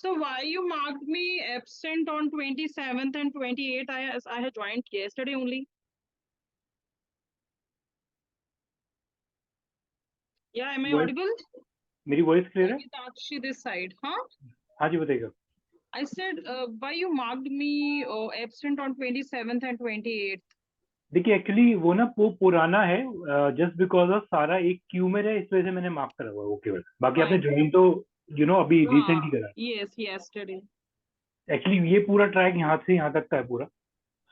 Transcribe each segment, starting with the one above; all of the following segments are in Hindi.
So why you marked me absent on 27th and 28th? I had joined yesterday only. Yeah, am I audible? मेरी वॉइस क्लियर है? Meenakshi this side, huh? हाँ जी बताइएगा. I said, why you marked me absent on 27th and 28th? देखिए एक्चुअली वो ना वो पुराना है, जस्ट बिकॉज ऑफ सारा एक क्यू में है, इस वजह से मैंने मार्क करा हुआ है. ओके बस बाकी आपने Fine. ज्वाइन तो अभी हाँ, रिसेंटली करा. yes, yesterday. एक्चुअली ये पूरा ट्रैक यहाँ से यहाँ तक का है पूरा,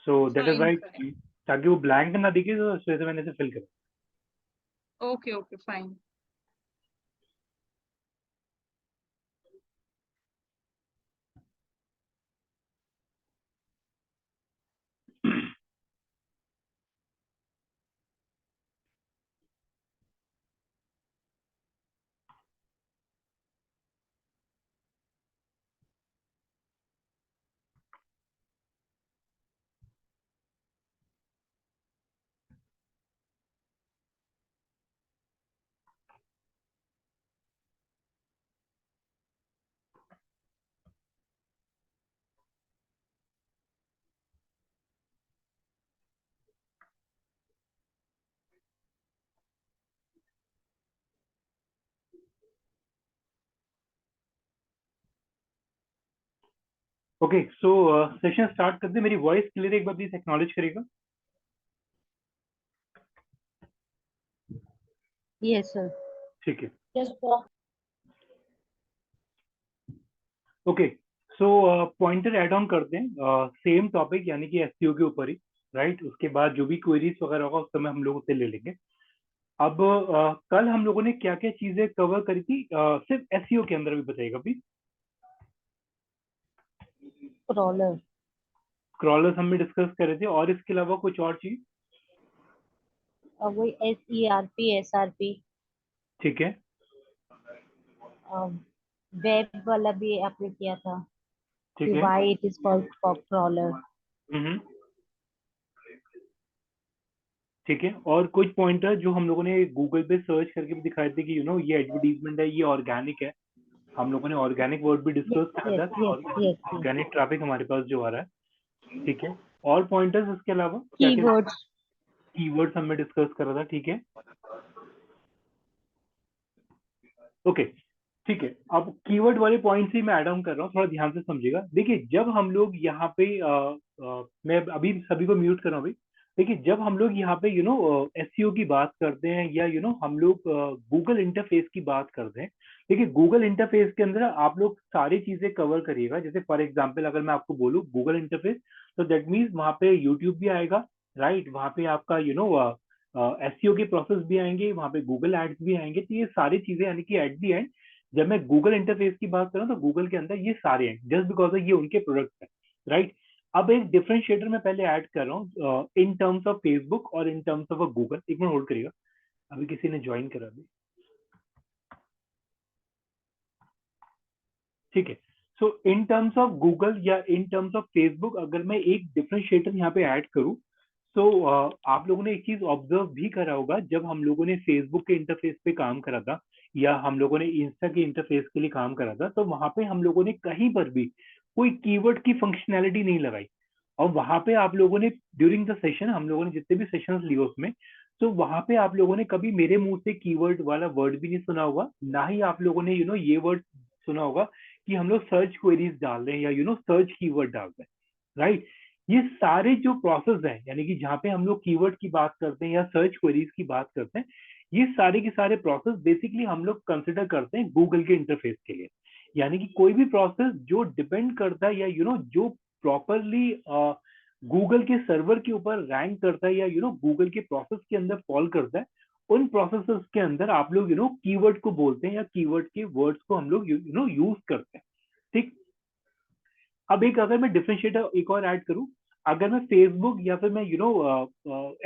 so that is Fine, why, fine. ताकि वो ब्लैंक ना दिखे तो इस वजह से मैंने इसे फिल करा. Okay, okay, fine. Okay so session start करते हैं. मेरी वॉइस क्लियर है? एक बार प्लीज एक्नॉलेज करेगा. Yes, sir. ठीक है. Yes, sir. Okay so pointer add on करते हैं, सेम टॉपिक यानी कि एसईओ के ऊपर ही, राइट. उसके बाद जो भी क्वेरीज वगैरह होगा उस समय हम लोग उससे ले लेंगे. अब कल हम लोगों ने क्या क्या चीजें कवर करी थी, सिर्फ एसईओ के अंदर भी बताइएगा प्लीज. Crawler. क्रॉलर्स हमने डिस्कस करे थे, और इसके अलावा कुछ और चीज? वही SERP, SRP. ठीक है. वेब वाला भी आपने किया था ठीक कि है. why it is called crawler. हम्म. ठीक है. और कुछ पॉइंटर जो हम लोगों ने गूगल पे सर्च करके भी दिखाए थे कि ये एडवर्टीजमेंट है, ये ऑर्गेनिक है. हम लोगों ने ऑर्गेनिक वर्ड भी डिस्कस करा Yes, था कि yes, yes, yes. Organic traffic हमारे पास जो आ रहा है. ठीक है. और पॉइंटर्स इसके अलावा क्या क्या? Keywords. कीवर्ड्स हमने डिस्कस करा था. ठीक है. ओके ठीक है. अब कीवर्ड वाले पॉइंट्स ही मैं ऐड ऑन कर रहा हूँ, थोड़ा ध्यान से समझिएगा. देखिए जब हम लोग यहाँ पे मैं अभी सभी को म्यूट कर रहा हूँ अभी. देखिए जब हम लोग यहाँ पे एसईओ की बात करते हैं, या हम लोग गूगल इंटरफेस की बात करते हैं. देखिए गूगल इंटरफेस के अंदर आप लोग सारी चीजें कवर करिएगा. जैसे फॉर एग्जाम्पल अगर मैं आपको बोलूँ गूगल इंटरफेस, तो दैट मीन्स वहाँ पे यूट्यूब भी आएगा, राइट. वहाँ पे आपका एसईओ के प्रोसेस भी आएंगे, वहाँ पे गूगल एड्स भी आएंगे. तो ये सारी चीजें यानी कि एट दी एंड जब मैं गूगल इंटरफेस की बात करूं तो गूगल के अंदर ये सारे हैं, जस्ट बिकॉज ये उनके प्रोडक्ट्स हैं, राइट. अब एक डिफरेंशिएटर मैं पहले ऐड कर रहा हूँ इन टर्म्स ऑफ फेसबुक और इन टर्म्स ऑफ गूगल. एक मिनट होल्ड करिएगा, अभी किसी ने ज्वाइन करा अभी. ठीक है. सो इन टर्म्स ऑफ गूगल या इन टर्म्स ऑफ फेसबुक अगर मैं एक डिफरेंशिएटर यहाँ पे ऐड करूँ, तो आप लोगों ने एक चीज ऑब्जर्व भी करा होगा. जब हम लोगों ने फेसबुक के इंटरफेस पे काम करा था, या हम लोगों ने इंस्टा के इंटरफेस के लिए काम करा था, तो वहां पे हम लोगों ने कहीं पर भी कोई कीवर्ड की फंक्शनैलिटी नहीं लगाई. और वहां पे आप लोगों ने ड्यूरिंग द सेशन, हम लोगों ने जितने भी सेशंस लिए उसमें, तो वहां पे आप लोगों ने कभी मेरे मुंह से कीवर्ड वाला वर्ड भी नहीं सुना होगा, ना ही आप लोगों ने ये वर्ड सुना होगा कि हम लोग सर्च क्वेरीज डाल रहे हैं या सर्च कीवर्ड डाल रहे हैं, राइट. ये सारे जो प्रोसेस है, यानी कि जहाँ पे हम लोग कीवर्ड की बात करते हैं या सर्च क्वेरीज की बात करते हैं, ये सारे के सारे प्रोसेस बेसिकली हम लोग कंसिडर करते हैं गूगल के इंटरफेस के लिए. यानी कि कोई भी प्रोसेस जो डिपेंड करता है, या जो प्रॉपरली गूगल के सर्वर के ऊपर रैंक करता है, या गूगल के प्रोसेस के अंदर फॉल करता है, उन प्रोसेसेस के अंदर आप लोग कीवर्ड को बोलते हैं, या कीवर्ड के वर्ड्स को हम लोग यूज करते हैं. ठीक. अब एक अगर मैं डिफरेंशिएटर एक और ऐड करूं, अगर मैं फेसबुक या फिर मैं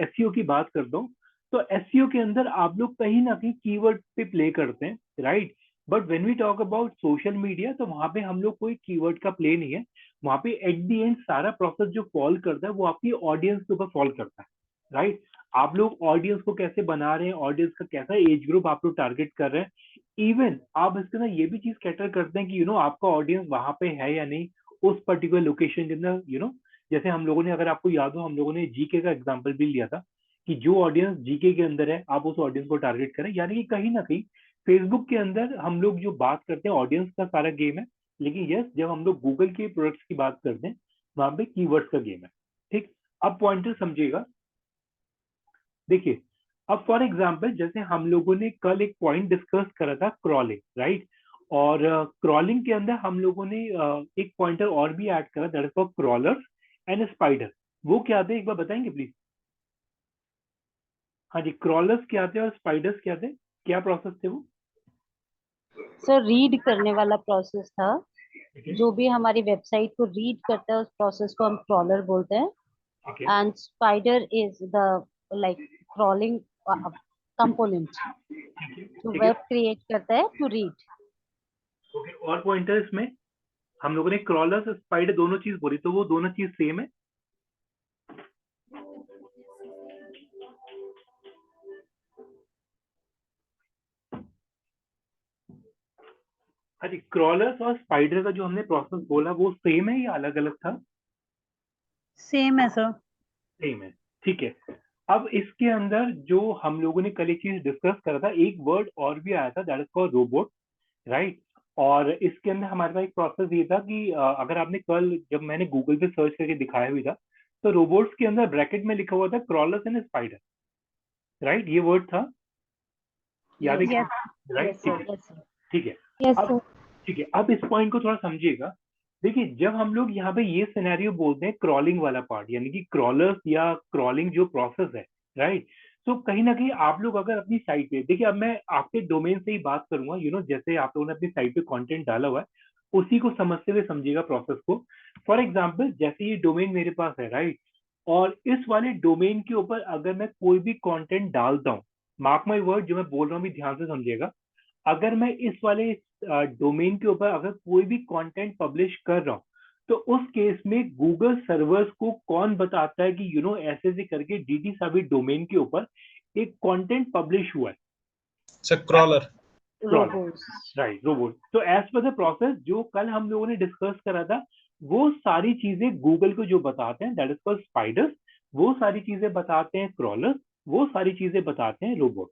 एसईओ की बात करता हूँ, तो एसईओ के अंदर आप लोग कहीं ना कहीं कीवर्ड पे प्ले करते हैं, right. But when we talk about social media, तो वहां पे हम लोग कोई कीवर्ड का प्ले नहीं है. वहां पे एट दी एंड सारा प्रोसेस जो फॉल करता है वो आपकी ऑडियंस के ऊपर फॉल करता है, राइट. आप लोग ऑडियंस को कैसे बना रहे हैं, ऑडियंस का कैसा एज ग्रुप आप लोग टारगेट कर रहे हैं, इवन आप इसके अंदर ये भी चीज कैटर करते हैं कि आपका ऑडियंस वहां पे है या नहीं उस पर्टिकुलर लोकेशन के अंदर। जैसे हम लोगों ने, अगर आपको याद हो, हम लोगों ने जीके का एग्जांपल भी लिया था कि जो ऑडियंस जीके के अंदर है आप उस ऑडियंस को टारगेट करें। यानी कि कहीं ना कहीं फेसबुक के अंदर हम लोग जो बात करते हैं ऑडियंस का सारा गेम है, लेकिन यस जब हम लोग गूगल के प्रोडक्ट्स की बात करते हैं वहां पे कीवर्ड्स का गेम है। ठीक, अब पॉइंटर समझिएगा। देखिए, अब फॉर एग्जाम्पल जैसे हम लोगों ने कल एक पॉइंट डिस्कस करा था क्रॉलिंग, राइट। और क्रॉलिंग के अंदर हम लोगों ने एक पॉइंटर और भी ऐड करा, that is for crawlers and spider. वो क्या थे एक बार बताएंगे प्लीज? हाँ जी, क्रॉलर्स क्या थे और स्पाइडर्स क्या थे, क्या प्रोसेस थे वो? सर रीड करने वाला प्रोसेस था। ओके जो भी हमारी वेबसाइट को रीड करता है उस प्रोसेस को हम क्रॉलर बोलते हैं। Okay and spider is the like crawling component जो ठीक है वेब क्रिएट करता है टू रीड। ओके। और पॉइंटर इसमें हम लोगों ने क्रॉलर्स स्पाइडर दोनों चीज बोली, तो वो दोनों चीज सेम है? हाँ जी, क्रॉलर्स और स्पाइडर का जो हमने प्रोसेस बोला वो सेम है या अलग अलग था? सेम है सर। सेम है, ठीक है। अब इसके अंदर जो हम लोगों ने कल एक चीज डिस्कस करा था, एक वर्ड और भी आया था, that is called robot, right. और इसके अंदर हमारे पास एक प्रोसेस ये था कि अगर आपने कल जब मैंने गूगल पे सर्च करके दिखाया भी था, तो रोबोट्स के अंदर ब्रैकेट में लिखा हुआ था क्रॉलर्स एंड स्पाइडर, राइट, ये वर्ड था, याद है यस क्या? राइट, यस ठीक सर है, यस सर ठीक है। यस अब सर। ठीक है, अब इस पॉइंट को थोड़ा समझिएगा। देखिए, जब हम लोग यहाँ पे ये सिनेरियो बोलते हैं क्रॉलिंग वाला पार्ट, यानी कि क्रॉलर्स या क्रॉलिंग जो प्रोसेस है, राइट। तो कहीं ना कहीं आप लोग अगर अपनी साइट पे देखिए, अब मैं आपके डोमेन से ही बात करूंगा, जैसे आप लोगों ने अपनी साइट पे कंटेंट डाला हुआ है उसी को समझते हुए समझिएगा प्रोसेस को। फॉर एग्जाम्पल जैसे ये डोमेन मेरे पास है, राइट, और इस वाले डोमेन के ऊपर अगर मैं कोई भी कंटेंट डालता हूँ, मार्क माई वर्ड, जो मैं बोल रहा हूँ भी ध्यान से समझिएगा, अगर मैं इस वाले डोमेन के ऊपर अगर कोई भी कंटेंट पब्लिश कर रहा हूं, तो उस केस में गूगल सर्वर्स को कौन बताता है कि ऐसे ऐसे करके डीडी साबी डोमेन के ऊपर एक कंटेंट पब्लिश हुआ है? Sir crawler. Crawler, robots. Right, robot. तो एज पर द प्रोसेस जो कल हम लोगों ने डिस्कस करा था, वो सारी चीजें गूगल को जो बताते हैं दैट इज कॉल्ड स्पाइडर्स, वो सारी चीजें बताते हैं क्रॉलर्स, वो सारी चीजें बताते हैं रोबोट,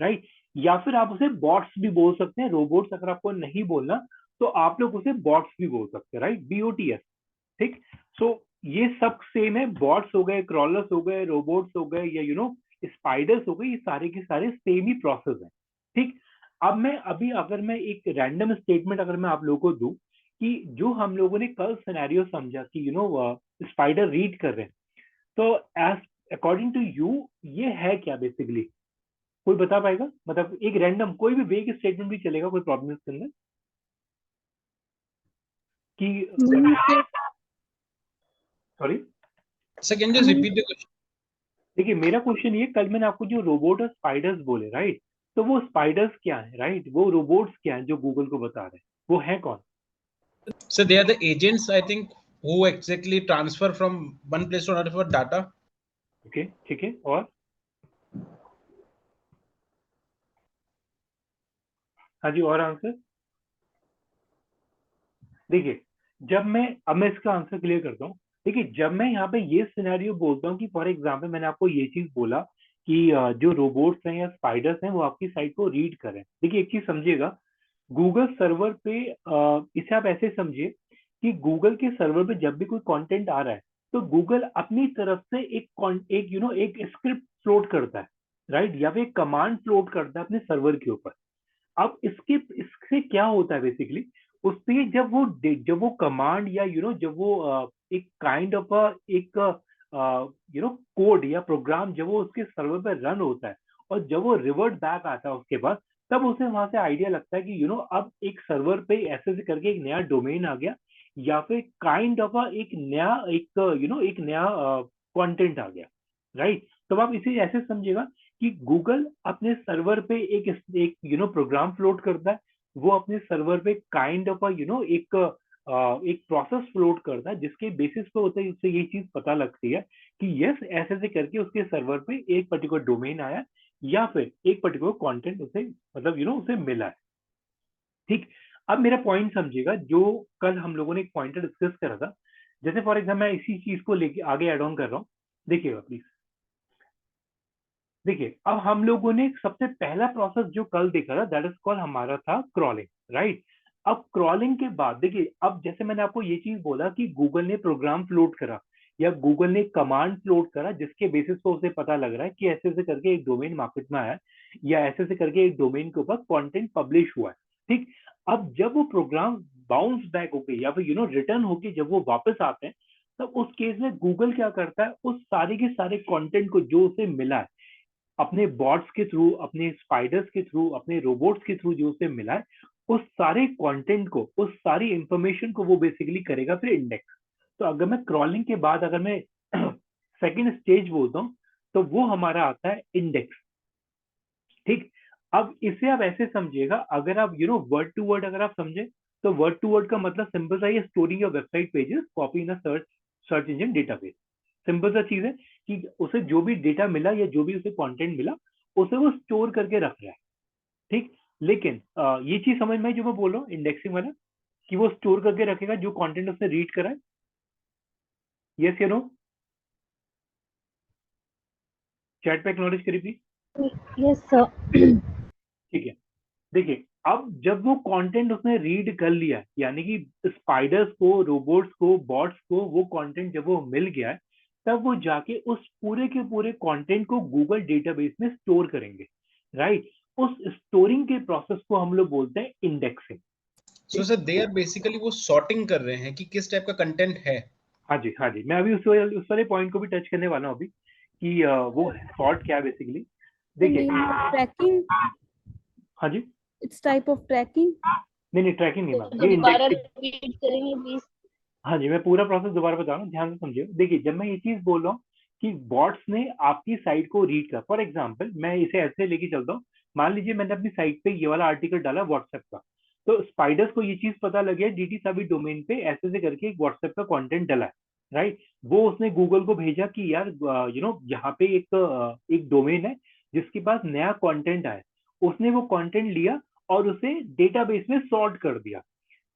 राइट। या फिर आप उसे बॉट्स भी बोल सकते हैं, रोबोट्स अगर आपको नहीं बोलना तो आप लोग उसे बॉट्स भी बोल सकते हैं, राइट, BOTS। ठीक, सो ये सब सेम है, बॉट्स हो गए, क्रॉलर्स हो गए, रोबोट्स हो गए, या स्पाइडर्स हो गए, ये सारे के सारे सेम ही प्रोसेस है। ठीक, अब मैं अभी अगर मैं एक रैंडम स्टेटमेंट अगर मैं आप लोगों को दूं कि जो हम लोगों ने कल सिनेरियो समझा कि स्पाइडर रीड कर रहे हैं, तो एज अकॉर्डिंग टू यू ये है क्या बेसिकली? कोई बता पाएगा? मतलब एक रैंडम कोई भी वेग स्टेटमेंट भी चलेगा, कोई प्रॉब्लम इसके अंदर कि sorry. Sir can just repeat the question? देखिए, मेरा क्वेश्चन ये, कल मैंने आपको जो रोबोट और स्पाइडर्स बोले, राइट, तो वो स्पाइडर्स क्या है, राइट, वो रोबोट्स क्या है जो गूगल को बता रहे हैं, वो है कौन? Sir they are the agents I think who exactly transfer from one place to another for data. Okay, ठीक है, और हाँ जी, और आंसर? देखिए, जब मैं इसका आंसर क्लियर करता हूँ। देखिए, जब मैं यहाँ पे ये सिनेरियो बोलता हूँ कि फॉर एग्जाम्पल मैंने आपको ये चीज बोला कि जो रोबोट्स हैं या स्पाइडर्स हैं वो आपकी साइट को रीड करें। देखिए, एक चीज समझिएगा, गूगल सर्वर पे इसे आप ऐसे समझिए कि गूगल के सर्वर पे जब भी कोई कंटेंट आ रहा है, तो गूगल अपनी तरफ से एक स्क्रिप्ट फ्लोट करता है, राइट, या फिर एक कमांड फ्लोट करता है अपने सर्वर के ऊपर। अब इससे क्या होता है बेसिकली, उससे जब वो कमांड या जब वो एक काइंड ऑफ एक कोड या प्रोग्राम जब वो उसके सर्वर पे रन होता है और जब वो रिवर्ट बैक आता है उसके पास, तब उसे वहां से आइडिया लगता है कि अब एक सर्वर पे ऐसे ऐसे करके एक नया डोमेन आ गया, या फिर काइंड ऑफ एक नया कंटेंट आ गया, राइट। तो आप इसे ऐसे समझिएगा कि गूगल अपने सर्वर पे एक प्रोग्राम फ्लोट करता है, वो अपने सर्वर पे काइंड ऑफ एक प्रोसेस फ्लोट करता है जिसके बेसिस पे होता है, उससे ये चीज पता लगती है कि यस ऐसे ऐसे करके उसके सर्वर पे एक पर्टिकुलर डोमेन आया या फिर एक पर्टिकुलर कंटेंट उसे मतलब उसे मिला है, ठीक, अब मेरा पॉइंट समझिएगा, जो कल हम लोगों ने एक पॉइंटर डिस्कस करा था, जैसे फॉर एग्जाम्पल मैं इसी चीज को लेके आगे एड ऑन कर रहा हूँ, देखिएगा प्लीज। देखिए अब हम लोगों ने सबसे पहला प्रोसेस जो कल देखा था दैट इज कॉल हमारा था क्रॉलिंग, राइट। अब क्रॉलिंग के बाद देखिए, अब जैसे मैंने आपको ये चीज बोला कि गूगल ने प्रोग्राम फ्लोट करा या गूगल ने कमांड फ्लोट करा, जिसके बेसिस पर उसे पता लग रहा है कि ऐसे ऐसे करके एक डोमेन मार्केट में आया है या ऐसे ऐसे करके एक डोमेन के ऊपर कंटेंट पब्लिश हुआ है। ठीक, अब जब वो प्रोग्राम बाउंस बैक होके या फिर रिटर्न होके जब वो वापस आते हैं, तब उस केस में गूगल क्या करता है, उस सारे के सारे कंटेंट को जो उसे मिला है अपने बॉट्स के थ्रू, अपने स्पाइडर्स के थ्रू, अपने रोबोट्स के थ्रू जो उसे मिला है, उस सारे कंटेंट को, उस सारी इंफॉर्मेशन को वो बेसिकली करेगा फिर इंडेक्स। तो अगर मैं क्रॉलिंग के बाद अगर मैं सेकंड स्टेज बोलता हूँ, तो वो हमारा आता है इंडेक्स। ठीक, अब इसे आप ऐसे समझिएगा, अगर आप वर्ड टू वर्ड अगर आप समझे, तो वर्ड टू वर्ड का मतलब सिंपल सा ये storing your website pages copy in a search engine database. Simple सा चीज है कि उसे जो भी डेटा मिला या जो भी उसे कंटेंट मिला, उसे वो स्टोर करके रख रहा है। ठीक, लेकिन ये चीज समझ में आई जो मैं बोल रहा हूँ इंडेक्सिंग वाला, कि वो स्टोर करके रखेगा जो कंटेंट उसने रीड करा है। यस या नो? चैट पे एक्नॉलेज करिए प्लीज। Yes, sir. ठीक है, देखिए अब जब वो कंटेंट उसने रीड कर लिया है, यानी कि स्पाइडर्स को, रोबोट्स को, बॉट्स को वो कंटेंट जब वो मिल गया है, तब वो जाके उस पूरे के पूरे कंटेंट को गूगल डेटाबेस में स्टोर करेंगे, राइट। उस स्टोरिंग के प्रोसेस को हम लोग बोलते हैं indexing. So sir, they are basically वो sorting कर रहे हैं कि किस टाइप का कंटेंट है। हाँ जी, हाँ जी, मैं अभी उस वाले पॉइंट को भी टच करने वाला हूँ अभी, कि वो सॉर्ट क्या है बेसिकली। The देखिए, name of tracking, हाँ जी, it's type of tracking. नहीं ट्रैकिंग नहीं तो मैम, ये दोबारा इंडेक्सिंग। रिपीट करेंगे प्लीज। हाँ जी, मैं पूरा प्रोसेस दोबारा बता रहा हूँ, ध्यान से समझिए। देखिए, जब मैं ये चीज बोल रहा हूँ कि बॉट्स ने आपकी साइट को रीड कर, फॉर एग्जाम्पल मैं इसे ऐसे लेके चलता हूँ, मान लीजिए मैंने अपनी साइट पे ये वाला आर्टिकल डाला व्हाट्सएप का, तो स्पाइडर्स को ये चीज पता लग गया डीटी सभी डोमेन पे ऐसे ऐसे करके एक व्हाट्सएप का कंटेंट डला है, राइट। वो उसने गूगल को भेजा कि यार यहाँ पे एक डोमेन है जिसके पास नया कंटेंट आया। उसने वो कंटेंट लिया और उसे डेटाबेस में सॉर्ट कर दिया।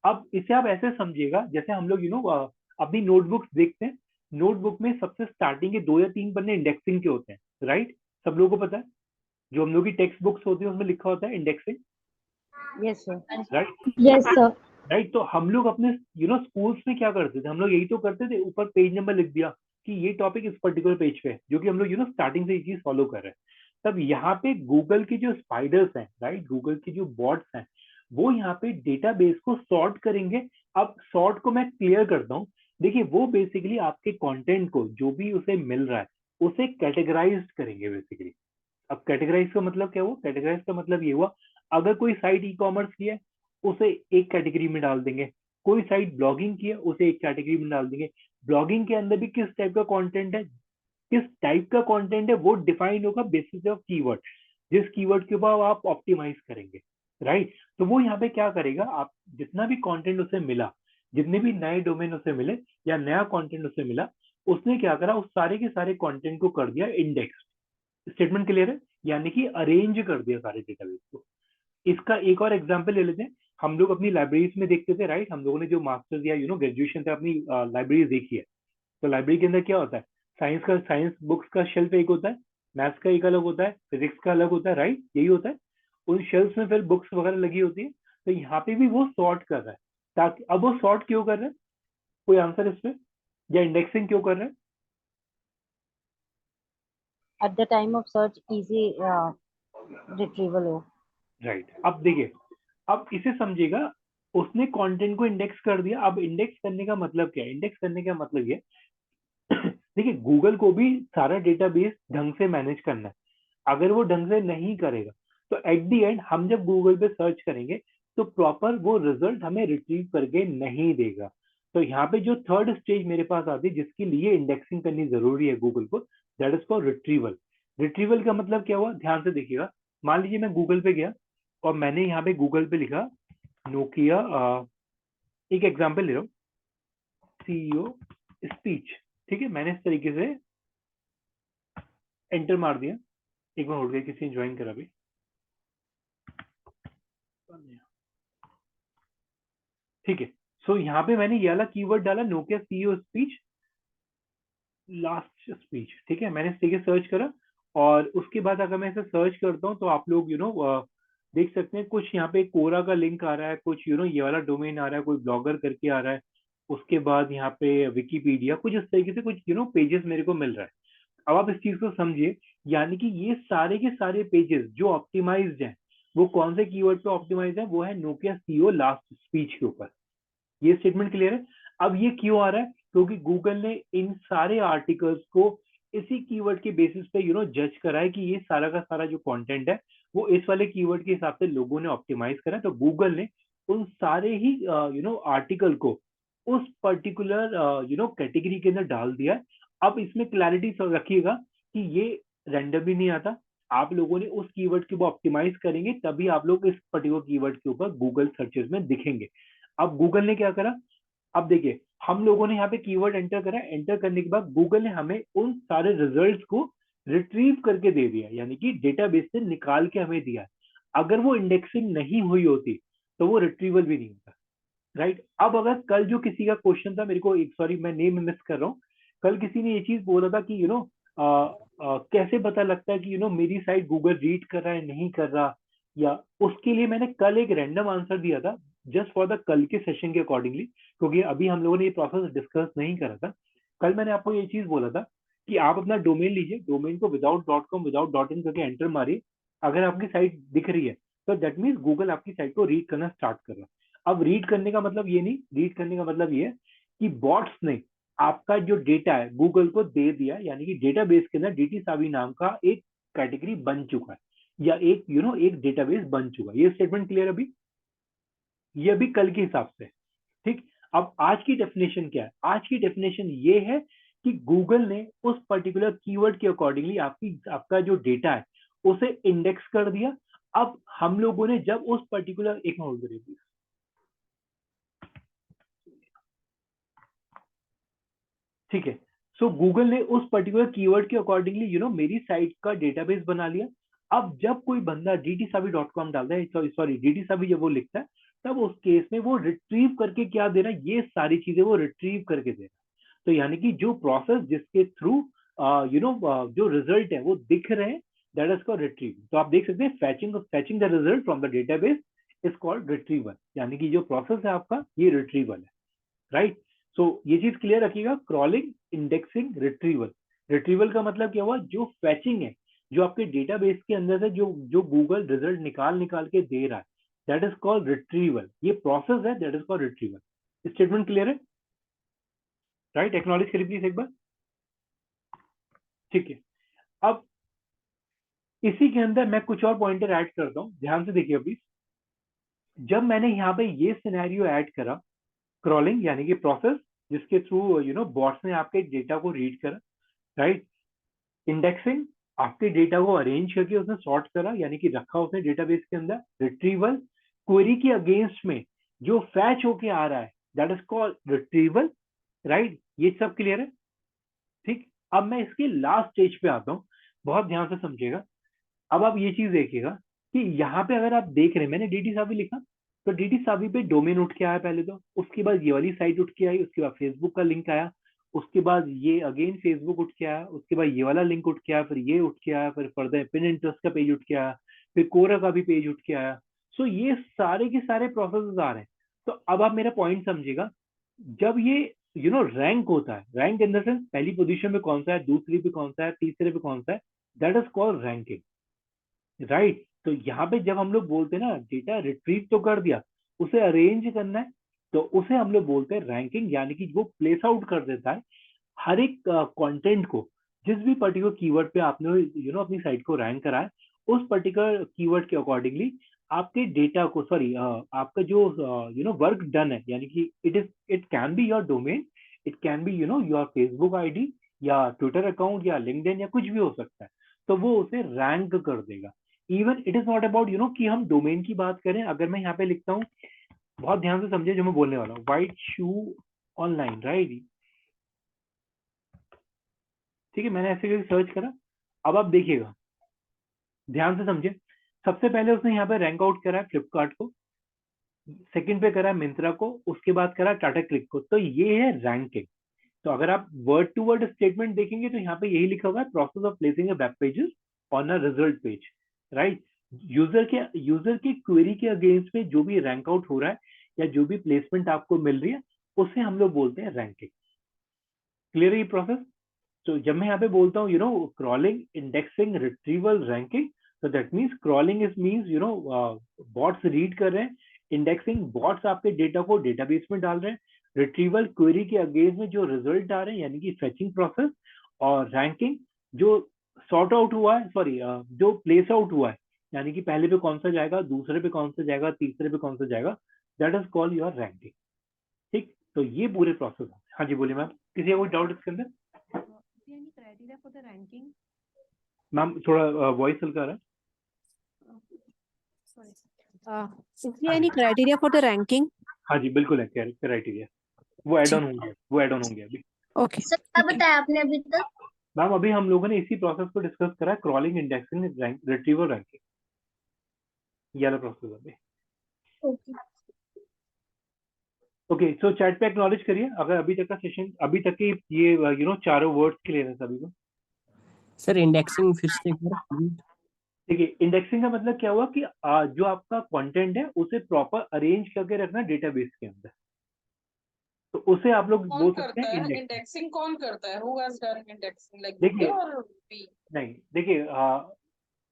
अब इसे आप ऐसे समझिएगा, जैसे हम लोग अपनी नोटबुक्स देखते हैं, नोटबुक में सबसे स्टार्टिंग के 2 या 3 पन्ने इंडेक्सिंग के होते हैं, राइट। सब लोगों को पता है, जो हम लोग की टेक्स्ट बुक्स होती है उसमें लिखा होता है indexing, yes sir. Right. Yes sir. Right, तो हम लोग अपने स्कूल्स में क्या करते थे, हम लोग यही तो करते थे, ऊपर पेज नंबर लिख दिया कि ये टॉपिक इस पर्टिकुलर पेज पे है, जो कि हम लोग स्टार्टिंग से ये चीज फॉलो कर रहे हैं। तब यहाँ पे गूगल की जो स्पाइडर्स हैं, राइट, गूगल की जो बॉट्स हैं, वो यहाँ पे डेटाबेस को सॉर्ट करेंगे। अब सॉर्ट को मैं क्लियर करता हूँ, देखिए वो बेसिकली आपके कंटेंट को जो भी उसे मिल रहा है उसे कैटेगराइज करेंगे बेसिकली। अब कैटेगराइज का मतलब क्या हुआ, कैटेगराइज का मतलब ये हुआ, अगर कोई साइट ई कॉमर्स की है उसे एक कैटेगरी में डाल देंगे, कोई साइट ब्लॉगिंग की है उसे एक कैटेगरी में डाल देंगे। ब्लॉगिंग के अंदर भी किस टाइप का कंटेंट है, किस टाइप का कंटेंट है, वो डिफाइन होगा बेसिस ऑफ कीवर्ड, जिस कीवर्ड के ऊपर आप ऑप्टिमाइज करेंगे, राइट। तो वो यहाँ पे क्या करेगा, आप जितना भी कंटेंट उसे मिला, जितने भी नए डोमेन उसे मिले या नया कंटेंट उसे मिला, उसने क्या करा, उस सारे के सारे कंटेंट को कर दिया इंडेक्स। स्टेटमेंट क्लियर है, यानी कि अरेंज कर दिया सारे डेटाबेस को। इसका एक और एग्जांपल ले लेते हैं, हम लोग अपनी लाइब्रेरीज में देखते थे, राइट। हम लोगों ने जो मास्टर्स या ग्रेजुएशन से अपनी लाइब्रेरी देखी है, तो लाइब्रेरी के अंदर क्या होता है, साइंस बुक्स का शेल्फ एक होता है, मैथ्स का एक अलग होता है, फिजिक्स का अलग होता है, राइट, यही होता है। उन शेल्फ में फिर बुक्स वगैरह लगी होती है। तो यहाँ पे भी वो सॉर्ट कर रहा है, ताकि अब वो सॉर्ट क्यों कर रहा है, कोई आंसर इस पे, या इंडेक्सिंग क्यों कर रहा है? At the time of search, easy retrieval हो। राइट, अब देखिए, अब इसे समझिएगा, उसने कंटेंट को इंडेक्स कर दिया। अब इंडेक्स करने का मतलब क्या है, इंडेक्स करने का मतलब ये देखिए, गूगल को भी सारा डेटाबेस ढंग से मैनेज करना है। अगर वो ढंग से नहीं करेगा, तो एट दी एंड हम जब गूगल पे सर्च करेंगे, तो प्रॉपर वो रिजल्ट हमें रिट्रीव करके नहीं देगा। तो यहाँ पे जो थर्ड स्टेज मेरे पास आती है, जिसके लिए इंडेक्सिंग करनी जरूरी है गूगल को, that is for retrieval. Retrieval का मतलब क्या हुआ, ध्यान से देखिएगा। मान लीजिए मैं गूगल पे गया और मैंने यहाँ पे गूगल पे लिखा नोकिया, एक एग्जांपल ले रहा हूँ, सीईओ स्पीच, ठीक है। मैंने इस तरीके से एंटर मार दिया, एक बार हो गया, किसी ने ज्वाइन करा भी, ठीक है। सो यहाँ पे मैंने ये वाला कीवर्ड डाला, Nokia CEO speech, last speech, ठीक है। मैंने इस सर्च करा और उसके बाद अगर मैं इसे सर्च करता हूँ तो आप लोग देख सकते हैं कुछ यहाँ पे कोरा का लिंक आ रहा है, कुछ ये वाला डोमेन आ रहा है, कोई ब्लॉगर करके आ रहा है, उसके बाद यहाँ पे विकीपीडिया, कुछ इस तरीके से कुछ पेजेस मेरे को मिल रहा है। अब आप इस चीज को समझिए, यानी कि ये सारे के सारे पेजेस जो ऑप्टिमाइज्ड हैं, वो कौन से कीवर्ड पे ऑप्टिमाइज है? वो है नोकिया सीईओ लास्ट स्पीच के ऊपर। ये स्टेटमेंट क्लियर है? अब ये क्यों आ रहा है? क्योंकि गूगल ने इन सारे आर्टिकल्स को इसी कीवर्ड के बेसिस पे जज करा है कि ये सारा का सारा जो कंटेंट है वो इस वाले कीवर्ड के हिसाब से लोगों ने ऑप्टिमाइज करा है। तो गूगल ने उन सारे ही आर्टिकल को उस पर्टिकुलर कैटेगरी के अंदर डाल दिया है। अब इसमें क्लैरिटी रखिएगा कि ये रैंडमली नहीं आता, आप लोगों ने उस कीवर्ड के ऊपर ऑप्टिमाइज करेंगे तभी आप लोग इस पर्टिकुलर कीवर्ड के ऊपर गूगल सर्चेस में दिखेंगे। अब गूगल ने क्या करा, अब देखिए हम लोगों ने यहाँ पे कीवर्ड एंटर करा, एंटर करने के बाद गूगल ने हमें उन सारे रिजल्ट्स को रिट्रीव करके दे दिया, यानी कि डेटाबेस से निकाल के हमें दिया। अगर वो इंडेक्सिंग नहीं हुई होती तो वो रिट्रीवल भी नहीं होता, राइट। अब अगर कल जो किसी का क्वेश्चन था, मेरे को एक, सॉरी मैं नेम मिस कर रहा हूँ, कल किसी ने ये चीज बोला था कि कैसे पता लगता है कि मेरी साइट गूगल रीड कर रहा है नहीं कर रहा, या उसके लिए मैंने कल एक रैंडम आंसर दिया था जस्ट फॉर द कल के सेशन के अकॉर्डिंगली, क्योंकि अभी हम लोगों ने ये प्रोसेस डिस्कस नहीं करा था। कल मैंने आपको ये चीज बोला था कि आप अपना डोमेन लीजिए, डोमेन को विदाउट .com विदाउट .in करके एंटर मारिए, अगर आपकी साइट दिख रही है तो दैट मीन्स गूगल आपकी साइट को रीड करना स्टार्ट कर रहा है। अब रीड करने का मतलब ये नहीं, रीड करने का मतलब ये है कि बॉट्स ने आपका जो डेटा है गूगल को दे दिया, यानी कि डेटाबेस के अंदर डीटी सावी नाम का एक कैटेगरी बन चुका है, या एक एक डेटाबेस बन चुका है। ये स्टेटमेंट क्लियर अभी? ये अभी कल के हिसाब से, ठीक। अब आज की डेफिनेशन क्या है? आज की डेफिनेशन ये है कि गूगल ने उस पर्टिकुलर कीवर्ड के अकॉर्डिंगली आपका जो डेटा है उसे इंडेक्स कर दिया। अब हम लोगों ने जब उस पर्टिकुलर, एक मिनट होल्ड करिए प्लीज, ठीक है। सो गूगल ने उस पर्टिकुलर कीवर्ड के अकॉर्डिंगली मेरी साइट का डेटाबेस बना लिया। अब जब कोई बंदा dtsavi.com डालता है, सॉरी dtsavi जब वो लिखता है, तब उस केस में वो रिट्रीव करके क्या दे रहा है, ये सारी चीजें वो रिट्रीव करके दे रहा है। तो यानी कि जो प्रोसेस जिसके थ्रू जो रिजल्ट है वो दिख रहे हैं, दैट इज कॉल्ड रिट्रीव। तो आप देख सकते हैं फैचिंग the result from the database is called retrieval, यानी कि जो प्रोसेस है आपका ये रिट्रीवल है, राइट। सो ये चीज क्लियर रखिएगा, क्रॉलिंग, इंडेक्सिंग, रिट्रीवल। रिट्रीवल का मतलब क्या हुआ? जो फैचिंग है, जो आपके डेटाबेस के अंदर से जो जो गूगल रिजल्ट निकाल निकाल के दे रहा है, दैट इज कॉल्ड रिट्रीवल। ये प्रोसेस है, that is called retrieval. Statement clear है? राइट, एक्नॉलेज करिए प्लीज एक बार, ठीक है। अब इसी के अंदर मैं कुछ और पॉइंटर ऐड करता हूं, ध्यान से देखिए प्लीज। जब मैंने यहाँ पे ये सिनेरियो ऐड करा, क्रॉलिंग यानी कि प्रोसेस जिसके थ्रू बॉट्स ने आपके डेटा को रीड करा, राइट। इंडेक्सिंग, आपके डेटा को अरेंज करके उसने सॉर्ट करा, यानी कि रखा उसने डेटाबेस के अंदर। रिट्रीवल, क्वेरी के अगेंस्ट में जो फैच होके आ रहा है, that is called retrieval, right. ये सब क्लियर है? ठीक। अब मैं इसके लास्ट स्टेज पे आता हूँ, बहुत ध्यान से समझिएगा। अब आप ये चीज देखिएगा कि यहाँ पे अगर आप देख रहे हैं, मैंने डीटी सावी लिखा, तो डीटी सावी पे डोमेन उठ के आया पहले तो, उसके बाद ये वाली साइट उठ के आई, उसके बाद फेसबुक का लिंक आया, उसके बाद ये अगेन फेसबुक उठ के आया, उसके बाद ये वाला लिंक उठ के आया, फिर ये उठ के आया, फिर फर्दर पिन इंटरेस्ट का पेज उठ के आया, फिर कोरा का भी पेज उठ के आया। सो ये सारे के सारे प्रोसेस आ रहे हैं। तो अब आप मेरा पॉइंट समझिएगा, जब ये रैंक होता है, रैंक इन द सेंस पहली पोजीशन पे कौन सा है, दूसरी पे कौन सा है, तीसरे पे कौन सा है, that is called ranking, right. तो यहाँ पे जब हम लोग बोलते हैं ना डेटा रिट्रीव तो कर दिया, उसे अरेंज करना है, तो उसे हम लोग बोलते हैं रैंकिंग, यानी कि वो प्लेस आउट कर देता है हर एक कंटेंट को, जिस भी पर्टिकुलर कीवर्ड पे आपने अपनी साइट को रैंक करा है, उस पर्टिकुलर कीवर्ड के अकॉर्डिंगली आपके डेटा को, सॉरी आपका जो वर्क डन है, यानी कि it can be your domain, it can be your Facebook ID या ट्विटर अकाउंट या लिंक्डइन या कुछ भी हो सकता है, तो वो उसे रैंक कर देगा। Even it is not about कि हम डोमेन की बात करें, अगर मैं यहाँ पे लिखता हूँ, बहुत ध्यान से समझे जो मैं बोलने वाला हूँ, व्हाइट शू ऑनलाइन, राइट, ठीक है। मैंने ऐसे करके सर्च करा, अब आप देखिएगा, ध्यान से समझे। सबसे पहले उसने यहाँ पे रैंक आउट करा है फ्लिपकार्ट को, सेकंड पे करा मिंत्रा को, उसके बाद करा टाटा क्लिक को। तो ये है रैंकिंग। तो अगर आप वर्ड टू वर्ड स्टेटमेंट देखेंगे तो यहाँ पे यही लिखा हुआ है, process of placing a web pages on a result page, right. User के क्वेरी के अगेंस्ट में जो भी रैंक आउट हो रहा है या जो भी प्लेसमेंट आपको मिल रही है उसे हम लोग बोलते हैं रैंकिंग। क्लियर है ये प्रोसेस? तो जब मैं यहाँ पे बोलता हूँ क्रॉलिंग, इंडेक्सिंग, रिट्रीवल, रैंकिंग, तो that means crawling is means bots read कर रहे हैं, इंडेक्सिंग बॉट्स आपके डेटा को डेटाबेस में डाल रहे हैं, रिट्रीवल क्वेरी के अगेंस्ट में जो रिजल्ट आ रहे हैं यानी कि फेचिंग प्रोसेस, और रैंकिंग जो सॉर्ट आउट हुआ है, सॉरी जो प्लेस आउट हुआ है यानी कि पहले पे कौन सा जाएगा, दूसरे पे कौन सा जाएगा, तीसरे पे कौन सा जाएगा, that is called your ranking. ठीक, तो ये पूरे प्रोसेस है। हाँ जी बोलिए मैम, किसी का कोई डाउट इसके अंदर? Any criteria for the ranking? Ma'am थोड़ा वॉइस हल्का आ रहा है। Is there any criteria for the ranking? हाँ जी बिल्कुल है क्राइटेरिया, वो एड ऑन होंगे अभी। Okay. सर क्या बताया आपने अभी तक? मैम अभी हम लोगों ने इसी प्रोसेस को डिस्कस करा, क्रॉलिंग, इंडेक्सिंग, रिट्रीवल, रैंकिंग, ये वाला प्रोसेस अभी। ओके ओके, सो चैट पे एक्नॉलेज करिए अगर अभी तक का सेशन, अभी तक की ये चारों वर्ड्स क्लियर है सभी को। सर इंडेक्सिंग फिर से एक बार। देखिए इंडेक्सिंग का मतलब क्या हुआ कि जो आपका कंटेंट है उसे प्रॉपर अरेंज करके रखना डेटाबेस के अंदर, तो उसे आप लोग कौन बोल सकते करता हैं है इंडेक्सिंग। इंडेक्सिंग? कौन करता है? Who has done indexing, like देखिए, गूगल और वी? नहीं देखिए,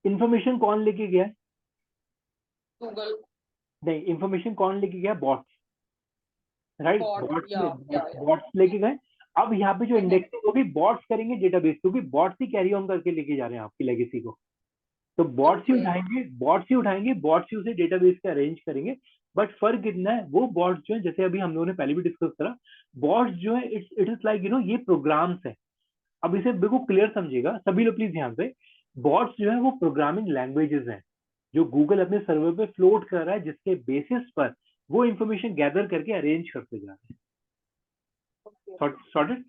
इंफॉर्मेशन कौन लेके गया है? गूगल। नहीं, इंफॉर्मेशन कौन लेके गया? Bots, right. Bot, yeah. Bots लेके गए। अब यहाँ पे जो इंडेक्सिंग होगी बॉट्स करेंगे डेटाबेस, क्योंकि बॉट्स ही कैरी ऑन करके लेके जा रहे हैं आपकी लेगेसी को। तो बॉट्स ही उठाएंगे, बॉट्स ही उसे डेटाबेस पे अरेंज करेंगे। बट फर्क इतना है, वो बॉट्स जो है, जैसे अभी हम लोगों ने पहले भी डिस्कस करा, बॉट्स जो है इट इज लाइक ये प्रोग्राम्स है। अब इसे बिल्कुल क्लियर समझिएगा सभी लोग प्लीज ध्यान से। बॉट्स जो है वो प्रोग्रामिंग लैंग्वेजेस हैं जो गूगल अपने सर्वर पे फ्लोट कर रहा है, जिसके बेसिस पर वो इंफॉर्मेशन गैदर करके अरेंज करते जा रहे हैं। सॉर्टेड?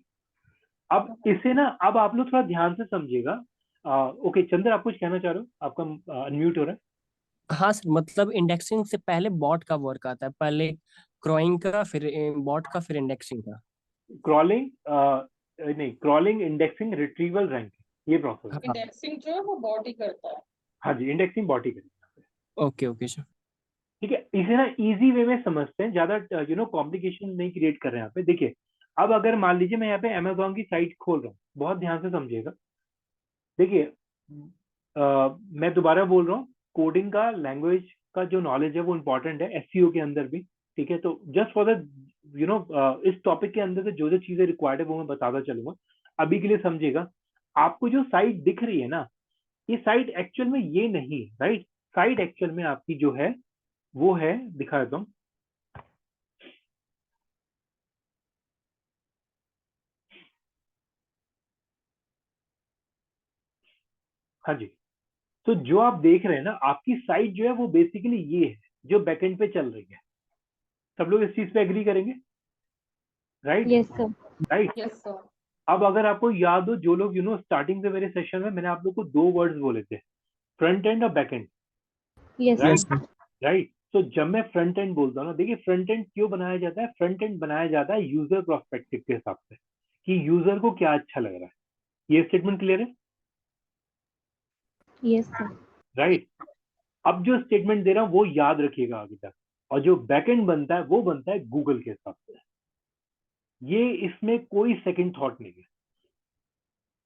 अब इसे ना, अब आप लोग थोड़ा ध्यान से समझिएगा। ओके चंद्र, आप कुछ कहना चाह रहे हो? आपका अनम्यूट हो रहा है। हाँ सर, मतलब इंडेक्सिंग से पहले बॉट का वर्क आता है, पहले क्रॉइंग का, फिर बॉट का, फिर इंडेक्सिंग का। क्रॉलिंग नहीं, क्रॉलिंग, इंडेक्सिंग, रिट्रीवल, रैंकिंग, ये प्रोसेस है। इंडेक्सिंग जो है वो बॉट ही करता है। हाँ जी, इंडेक्सिंग बॉट ही करेगा। Okay okay sir. ठीक है, इसे ना इजी वे में समझते हैं, ज्यादा कॉम्प्लिकेशन नहीं क्रिएट कर रहे हैं यहाँ पे। देखिए, अब अगर मान लीजिए मैं यहाँ पे अमेजोन की साइट खोल रहा हूँ, बहुत ध्यान से समझिएगा। देखिए, मैं दोबारा बोल रहा हूँ, कोडिंग का, लैंग्वेज का जो नॉलेज है वो इम्पोर्टेंट है एसईओ के अंदर भी। ठीक है, तो जस्ट फॉर द इस टॉपिक के अंदर से जो जो चीजें रिक्वायर्ड है वो मैं बताता चलूंगा। अभी के लिए समझिएगा, आपको जो साइट दिख रही है ना, ये साइट एक्चुअल में ये नहीं है, राइट। साइट एक्चुअल में आपकी जो है वो है, दिखा देता हूँ। हाँ जी, तो जो आप देख रहे हैं ना, आपकी साइट जो है वो बेसिकली ये है जो बैकएंड पे चल रही है। सब लोग इस चीज पे एग्री करेंगे, right? Yes, sir. Right. Yes sir. अब अगर आपको याद हो, जो लोग स्टार्टिंग से मेरे सेशन में मैंने आप लोग को 2 वर्ड्स बोले थे, फ्रंट एंड और back and, Yes, sir. Right. Right, तो जब मैं फ्रंट एंड बोलता हूँ ना, देखिए फ्रंट एंड क्यों बनाया जाता है? फ्रंट एंड बनाया जाता है यूजर प्रोस्पेक्टिव के हिसाब से, कि यूजर को क्या अच्छा लग रहा है। ये स्टेटमेंट क्लियर है? Yes, sir. राइट। अब जो स्टेटमेंट दे रहा हूं वो याद रखिएगा आगे तक, और जो बैकएंड बनता है वो बनता है गूगल के हिसाब से। ये इसमें कोई सेकंड थॉट नहीं है।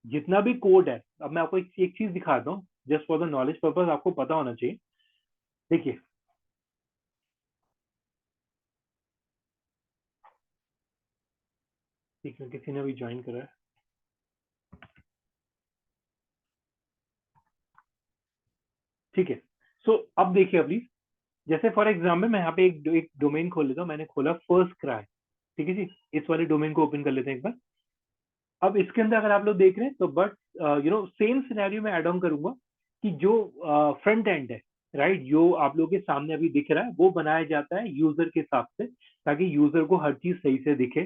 जितना भी कोड है, अब मैं आपको एक चीज दिखाता हूँ, just for the knowledge purpose, आपको पता होना चाहिए। देखिए, ठीक है, किसी ने भी ज्वाइन करा है। ठीक है, सो अब देखिए, अभी जैसे फॉर एग्जाम्पल मैं यहाँ पे एक डोमेन खोल लेता हूँ। मैंने खोला फर्स्ट क्राई, ठीक है जी। इस वाले डोमेन को ओपन कर लेते हैं एक बार। अब इसके अंदर अगर आप लोग देख रहे हैं तो बट सेम सिनेरियो में ऐड ऑन करूंगा कि जो फ्रंट एंड है, राइट, जो आप लोगों के सामने अभी दिख रहा है वो बनाया जाता है यूजर के हिसाब से, ताकि यूजर को हर चीज सही से दिखे,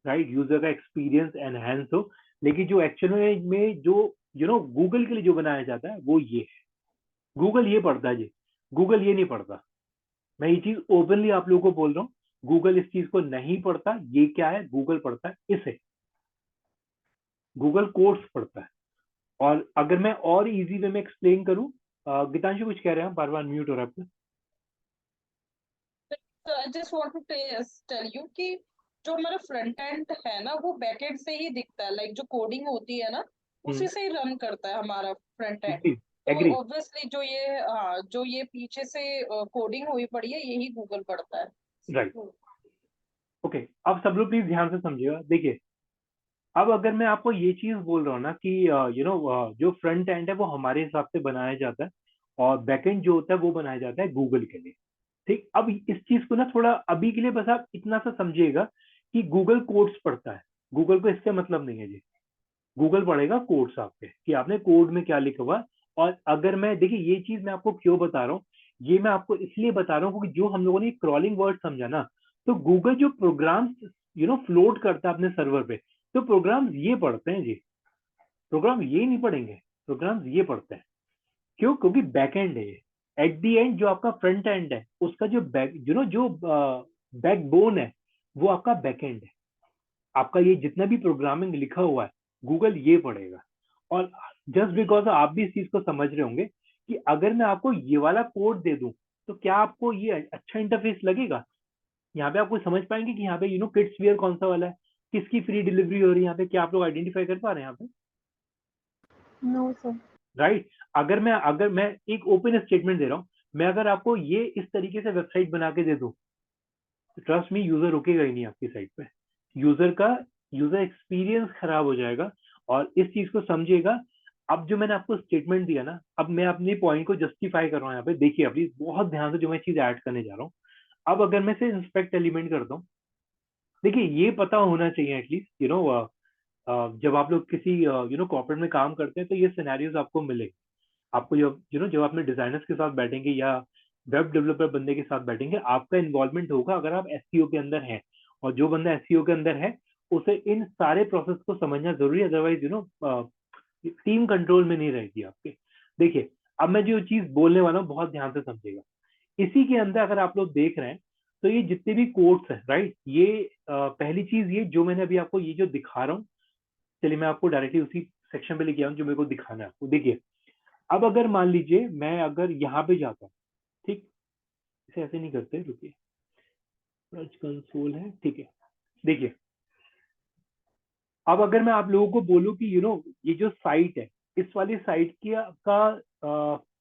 राइट, यूजर का एक्सपीरियंस एनहेंस हो। लेकिन जो एक्चुअल में जो गूगल के लिए जो बनाया जाता है वो ये है। गूगल ये पढ़ता है जी, गूगल ये नहीं पढ़ता। मैं ये चीज ओपनली आप लोगों को बोल रहा हूँ, गूगल इस चीज को नहीं पढ़ता। ये क्या है, गूगल पढ़ता है इसे, गूगल कोर्स पढ़ता है। और अगर मैं और इजी वे में एक्सप्लेन करूं, गीतांशु कुछ कह रहे हैं, बार बार म्यूट हो रहा है आपका। So I just want to tell you कि जो हमारा फ्रंट एंड है ना वो बैक एंड से ही दिखता है, लाइक जो कोडिंग होती है ना उसी से ही रन करता है हमारा फ्रंट एंड। तो एग्री। ऑब्वियसली जो ये पीछे से कोडिंग हुई पड़ी है यही गूगल पढ़ता है। Right, okay. अब सब लोग प्लीज ध्यान से समझिएगा। देखिए, अब अगर मैं आपको ये चीज बोल रहा हूँ ना कि जो फ्रंट एंड है वो हमारे हिसाब से बनाया जाता है और बैक एंड जो होता है वो बनाया जाता है गूगल के लिए। ठीक, अब इस चीज को ना थोड़ा अभी के लिए बस आप इतना सा समझिएगा कि गूगल कोड्स पढ़ता है, गूगल को इससे मतलब नहीं है जी। गूगल पढ़ेगा कोड्स आपके, कि आपने कोड में क्या लिखा हुआ। और अगर मैं, देखिए ये चीज मैं आपको क्यों बता रहा हूँ, ये मैं आपको इसलिए बता रहा हूँ क्योंकि जो हम लोगों ने क्रॉलिंग वर्ड समझा ना, तो गूगल जो प्रोग्राम फ्लोट करता है अपने सर्वर पे, तो प्रोग्राम ये पढ़ते हैं जी, प्रोग्राम ये नहीं पढ़ेंगे, प्रोग्राम ये पढ़ते हैं। क्यों? क्योंकि बैक एंड है ये। एट दी एंड जो आपका फ्रंट एंड है उसका जो बैकबोन है वो आपका बैक एंड है। आपका ये जितना भी प्रोग्रामिंग लिखा हुआ है गूगल ये पढ़ेगा। और जस्ट बिकॉज आप भी इस चीज को समझ रहे होंगे कि अगर मैं आपको ये वाला कोड दे दूं तो क्या आपको ये अच्छा इंटरफेस लगेगा? यहाँ पे आप कुछ समझ पाएंगे कि यहाँ पे किड्स वियर कौन सा वाला है, किसकी फ्री डिलीवरी हो रही है यहाँ पे? क्या आप लोग आइडेंटिफाई कर पा रहे हैं यहाँ पे? No, sir. राइट। अगर मैं एक ओपन स्टेटमेंट दे रहा हूँ, मैं अगर आपको ये इस तरीके से वेबसाइट बना के दे दूं तो ट्रस्ट मी यूजर रुकेगा ही नहीं आपकी साइट पे। यूजर एक्सपीरियंस खराब हो जाएगा। और इस चीज को समझिएगा। अब जो मैंने आपको स्टेटमेंट दिया ना, अब मैं अपने पॉइंट को जस्टिफाई कर रहा हूँ यहाँ पे। देखिए प्लीज बहुत ध्यान से जो मैं चीज ऐड करने जा रहा हूँ। अब अगर मैं से इंस्पेक्ट एलिमेंट करता हूँ, देखिए ये पता होना चाहिए एटलीस्ट जब आप लोग किसी कॉर्पोरेट में काम करते हैं तो ये सिनेरियोज आपको मिले। आपको जब अपने डिजाइनर्स के साथ बैठेंगे या वेब डेवलपर बंदे के साथ बैठेंगे, आपका इन्वॉल्वमेंट होगा अगर आप एसईओ के अंदर हैं। और जो बंदा एसईओ के अंदर है उसे इन सारे प्रोसेस को समझना जरूरी है, अदरवाइज टीम कंट्रोल में नहीं रहेगी आपके। देखिए, अब मैं जो चीज बोलने वाला हूँ बहुत ध्यान से समझिएगा। इसी के अंदर अगर आप लोग देख रहे हैं तो ये जितने भी कोड्स हैं, राइट, ये पहली चीज ये जो मैंने अभी आपको ये जो दिखा रहा हूँ, चलिए मैं आपको डायरेक्टली उसी सेक्शन पे लेके आऊँ जो मेरे को दिखाना है आपको। देखिए, अब अगर मान लीजिए मैं अगर यहाँ पे जाता हूँ, ठीक, इसे ऐसे नहीं करते, रुकिए, कंसोल है, ठीक है। देखिए, अब अगर मैं आप लोगों को बोलूं कि ये जो साइट है, इस वाली साइट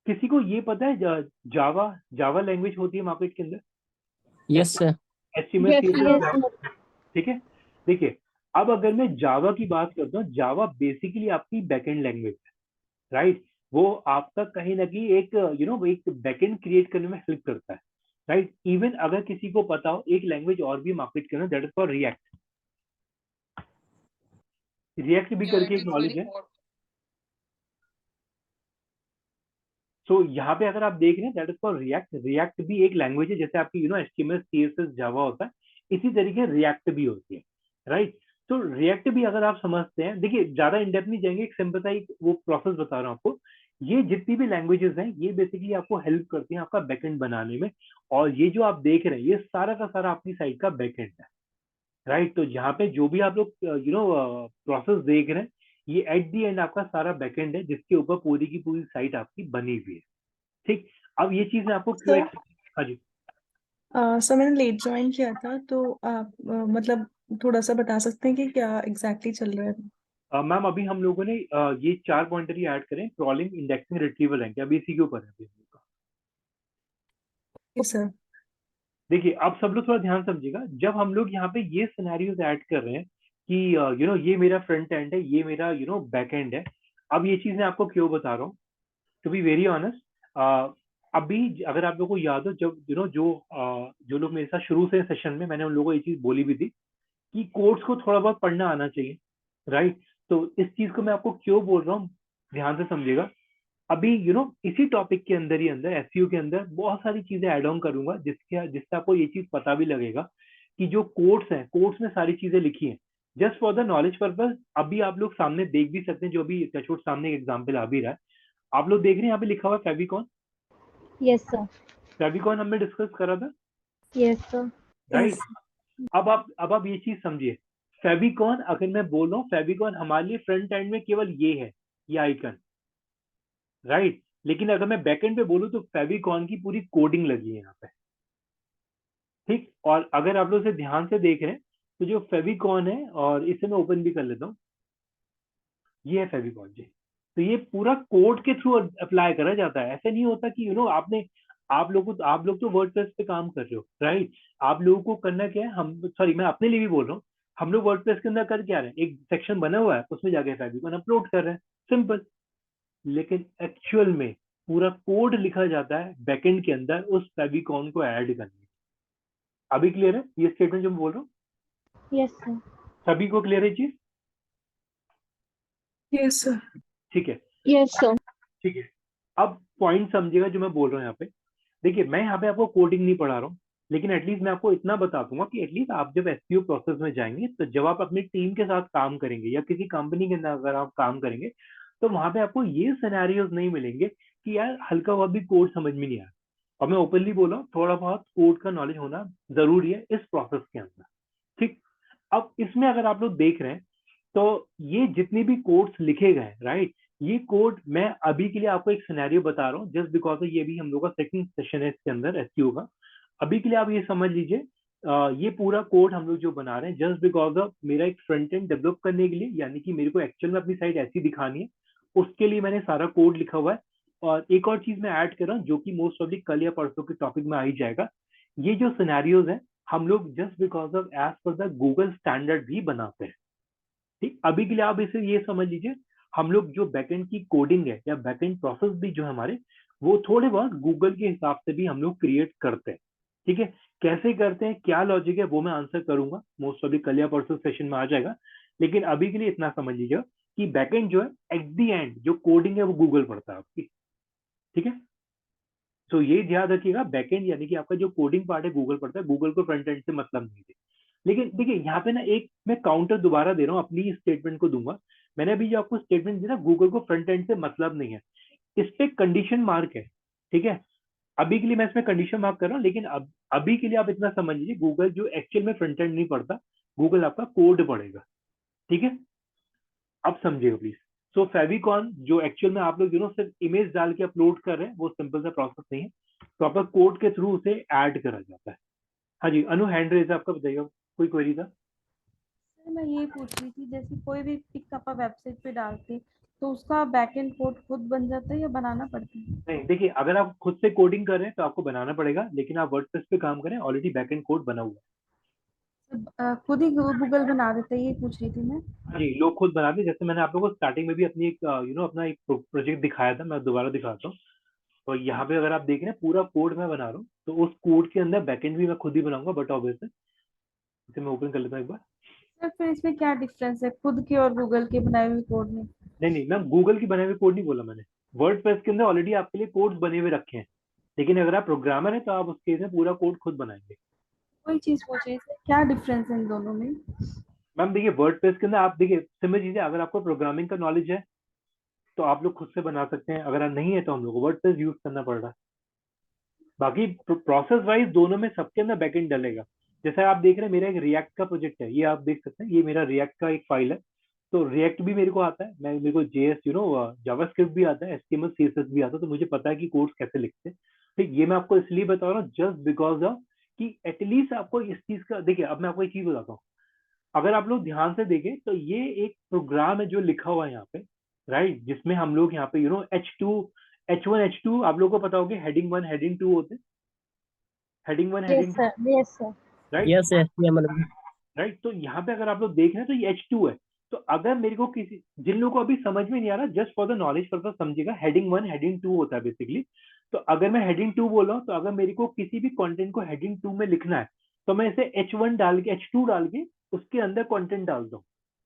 किसी को ये पता है जावा लैंग्वेज होती है मार्केट के अंदर? Yes sir. HTML Yes, CSS, Yes, ठीक है। देखिए, अब अगर मैं जावा की बात करता हूँ, जावा बेसिकली आपकी बैकएंड लैंग्वेज है, राइट। वो आपका कहीं ना कहीं एक बैकएंड क्रिएट करने में हेल्प करता है, राइट। इवन अगर किसी को पता हो एक लैंग्वेज और भी मार्केट के अंदर, that is for react. React भी करके एक नॉलेज है। तो यहाँ पे अगर आप देख रहे हैं that is for react. React भी एक लैंग्वेज है, जैसे आपकी HTML CSS जावा होता है, इसी तरीके रिएक्ट भी होती है, राइट। तो रिएक्ट भी अगर आप समझते हैं, देखिए ज्यादा इंडेप्थ नहीं जाएंगे, एक सिंपल सा एक वो प्रोसेस बता रहा हूँ आपको। ये जितनी भी लैंग्वेजेस हैं ये बेसिकली आपको हेल्प करती हैं आपका बैकएंड बनाने में। और ये जो आप देख रहे हैं ये सारा का सारा आपकी साइट का बैकएंड है, राइट। तो यहाँ पे जो भी आप लोग प्रोसेस देख रहे हैं ये एट दी एंड आपका सारा बैकएंड है, जिसके ऊपर पूरी की पूरी साइट आपकी बनी हुई है, ठीक। अब ये चीज मैं आपको क्यों हाँ जी। सर मैंने लेट ज्वाइन किया था तो आप मतलब थोड़ा सा बता सकते हैं कि क्या एग्जैक्टली चल रहा है? मैम अभी हम लोगों ने ये 4 पॉइंटर ही ऐड करें, क्रॉलिंग, इंडेक्सिंग, रिट्रीवल रैंक, अभी इसी के ऊपर है अभी हम लोग का। सर देखिए, अब सब लोग थोड़ा ध्यान समझिएगा। जब हम लोग यहाँ पे ये सिनेरियोज ऐड कर रहे हैं कि ये मेरा फ्रंट एंड है, ये मेरा बैक एंड है। अब ये चीज मैं आपको क्यों बता रहा हूँ, टू बी वेरी ऑनेस्ट। अभी अगर आप लोगों को याद हो, जब जो लोग मेरे साथ शुरू से सेशन में, मैंने उन लोगों को ये चीज बोली भी थी कि कोड्स को थोड़ा बहुत पढ़ना आना चाहिए, राइट। तो इस चीज को मैं आपको क्यों बोल रहा हूँ, ध्यान से समझिएगा। अभी इसी टॉपिक के अंदर ही अंदर एसईओ के अंदर बहुत सारी चीजें ऐड ऑन करूंगा जिससे आपको ये चीज पता भी लगेगा कि जो कोड्स हैं, कोड्स में सारी चीजें लिखी हैं just for the knowledge purpose. अभी आप लोग सामने देख भी सकते हैं, जो अभी टचवुड सामने एक एग्जाम्पल आ भी रहा है, आप लोग देख रहे हैं यहाँ पे लिखा हुआ है फेविकॉन। yes, sir. फेविकॉन हमने डिस्कस करा था, यस सर। राइट? अब आप ये चीज समझिए, फेविकॉन अगर मैं बोल रहा हूँ, फेविकॉन हमारे लिए फ्रंट एंड में केवल ये है, ये आइकन, राइट? लेकिन अगर मैं बैक एंड पे बोलूँ तो फेविकॉन की पूरी कोडिंग लगी है यहाँ पे, ठीक? और अगर आप लोग इसे ध्यान से देख रहे हैं तो जो फेविकॉन है, और इसे मैं ओपन भी कर लेता हूँ, ये है फेविकॉन जी। तो ये पूरा कोड के थ्रू अप्लाई करा जाता है। ऐसे नहीं होता कि आप लोग तो वर्डप्रेस पे काम कर रहे हो, राइट? आप लोगों को करना क्या है, मैं अपने लिए भी बोल रहा हूँ, हम लोग वर्डप्रेस के अंदर कर क्या रहे हैं, एक सेक्शन बना हुआ है, उसमें जाके फेविकॉन अपलोड कर रहे हैं, सिंपल। लेकिन एक्चुअल में पूरा कोड लिखा जाता है बैकएंड के अंदर उस फेविकॉन को ऐड करने। अभी क्लियर है ये स्टेटमेंट जो मैं बोल रहा हूँ? Yes sir. सभी को क्लियर है चीज? Yes sir. ठीक है, यस सर। ठीक है। अब पॉइंट समझिएगा जो मैं बोल रहा हूँ यहाँ पे। देखिए, मैं यहाँ पे आपको कोडिंग नहीं पढ़ा रहा हूँ, लेकिन एटलीस्ट मैं आपको इतना बता दूंगा कि एटलीस्ट आप जब एसईओ प्रोसेस में जाएंगे, तो जब आप अपनी टीम के साथ काम करेंगे या किसी कंपनी के अंदर अगर आप काम करेंगे, तो वहां पे आपको ये सिनेरियोज नहीं मिलेंगे कि यार हल्का बहुत भी कोड समझ में नहीं आया। और मैं ओपनली बोल रहा हूँ, थोड़ा बहुत कोड का नॉलेज होना जरूरी है इस प्रोसेस के अंदर, ठीक? अब इसमें अगर आप लोग देख रहे हैं, तो ये जितने भी कोड्स लिखे गए, राइट, ये कोड मैं अभी के लिए आपको एक सिनेरियो बता रहा हूँ, जस्ट बिकॉज ये भी हम लोग का सेकंड सेशन है इसके अंदर एसईओ का। अभी के लिए आप ये समझ लीजिए, ये पूरा कोड हम लोग जो बना रहे हैं जस्ट बिकॉज ऑफ मेरा एक फ्रंट एंड डेवलप करने के लिए, यानी कि मेरे को एक्चुअल में अपनी साइट ऐसी दिखानी है, उसके लिए मैंने सारा कोड लिखा हुआ है। और एक और चीज मैं ऐड कर रहा हूँ, जो कि मोस्ट प्रॉब्ली कल या परसों के टॉपिक में आ ही जाएगा। ये जो सिनेरियोज हैं, हम लोग just because of as per the Google standard भी बनाते हैं, ठीक? अभी के लिए आप इसे ये समझ लीजिए, हम लोग जो बैकएंड की कोडिंग है या बैकएंड प्रोसेस भी जो हमारे, वो थोड़े बहुत गूगल के हिसाब से भी हम लोग क्रिएट करते हैं, ठीक है? कैसे करते हैं, क्या लॉजिक है, वो मैं आंसर करूंगा, मोस्ट ऑफ कल या परसों सेशन में आ जाएगा। लेकिन अभी के लिए इतना समझ लीजिए कि बैकएंड जो है, एट दी एंड जो कोडिंग है वो गूगल पढ़ता है आपकी, ठीक है? तो ये ध्यान रखिएगा, बैकएंड यानी कि आपका जो कोडिंग पार्ट है गूगल पढ़ता है, गूगल को फ्रंट एंड से मतलब नहीं है। लेकिन देखिए, यहाँ पे ना एक मैं काउंटर दोबारा दे रहा हूँ, अपनी स्टेटमेंट को दूंगा। मैंने अभी जो आपको स्टेटमेंट दिया, गूगल को फ्रंट एंड से मतलब नहीं है, इस पे कंडीशन मार्क है, ठीक है? अभी के लिए मैं इसमें कंडीशन मार्क कर रहा हूँ, लेकिन अभी के लिए आप इतना समझ लीजिए, गूगल जो एक्चुअल में फ्रंट एंड नहीं पढ़ता, गूगल आपका कोड पढ़ेगा, ठीक है? अब समझिएगा प्लीज। सो फेविकॉन जो एक्चुअल में आप लोग सिर्फ इमेज डाल के अपलोड कर रहे हैं, वो सिंपल सा प्रोसेस नहीं है, तो आपका कोड के थ्रू उसे ऐड करा जाता है। हाँ जी, अनु हैंड रेज आपका, बताइएगा, कोई क्वेरी था? सर मैं ये पूछ रही थी, जैसे कोई भी पिक आप वेबसाइट पे डालते तो उसका बैकएंड कोड खुद बन जाता है या बनाना पड़ता है? नहीं, देखिए, अगर आप खुद से कोडिंग कर रहे हैं तो आपको बनाना पड़ेगा, लेकिन आप वर्डप्रेस पे काम करें, ऑलरेडी बैकएंड कोड बना हुआ है। खुद ही गूगल बना देता है, ये पूछ रही थी मैं। हाँ जी, लोग खुद बनाते हैं। जैसे मैंने आप लोगों को स्टार्टिंग में भी अपनी एक अपना एक प्रोजेक्ट दिखाया था, मैं दोबारा दिखाता हूँ। तो यहाँ पे अगर आप देख रहे हैं, पूरा कोड मैं बना रहा हूँ, तो उस कोड के अंदर बैकएंड भी मैं खुद ही बनाऊंगा, बट ऑब्वियसली इसे मैं ओपन कर लेता हूँ एक बार। सर फिर इसमें क्या डिफरेंस है खुद के और गूगल के बनाए हुए कोड में? नहीं, मैं गूगल की बनाए हुए कोड नहीं बोला मैंने। वर्डप्रेस के अंदर ऑलरेडी आपके लिए कोड्स बने हुए रखे हैं, लेकिन अगर आप प्रोग्रामर हैं तो आप उस केस में पूरा कोड खुद बनाएंगे। कोई चीज पूछ रही थी, क्या डिफरेंस है इन दोनों में? मैम देखिए, वर्डप्रेस के अंदर आप देखिए, समझ लीजिए, अगर आपको प्रोग्रामिंग का नॉलेज है तो आप लोग खुद से बना सकते हैं, अगर नहीं है तो हम लोग को वर्डप्रेस यूज करना पड़ रहा है। बाकी प्रोसेस वाइज दोनों में सबके अंदर बैकएंड डलेगा। जैसे आप देख रहे हैं, मेरा एक रिएक्ट का प्रोजेक्ट है, ये आप देख सकते हैं, ये मेरा रिएक्ट का एक फाइल है। तो रिएक्ट भी मेरे को आता है, मेरे को जेएस जावास्क्रिप्ट भी आता है, एचटीएमएल सीएसएस भी आता है, तो मुझे पता है कि कोड्स कैसे लिखते हैं। ठीक, ये मैं आपको इसलिए बता रहा हूँ जस्ट बिकॉज ऑफ कि एटलीस्ट आपको इस चीज का, देखिए अब मैं आपको एक चीज बताता हूँ, अगर आप लोग ध्यान से देखें तो ये एक प्रोग्राम है जो लिखा हुआ है यहाँ पे, राइट, जिसमें हम लोग यहाँ पे H1 H2 आप लोगों को पता होगा, हेडिंग 1 हेडिंग 2 होते हैं, heading 1 yes heading 2, sir. Yes sir. Right, yes HTML में। राइट। तो यहाँ पे अगर आप लोग देख रहे हैं तो ये H2 है। तो अगर मेरे को किसी, जिन लोगों को अभी समझ में नहीं आ रहा, just for the knowledge purpose समझिएगा, हेडिंग 1 हेडिंग 2 होता है बेसिकली। तो अगर मैं हेडिंग 2 बोल रहा हूँ, तो अगर मेरे को किसी भी कंटेंट को हेडिंग 2 में लिखना है, तो मैं इसे H1 डाल के H2 डाल के उसके अंदर कंटेंट डाल दूं,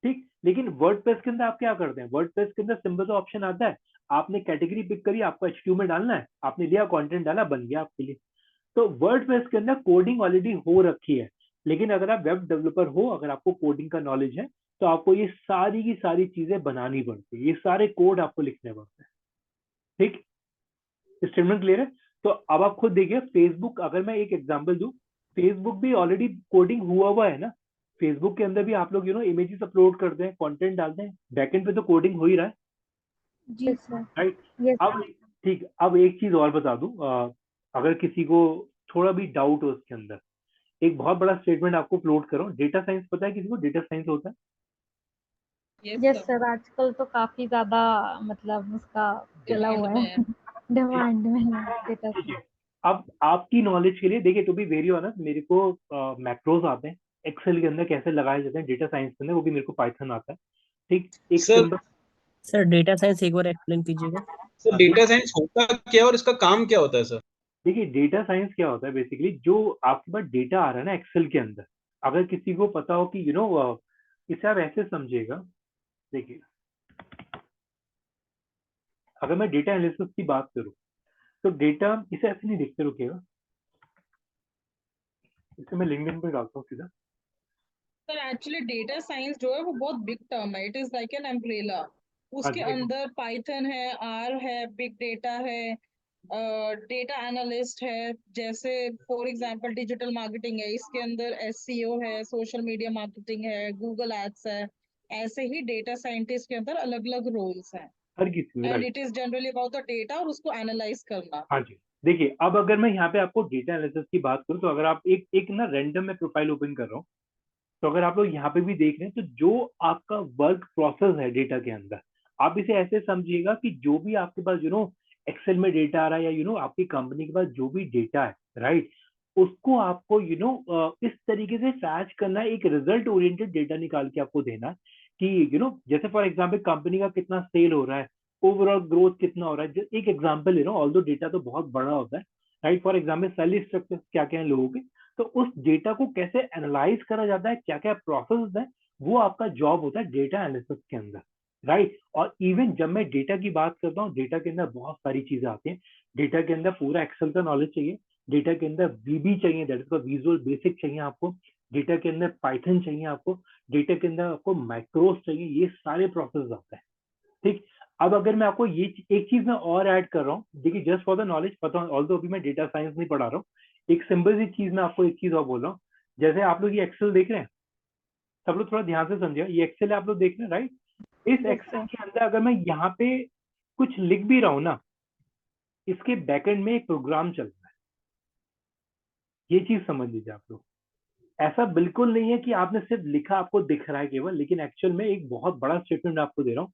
ठीक। लेकिन वर्डप्रेस के अंदर आप क्या करते हैं, वर्डप्रेस के अंदर सिंपल सा ऑप्शन आता है, आपने कैटेगरी पिक करी, आपको H2 में डालना है, आपने लिया कंटेंट डाला, बन गया आपके लिए। तो वर्डप्रेस के अंदर कोडिंग ऑलरेडी हो रखी है, लेकिन अगर आप वेब डेवलपर हो, अगर आपको कोडिंग का नॉलेज है, तो आपको ये सारी की सारी चीजें बनानी पड़ती है, ये सारे कोड आपको लिखने पड़ते हैं, ठीक। स्टेटमेंट क्लियर है? तो अब आप खुद देखिए, फेसबुक, अगर मैं एक एग्जांपल दूं, फेसबुक भी ऑलरेडी कोडिंग हुआ है ना। फेसबुक के अंदर भी आप लोग इमेजेस अपलोड करते हैं, कंटेंट डालते हैं, बैकएंड पे तो कोडिंग हो ही रहा है, जी yes sir. Sir. Right. Yes अब ठीक, अब एक चीज और बता दूं, अगर किसी को थोड़ा भी डाउट हो उसके अंदर, एक बहुत बड़ा स्टेटमेंट आपको अपलोड करो। डेटा साइंस पता है किसी को डेटा साइंस होता है? यस यस सर, सर, आजकल तो काफी ज्यादा मतलब उसका चला डिमांड हुआ में है। है। डिमांड में है डेटा ठीक से। है। अब आपकी नॉलेज के लिए देखिए, टू बी वेरी ऑनेस्ट, मेरे को मैक्रोज आते हैं एक्सेल के अंदर कैसे लगाए जाते हैं, डेटा साइंस के अंदर वो भी मेरे को पाइथन आता है। ठीक, एक sir simple, sir data science एक बार एक्सप्लेन कीजिएगा। सर डेटा साइंस होता क्या है और इसका काम क्या होता है सर? देखिए डेटा साइंस क्या होता है, बेसिकली जो आपके पास डेटा आ रहा है ना एक्सेल के अंदर, अगर किसी को पता हो कि इसे आप ऐसे समझिएगा। देखिए, अगर मैं डेटा एनालिसिस की बात करूं, तो डेटा इसे ऐसे नहीं देखते, रुकिएगा, इसे मैं लिंक्डइन पे डालता हूँ सीधा। सर एक्चुअली डेटा साइंस जो है वो बहुत बिग टर्म है, it is like an umbrella. हाँ उसके जी, अंदर पाइथन है, आर है, बिग डेटा है, डेटा एनालिस्ट है, जैसे फॉर एग्जांपल डिजिटल मार्केटिंग है, इसके अंदर एसईओ है, सोशल मीडिया मार्केटिंग है, गूगल एड्स है। ऐसे ही डेटा साइंटिस्ट के अंदर अलग अलग रोल्स हैं, हर किसी में, and right. It is generally about the data और उसको एनालाइज करना। हाँ जी, देखिए, अब अगर मैं यहाँ पे आपको डेटा एनालिसिस की बात करूँ, तो अगर आप एक एक ना रैंडम में प्रोफाइल ओपन कर रहा हूँ, तो अगर आप लोग यहाँ पे भी देख रहे हैं, तो जो आपका वर्क प्रोसेस है डेटा के अंदर, आप इसे ऐसे समझिएगा कि जो भी आपके पास एक्सेल में डेटा आ रहा है, या आपकी कंपनी के पास जो भी डेटा है, राइट, उसको आपको इस तरीके से फैच करना है, एक रिजल्ट ओरिएंटेड डेटा निकाल के आपको देना है कि जैसे फॉर एग्जाम्पल कंपनी का कितना सेल हो रहा है, ओवरऑल ग्रोथ कितना हो रहा है। एक एग्जाम्पल ले रहा हूँ, ऑल्दो डेटा तो बहुत बड़ा होता है, right. For example salary structure क्या क्या है लोगों के, तो उस डेटा को कैसे एनालाइज करा जाता है, क्या क्या प्रोसेस है, वो आपका जॉब होता है डेटा एनालिसिस के अंदर, राइट। और इवन जब मैं डेटा की बात करता हूँ, डेटा के अंदर बहुत सारी चीजें आती हैं। डेटा के अंदर पूरा एक्सेल का नॉलेज चाहिए, डेटा के अंदर वीबी चाहिए, दैट इज विजुअल बेसिक चाहिए आपको, डेटा के अंदर पाइथन चाहिए आपको, डेटा के अंदर आपको माइक्रोस चाहिए, ये सारे प्रोसेस आते हैं। ठीक, अब अगर मैं आपको ये एक चीज मैं और ऐड कर रहा हूँ, देखिए जस्ट फॉर द नॉलेज, पता ऑल्दो अभी मैं डेटा साइंस नहीं पढ़ा रहा हूँ, एक सिंपल सी चीज मैं आपको एक चीज और बोल रहा हूँ। जैसे आप लोग ये एक्सेल देख रहे हैं, सब लोग थोड़ा ध्यान से समझिए, ये एक्सेल आप लोग देख रहे हैं, राइट। इस यस एक्सेल सर। के अंदर अगर मैं यहाँ पे कुछ लिख भी रहा हूँ ना, इसके बैकएंड में एक प्रोग्राम चल रहा है, ये चीज समझ लीजिए आप लोग। ऐसा बिल्कुल नहीं है कि आपने सिर्फ लिखा, आपको दिख रहा है केवल, लेकिन एक्चुअल में एक बहुत बड़ा स्टेटमेंट आपको दे रहा हूँ।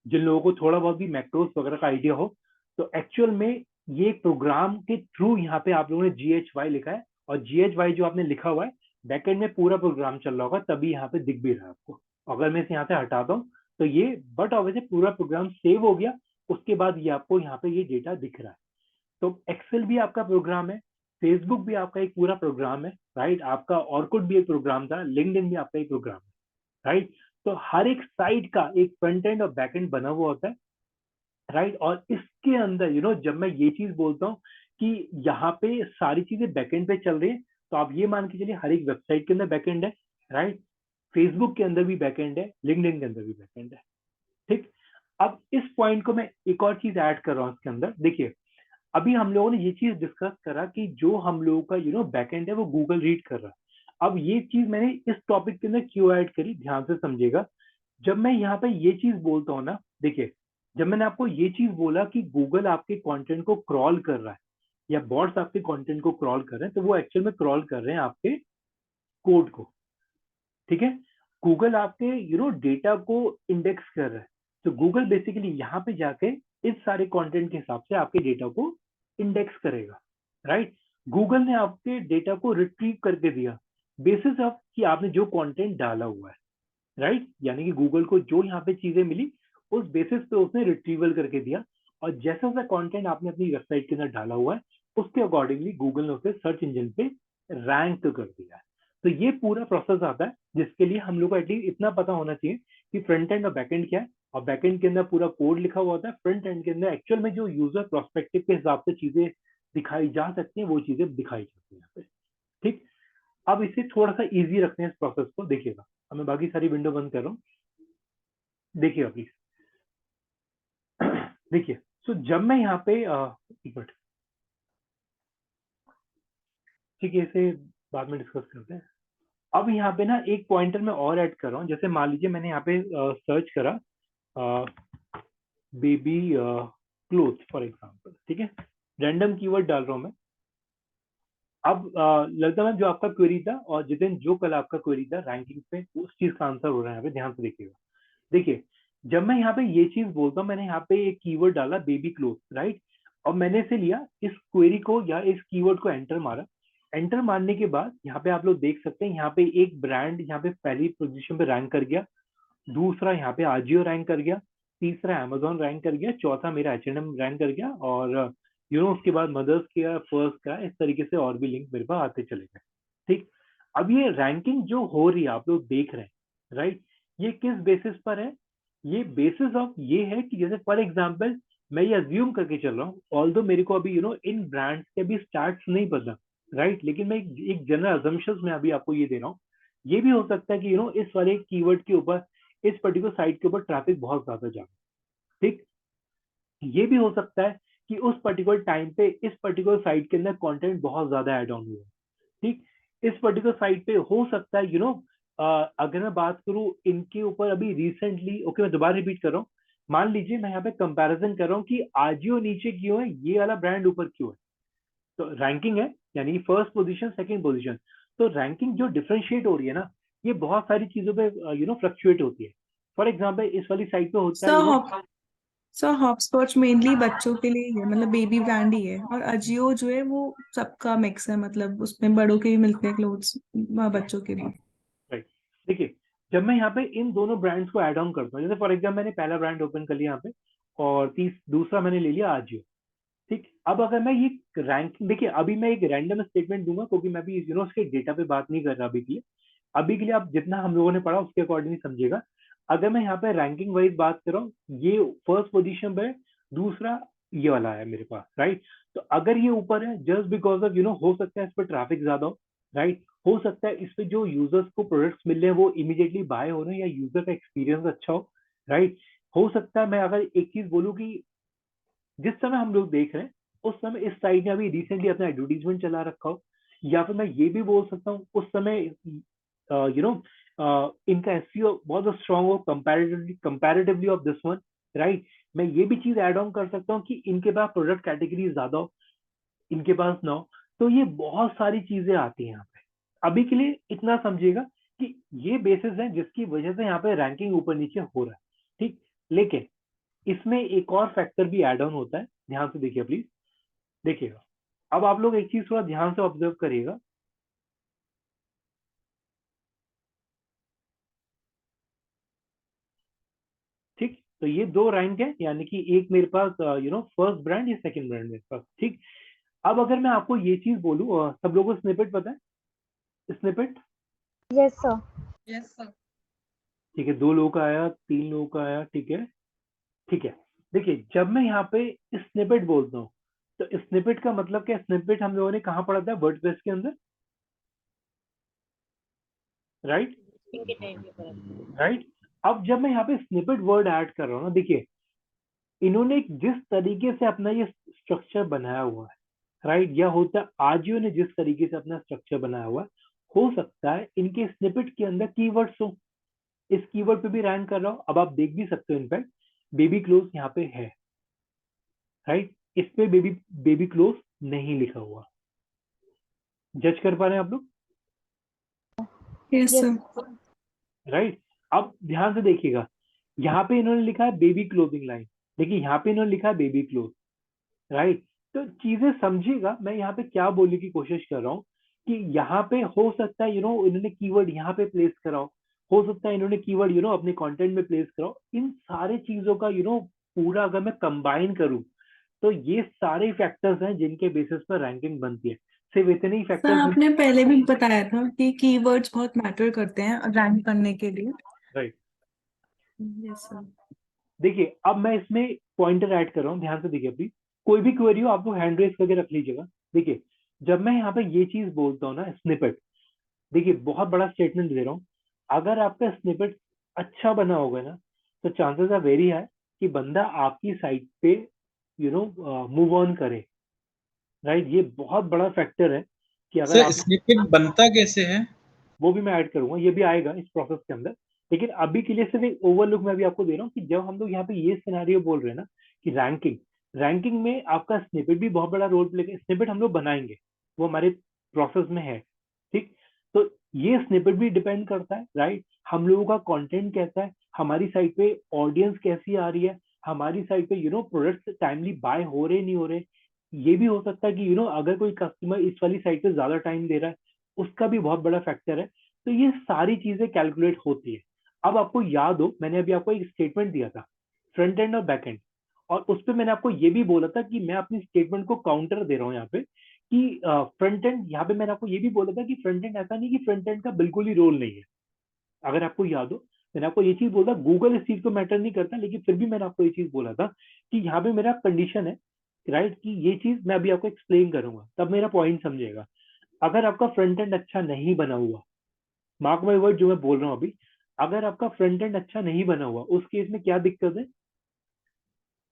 जिन लोगों को थोड़ा बहुत भी मैक्रोस वगैरह का आइडिया हो, तो एक्चुअल में ये प्रोग्राम के थ्रू यहाँ पे आप लोगों ने GHY लिखा है, और GHY जो आपने लिखा हुआ है, बैकएंड में पूरा प्रोग्राम चल रहा होगा, तभी यहाँ पे दिख भी रहा है आपको। अगर मैं इसे यहाँ से हटाता हूँ, तो ये बट ऑब्वियसली पूरा प्रोग्राम सेव हो गया, उसके बाद ये आपको यहाँ पे ये डेटा दिख रहा है। तो एक्सेल भी आपका प्रोग्राम है, फेसबुक भी आपका एक पूरा प्रोग्राम है, राइट। आपका ऑर्कुट भी एक प्रोग्राम था, लिंक्डइन भी आपका एक प्रोग्राम है, राइट। तो हर एक साइट का एक फ्रंट एंड और बैक एंड बना हुआ होता है, राइट। और इसके अंदर जब मैं ये चीज बोलता हूँ कि यहाँ पे सारी चीजें बैकएंड पे चल रही है, तो आप ये मान के चलिए हर एक वेबसाइट के अंदर बैकएंड है, राइट। फेसबुक के अंदर भी बैकएंड है, लिंक्डइन के अंदर भी बैकएंड है। ठीक, अब इस पॉइंट को मैं एक और चीज ऐड कर रहा हूँ इसके अंदर। देखिए, अभी हम लोगों ने ये चीज डिस्कस करा कि जो हम लोगों का बैकएंड है वो गूगल रीड कर रहा है। अब ये चीज मैंने इस टॉपिक के अंदर क्यों ऐड करी, ध्यान से समझिएगा। जब मैं यहाँ पे ये चीज बोलता हूँ ना, देखिए, जब मैंने आपको ये चीज बोला कि गूगल आपके कंटेंट को क्रॉल कर रहा है, या बॉट्स आपके कंटेंट को क्रॉल कर रहे हैं, तो वो एक्चुअल में क्रॉल कर रहे हैं आपके कोड को। ठीक है, गूगल आपके डेटा को इंडेक्स कर रहा है, तो गूगल बेसिकली यहाँ पे जाके इस सारे कंटेंट के हिसाब से आपके डेटा को इंडेक्स करेगा, राइट। गूगल ने आपके डेटा को रिट्रीव करके दिया बेसिस ऑफ कि आपने जो कंटेंट डाला हुआ है, राइट। यानी कि गूगल को जो यहाँ पे चीजें मिली, उस बेसिस पे उसने रिट्रीवल करके दिया, और जैसा सा कंटेंट आपने अपनी वेबसाइट के अंदर डाला हुआ है, उसके अकॉर्डिंगली गूगल ने उसे सर्च इंजन पे रैंक कर दिया है। तो ये पूरा प्रोसेस आता है, जिसके लिए हम लोग को एटलीस्ट इतना पता होना चाहिए कि फ्रंट एंड और बैक एंड क्या है, और बैक एंड के अंदर पूरा कोड लिखा हुआ होता है, फ्रंट एंड के अंदर एक्चुअल में जो यूजर प्रोस्पेक्टिव के हिसाब से चीजें दिखाई जा सकती हैं, वो चीजें दिखाई जाती हैं यहाँ पे। ठीक, अब इसे थोड़ा सा इजी रखते हैं इस प्रोसेस को, देखिएगा। अब मैं बाकी सारी विंडो बंद कर रहा हूँ, देखिएगा प्लीज। देखिए, सो जब मैं यहाँ पे एक मिनट, ठीक है, इसे बाद में डिस्कस करते हैं। अब यहाँ पे ना एक पॉइंटर मैं और ऐड कर रहा हूँ। जैसे मान लीजिए मैंने यहाँ पे सर्च करा बेबी क्लोथ फॉर एग्जाम्पल, ठीक है, रैंडम कीवर्ड डाल रहा हूँ मैं। अब लगता है जो आपका क्वेरी था, और जितेन जो कल आपका क्वेरी था रैंकिंग पे, उस चीज का आंसर हो रहा है यहाँ पे, ध्यान से देखिएगा। देखिए, जब मैं यहाँ पे ये चीज बोलता हूँ, मैंने यहाँ पे एक कीवर्ड डाला बेबी क्लोथ, राइट, और मैंने इसे लिया, इस क्वेरी को या इस कीवर्ड को एंटर मारा। एंटर मारने के बाद यहाँ पे आप लोग देख सकते हैं, यहाँ पे एक ब्रांड यहाँ पे पहली पोजीशन पे रैंक कर गया, दूसरा यहाँ पे आजियो रैंक कर गया, तीसरा अमेजोन रैंक कर गया, चौथा मेरा H&M रैंक कर गया, और उसके बाद मदर्स का, फर्स्ट का, इस तरीके से और भी लिंक मेरे पास आते चले गए। ठीक, अब ये रैंकिंग जो हो रही है आप लोग देख रहे हैं, राइट, ये किस बेसिस पर है? ये बेसिस ऑफ ये है कि जैसे फॉर एग्जाम्पल मैं ये अज्यूम करके चल रहा हूँ, ऑल्दो मेरे को अभी इन ब्रांड्स के भी स्टार्ट नहीं पता, राइट, लेकिन मैं एक जनरल अजम्पशंस में अभी आपको ये दे रहा हूँ। ये भी हो सकता है कि इस वाले कीवर्ड के ऊपर, इस पर्टिकुलर साइट के ऊपर ट्रैफिक बहुत ज्यादा जाए। ठीक, ये भी हो सकता है कि उस पर्टिकुलर टाइम पे इस पर्टिकुलर साइट के अंदर कंटेंट बहुत ज्यादा ऐड ऑन हुआ। ठीक, इस पर्टिकुलर साइट पे हो सकता है अगर मैं बात करूं इनके ऊपर अभी रिसेंटली, ओके मैं दोबारा रिपीट कर रहा हूँ, मान लीजिए मैं यहाँ पे कंपैरिजन कर रहा हूँ कि आजियो नीचे क्यों है, ये वाला ब्रांड ऊपर क्यों है। तो रैंकिंग है, यानी फर्स्ट पोजीशन, सेकंड पोजीशन, तो रैंकिंग जो डिफरेंशिएट हो रही है ना, ये बहुत सारी चीजों पे फ्लक्चुएट होती है। फॉर एग्जाम्पल इस वाली साइट पे होता है सर हॉपस्पॉट मेनली बच्चों के लिए ही है, मतलब बेबी ब्रांड ही है, और अजियो जो है वो सबका मिक्स है, मतलब उसमें बड़ों के भी मिलते हैं क्लोथ्स, बच्चों के भी। राइट, देखिए जब मैं यहाँ पे इन दोनों ब्रांड्स को ऐड ऑन करता हूँ, जैसे फॉर एग्जाम्पल मैंने पहला ब्रांड ओपन कर लिया यहाँ पे, और दूसरा मैंने ले लिया आजियो। ठीक, अब अगर मैं ये रैंकिंग, देखिए अभी मैं एक रैंडम स्टेटमेंट दूंगा क्योंकि मैं भी उसके डेटा पे बात नहीं कर रहा अभी के लिए आप जितना हम लोगों ने पढ़ा उसके अकॉर्डिंग समझिएगा। अगर मैं यहाँ पे रैंकिंग वाइज बात कर रहा हूँ, ये फर्स्ट पोजीशन पे है, दूसरा ये वाला है मेरे पास, राइट, तो अगर ये ऊपर है जस्ट बिकॉज ऑफ हो सकता है इस पर ट्रैफिक ज्यादा हो, राइट, हो सकता है इस पे जो यूजर्स को प्रोडक्ट्स मिल रहे हैं वो इमीडिएटली बाय हो रहे हैं, या यूजर का एक्सपीरियंस अच्छा हो, राइट, हो सकता है मैं अगर एक चीज बोलूँ कि जिस समय हम लोग देख रहे हैं उस समय इस साइट ने अभी रिसेंटली अपना एडवर्टीजमेंट चला रखा हो, या फिर मैं ये भी बोल सकता हूँ उस समय इनका एसईओ बहुत स्ट्रांग हो comparatively of this one, right, मैं ये भी चीज ऐड ऑन कर सकता हूँ कि इनके पास प्रोडक्ट कैटेगरी ज्यादा हो, इनके पास ना हो, तो ये बहुत सारी चीजें आती हैं यहाँ पे। अभी के लिए इतना समझिएगा कि ये बेसिस है जिसकी वजह से यहाँ पे रैंकिंग ऊपर नीचे हो रहा है। ठीक, लेकिन इसमें एक और फैक्टर भी ऐड ऑन होता है, ध्यान से देखिए प्लीज, देखिएगा। अब आप लोग एक चीज थोड़ा ध्यान से ऑब्जर्व करिएगा, ठीक, तो ये दो रैंक है, यानी कि एक मेरे पास फर्स्ट ब्रांड या सेकंड ब्रांड मेरे पास। ठीक, अब अगर मैं आपको ये चीज बोलूं, सब लोगों को स्निपेट पता है? Snippet, yes sir. Yes sir. ठीक है, 2 लोगों का आया, 3 लोगों का आया, ठीक है, ठीक है। देखिए जब मैं यहाँ पे स्निपेट बोलता हूँ, तो स्निपेट का मतलब क्या? स्निपेट हम लोगों ने कहाँ पढ़ा था? वर्डप्रेस के अंदर, राइट, राइट। अब जब मैं यहाँ पे स्निपेट वर्ड ऐड कर रहा हूँ ना, देखिए इन्होंने जिस तरीके से अपना ये स्ट्रक्चर बनाया हुआ है, राइट, या होता आजियो ने जिस तरीके से अपना स्ट्रक्चर बनाया हुआ है, हो सकता है इनके स्निपेट के अंदर कीवर्ड्स हो, इस कीवर्ड पे भी रैंक कर रहा हूँ। अब आप देख भी सकते हो, इनफैक्ट बेबी क्लोथ यहाँ पे है, राइट, इस पे बेबी क्लोथ नहीं लिखा हुआ। जज कर पा रहे हैं आप लोग? Yes yes sir. राइट, अब ध्यान से देखिएगा, यहाँ पे इन्होंने लिखा है बेबी क्लोथिंग लाइन, देखिए यहाँ पे इन्होंने लिखा है बेबी क्लोथ, राइट, तो चीजें समझिएगा मैं यहाँ पे क्या बोलने की कोशिश कर रहा हूँ कि यहाँ पे हो सकता है इन्होंने कीवर्ड यहाँ पे प्लेस करा हो सकता है इन्होंने कीवर्ड अपने कंटेंट में प्लेस करा हो। इन सारे चीजों का पूरा अगर मैं कंबाइन करूँ तो ये सारे फैक्टर्स हैं जिनके बेसिस पर रैंकिंग बनती है। सिर्फ इतने ही सर फैक्टर्स, आपने पहले भी बताया था कि कीवर्ड्स बहुत मैटर करते हैं रैंक करने के लिए। Right, yes sir. देखिए अब मैं इसमें पॉइंटर ऐड कर रहा हूँ, ध्यान से देखिए अपनी, कोई भी क्वेरी हो आप लोग हैंड रेस करके रख लीजिएगा। देखिए जब मैं यहाँ पे ये चीज बोलता हूँ ना स्निपेट, देखिए बहुत बड़ा स्टेटमेंट दे रहा हूँ, अगर आपका स्निपेट अच्छा बना होगा ना तो चांसेस आर वेरी हाई कि बंदा आपकी साइट पे मूव ऑन करे, राइट, ये बहुत बड़ा फैक्टर है कि अगर सर आप, स्निपेट बनता कैसे है? वो भी मैं ऐड करूंगा, ये भी आएगा इस प्रोसेस के अंदर। लेकिन अभी के लिए सिर्फ एक ओवरलुक मैं भी आपको दे रहा हूँ कि जब हम लोग यहाँ पे ये सिनेरियो बोल रहे हैं ना कि रैंकिंग, रैंकिंग में आपका स्निपेट भी बहुत बड़ा रोल प्ले, स्निपेट हम लोग बनाएंगे, वो हमारे प्रोसेस में है, ठीक। तो ये स्निपेट भी डिपेंड करता है, राइट, हम लोगों का कंटेंट कैसा है, हमारी साइट पे ऑडियंस कैसी आ रही है, हमारी साइट पे प्रोडक्ट्स टाइमली बाय हो रहे नहीं हो रहे। ये भी हो सकता है कि अगर कोई कस्टमर इस वाली साइट पे ज्यादा टाइम दे रहा है, उसका भी बहुत बड़ा फैक्टर है। तो ये सारी चीजें कैलकुलेट होती है। अब आपको याद हो, मैंने अभी आपको एक स्टेटमेंट दिया था, फ्रंट एंड और बैक एंड, और उस पर मैंने आपको ये भी बोला था कि मैं अपनी स्टेटमेंट को काउंटर दे रहा हूँ यहाँ पे कि फ्रंट एंड, यहाँ पे मैंने आपको ये भी बोला था कि फ्रंट एंड ऐसा नहीं कि फ्रंट एंड का बिल्कुल ही रोल नहीं है। अगर आपको याद हो, मैंने आपको ये चीज बोला, गूगल इस चीज को मैटर नहीं करता, लेकिन फिर भी मैंने आपको ये चीज बोला था कि यहाँ पे मेरा कंडीशन है, राइट, कि ये चीज मैं अभी आपको एक्सप्लेन करूंगा, तब मेरा पॉइंट समझेगा। अगर आपका फ्रंट एंड अच्छा नहीं बना हुआ, मार्क माई वर्ड जो मैं बोल रहा हूँ अभी, अगर आपका फ्रंट एंड अच्छा नहीं बना हुआ, उस केस में क्या दिक्कत है,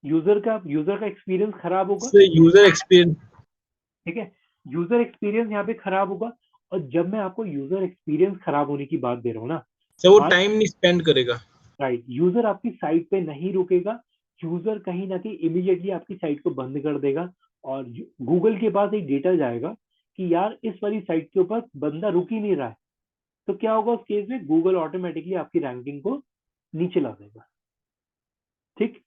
यूजर का एक्सपीरियंस खराब होगा, सर यूजर एक्सपीरियंस, ठीक है, यूजर एक्सपीरियंस यहाँ पे खराब होगा। और जब मैं आपको यूजर एक्सपीरियंस खराब होने की बात दे रहा हूँ ना, सर वो मान, टाइम नहीं स्पेंड करेगा। राइट, यूजर आपकी साइट पे नहीं रुकेगा, यूजर कहीं ना कहीं इमीडिएटली आपकी साइट को बंद कर देगा, और गूगल के पास एक डेटा जाएगा कि यार इस वाली साइट के ऊपर बंदा रुक ही नहीं रहा है। तो क्या होगा उस केस में, गूगल ऑटोमेटिकली आपकी रैंकिंग को नीचे ला देगा, ठीक।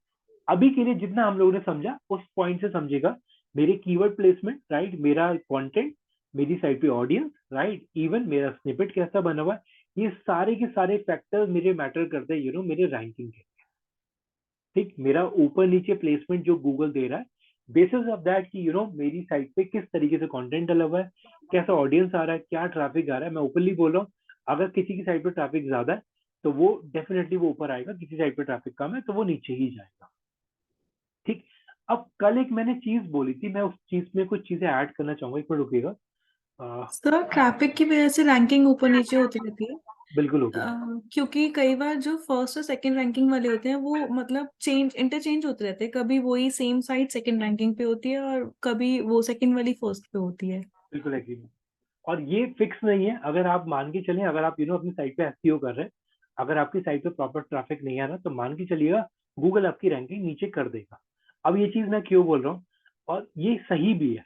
अभी के लिए जितना हम लोगों ने समझा उस पॉइंट से समझेगा, मेरे कीवर्ड प्लेसमेंट, राइट, मेरा कंटेंट, मेरी साइट पे ऑडियंस, राइट, इवन मेरा स्निपेट कैसा बना हुआ है, ये सारे के सारे फैक्टर्स मुझे मैटर करते हैं मेरे रैंकिंग के, ठीक। मेरा ऊपर नीचे प्लेसमेंट जो गूगल दे रहा है, बेसिस ऑफ दैट कि मेरी साइट पे किस तरीके से कंटेंट डला हुआ है, कैसा ऑडियंस आ रहा है, क्या ट्रैफिक आ रहा है। मैं ओपनली बोल रहा हूँ, अगर किसी की साइट पे ट्रैफिक ज्यादा है तो वो डेफिनेटली वो ऊपर आएगा, किसी साइट पे ट्रैफिक कम है तो वो नीचे ही जाएगा, ठीक। अब कल एक मैंने चीज बोली थी, मैं उस चीज में कुछ चीजें ऐड करना चाहूंगा, एक मिनट रुकिएगा। सर ट्रैफिक की वजह से रैंकिंग ऊपर नीचे होती रहती है। बिल्कुल होगी। क्योंकि कई बार जो फर्स्ट और सेकंड रैंकिंग वाले होते हैं वो मतलब इंटरचेंज होते रहते हैं, कभी वही सेम साइट सेकंड रैंकिंग पे होती है और कभी वो सेकंड वाली फर्स्ट पे होती है। बिल्कुल एग्री। और ये फिक्स नहीं है, अगर आप मान के चलें, अगर आप अपनी साइट पे एसईओ कर रहे हैं, अगर आपकी साइट पे प्रॉपर ट्रैफिक नहीं आ रहा तो मान के चलिएगा गूगल आपकी रैंकिंग नीचे कर देगा। अब ये चीज मैं क्यों बोल रहा हूँ, और ये सही भी है।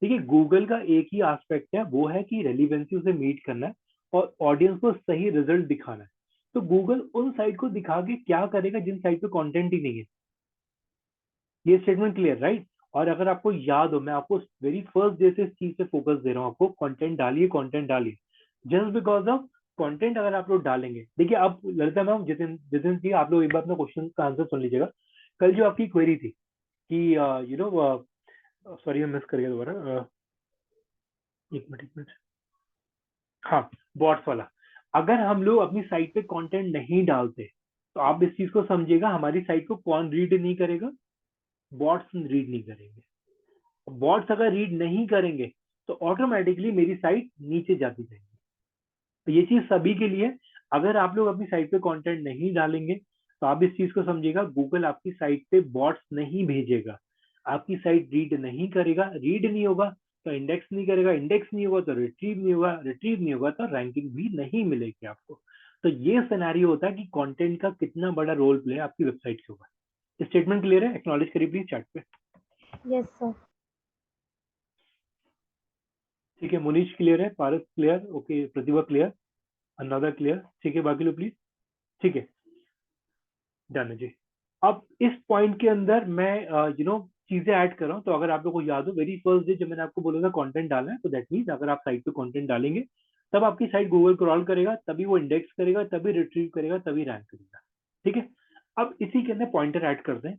देखिए, गूगल का एक ही एस्पेक्ट है, वो है कि रेलिवेंसी उसे मीट करना है और ऑडियंस को सही रिजल्ट दिखाना है। तो गूगल उन साइट को दिखा के क्या करेगा जिन साइट पे कंटेंट ही नहीं है। ये स्टेटमेंट क्लियर, राइट। और अगर आपको याद हो, मैं आपको वेरी फर्स्ट डे से इस चीज पे फोकस दे रहा हूँ, आपको कंटेंट डालिए, कंटेंट डालिए, जस्ट बिकॉज ऑफ कंटेंट अगर आप लोग डालेंगे। देखिए, अब ललिता मैम, जितिन जितिन जी, आप लोग एक बार अपना क्वेश्चन का आंसर सुन लीजिएगा। कल जो आपकी क्वेरी थी कि सॉरी मैं मिस कर गया दोबारा, एक मिनट, हाँ, बॉट्स वाला। अगर हम लोग अपनी साइट पे कंटेंट नहीं डालते तो आप इस चीज को समझिएगा, हमारी साइट को कौन रीड नहीं करेगा, बॉट्स रीड नहीं करेंगे। बॉट्स अगर रीड नहीं करेंगे तो ऑटोमेटिकली मेरी साइट नीचे जाती जाएगी। तो ये चीज सभी के लिए, अगर आप लोग अपनी साइट पे कंटेंट नहीं डालेंगे तो आप इस चीज को समझिएगा, गूगल आपकी साइट पे बॉट्स नहीं भेजेगा, आपकी साइट रीड नहीं करेगा, रीड नहीं होगा तो इंडेक्स नहीं करेगा, इंडेक्स नहीं होगा तो रिट्रीव नहीं होगा, रिट्रीव नहीं होगा तो रैंकिंग भी नहीं मिलेगी आपको। तो ये सिनेरियो होता है कि कंटेंट का कितना बड़ा रोल प्ले है आपकी वेबसाइट के ऊपर। स्टेटमेंट क्लियर है? एक्नॉलेज करिए प्लीज चैट पे। Yes sir. ठीक है, मुनीश क्लियर है, पारस क्लियर, ओके, प्रतिभा क्लियर, अनुराधा क्लियर, ठीक है, बाकी लोग प्लीज। ठीक है, डन है जी। अब इस पॉइंट के अंदर मैं चीजें ऐड कर रहा हूँ। तो अगर आप लोग को याद हो, वेरी फर्स्ट डे जब मैंने आपको बोला था कंटेंट डालना है, तो दैट मीन्स अगर आप साइट पे कंटेंट डालेंगे तब आपकी साइट गूगल क्रॉल करेगा, तभी वो इंडेक्स करेगा, तभी रिट्रीव करेगा, तभी रैंक करेगा, ठीक है। अब इसी के अंदर पॉइंटर ऐड करते हैं,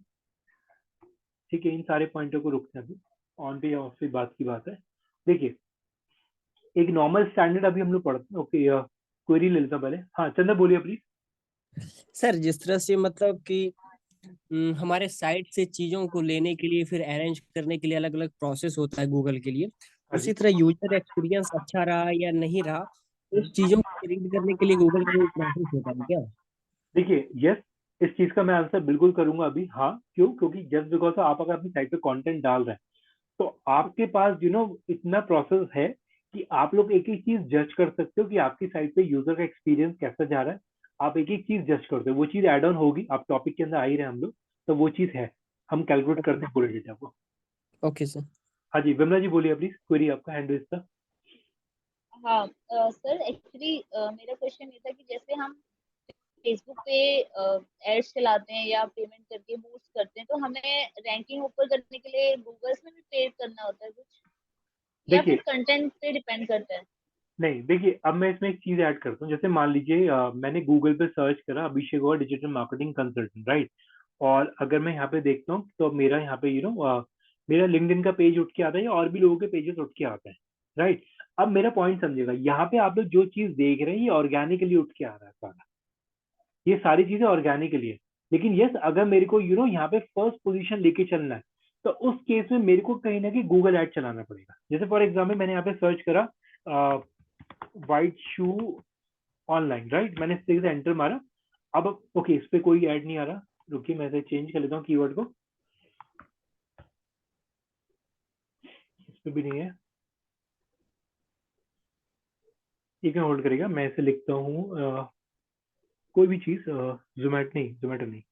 ठीक है। इन सारे पॉइंटर को रुकते हैं अभी, ऑन पे या ऑफ पे बात की बात है। देखिए, एक नॉर्मल स्टैंडर्ड अभी हम लोग पढ़ते हैं, ओके। क्वेरी ले लेता पहले, हाँ चंदा बोलिए प्लीज। सर जिस तरह से मतलब कि हमारे साइट से चीजों को लेने के लिए फिर अरेंज करने के लिए अलग अलग प्रोसेस होता है गूगल के लिए, हाँ उसी जी। तरह यूजर एक्सपीरियंस अच्छा रहा या नहीं रहा, उस चीजों को रीड करने के लिए गूगल का प्रोसेस होता है क्या? देखिए, यस, इस चीज का मैं आंसर बिल्कुल करूंगा अभी। हाँ, क्यों? क्योंकि जस्ट बिकॉज आप अगर अपनी साइट पे कंटेंट डाल रहे हैं तो आपके पास इतना प्रोसेस है कि आप लोग एक एक चीज जज कर सकते हो कि आपकी साइट पे यूजर का एक्सपीरियंस कैसा जा रहा है। आप एक एक चीज जज करते हो, वो चीज एड ऑन होगी, आप टॉपिक के अंदर आ ही रहे हैं हम लोग, तो वो चीज है, हम कैलकुलेट करते हैं पूरे डेटा को। Okay sir. हाँ जी, विमला जी बोलिए प्लीज, क्वेरी आपका हैंड रेज था। हाँ सर, एक्चुअली मेरा क्वेश्चन ये था कि जैसे हम फेसबुक पे एड्स चलाते हैं या पेमेंट करके बूस्ट करते हैं, तो हमें रैंकिंग ऊपर करने के लिए गूगल्स में भी पे करना होता है कुछ, या देखिए, फिर कंटेंट पे डिपेंड करता है? नहीं देखिए, अब मैं इसमें एक चीज ऐड करता हूँ। जैसे मान लीजिए मैंने गूगल पे सर्च करा अभिषेक और डिजिटल मार्केटिंग कंसल्टेंट, राइट, और अगर मैं यहाँ पे देखता हूँ तो मेरा यहाँ पे मेरा लिंक्डइन का पेज उठ के आता है, या और भी लोगों के पेजेस उठ के आते हैं, राइट। अब मेरा पॉइंट समझिएगा, यहाँ पे आप लोग जो चीज देख रहे हैं ये ऑर्गेनिकली उठ के आ रहा है सारा, ये सारी चीजें ऑर्गेनिकली है। लेकिन यस, अगर मेरे को यहाँ पे फर्स्ट पोजीशन लेके चलना है, तो उस केस में मेरे को कहीं ना कहीं गूगल ऐड चलाना पड़ेगा। जैसे फॉर एग्जाम्पल मैंने यहाँ पे सर्च करा वाइट शू ऑनलाइन, राइट, मैंने सीधे एंटर मारा। अब ओके, इस पे कोई ऐड नहीं आ रहा, रुकिए मैं इसे चेंज कर लेता हूँ कीवर्ड को, इस पे भी नहीं है, एक होल्ड करेगा, मैं इसे लिखता हूँ कोई भी चीज, जोमेटो नहीं,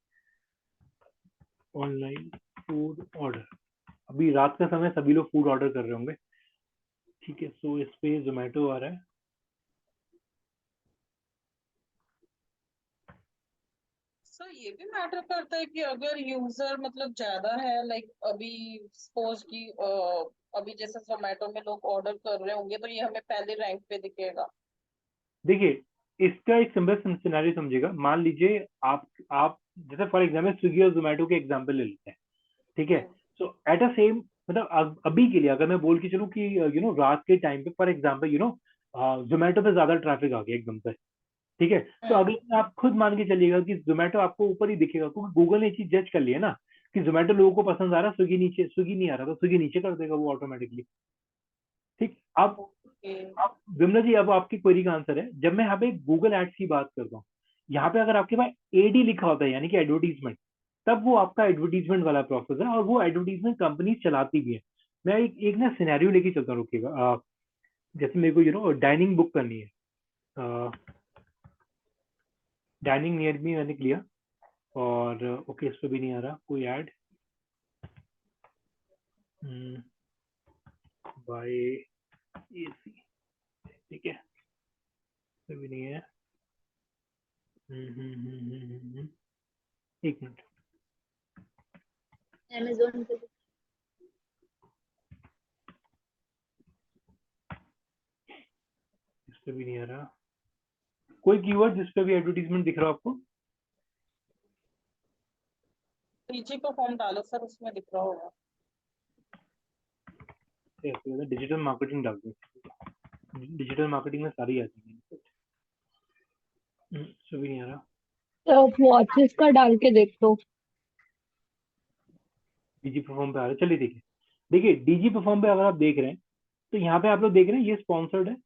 ऑनलाइन फूड ऑर्डर। अभी रात का समय, सभी लोग फूड ऑर्डर कर रहे होंगे, ठीक है। सो इस पे जोमेटो आ रहा है। सर ये भी मैटर करता है कि अगर यूजर मतलब ज्यादा है, लाइक अभी सपोज कि अभी जैसे जोमेटो में लोग ऑर्डर कर रहे होंगे तो ये हमें पहले रैंक पे दिखेगा। देखिए, इसका एक सिंपल सिनेरियो समझिएगा। मान लीजिए आप जैसे फॉर एग्जाम्पल स्विगी और जोमेटो के एग्जाम्पल ले लेते हैं, ठीक है। सो एट अ सेम, मतलब अभी के लिए अगर मैं बोल के चलूँ कि रात के टाइम पे फॉर एग्जाम्पल जोमेटो पे ज्यादा ट्रैफिक आ गया एकदम से, ठीक है। तो अगर आप खुद मान के चलिएगा कि जोमेटो आपको ऊपर ही दिखेगा, क्योंकि गूगल ने ये चीज जज कर ली है ना कि जोमेटो लोगों को पसंद आ रहा है, स्विगी नहीं आ रहा, तो स्विगी नीचे कर देगा वो ऑटोमेटिकली, ठीक। अब विमला जी, अब आपकी क्वेरी का आंसर है, जब मैं यहाँ पे गूगल एड्स की बात करता हूँ, यहाँ पे अगर आपके पास एडी लिखा होता है यानी कि एडवर्टीजमेंट, तब वो आपका एडवर्टीजमेंट वाला प्रोसेस है, और वो एडवर्टीजमेंट कंपनी चलाती भी है। मैं एक ना सिनेरियो लेके चलता हूँ, रुकिएगा। जैसे मेरे को डाइनिंग बुक करनी है, डाइनिंग नियर मी मैंने लिया, और ओके, इस पे भी नहीं आ रहा कोई ऐड, बाय एसी, ठीक है, इस पे भी नहीं है। एक मिनट, अमेज़न पे इस पे भी नहीं आ रहा कोई कीवर्ड जिस पे भी एडवर्टीजमेंट दिख रहा हो आपको। पीछे को फॉर्म डालो सर, उसमें दिख रहा होगा। डिजिटल मार्केटिंग डाल दो, डिजिटल मार्केटिंग में सारी आ जाएंगी। इस पे भी नहीं आ रहा। तो वॉचेस का डाल के देख लो। डीजी परफॉर्म पे आ रहा है, चलिए देखिए। देखिए डीजी परफॉर्म पे अगर आप देख रहे हैं, तो यहाँ पे आप लोग देख रहे हैं ये स्पॉन्सर्ड है,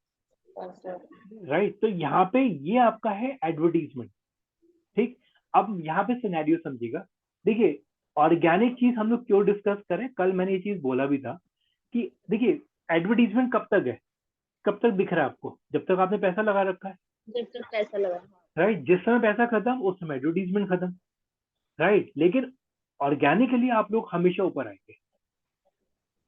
राइट। तो यहाँ पे ये आपका है एडवर्टीजमेंट, ठीक। अब यहाँ पे सिनेरियो समझिएगा। देखिए, ऑर्गेनिक चीज हम लोग क्यों डिस्कस करें, कल मैंने ये चीज बोला भी था कि देखिए एडवर्टीजमेंट कब तक है, कब तक दिख रहा है आपको, जब तक आपने पैसा लगा रखा है, जब तक पैसा लगा। राइट। जिस समय पैसा खत्म उस समय एडवर्टीजमेंट खत्म, राइट। लेकिन ऑर्गेनिकली आप लोग हमेशा ऊपर आएंगे,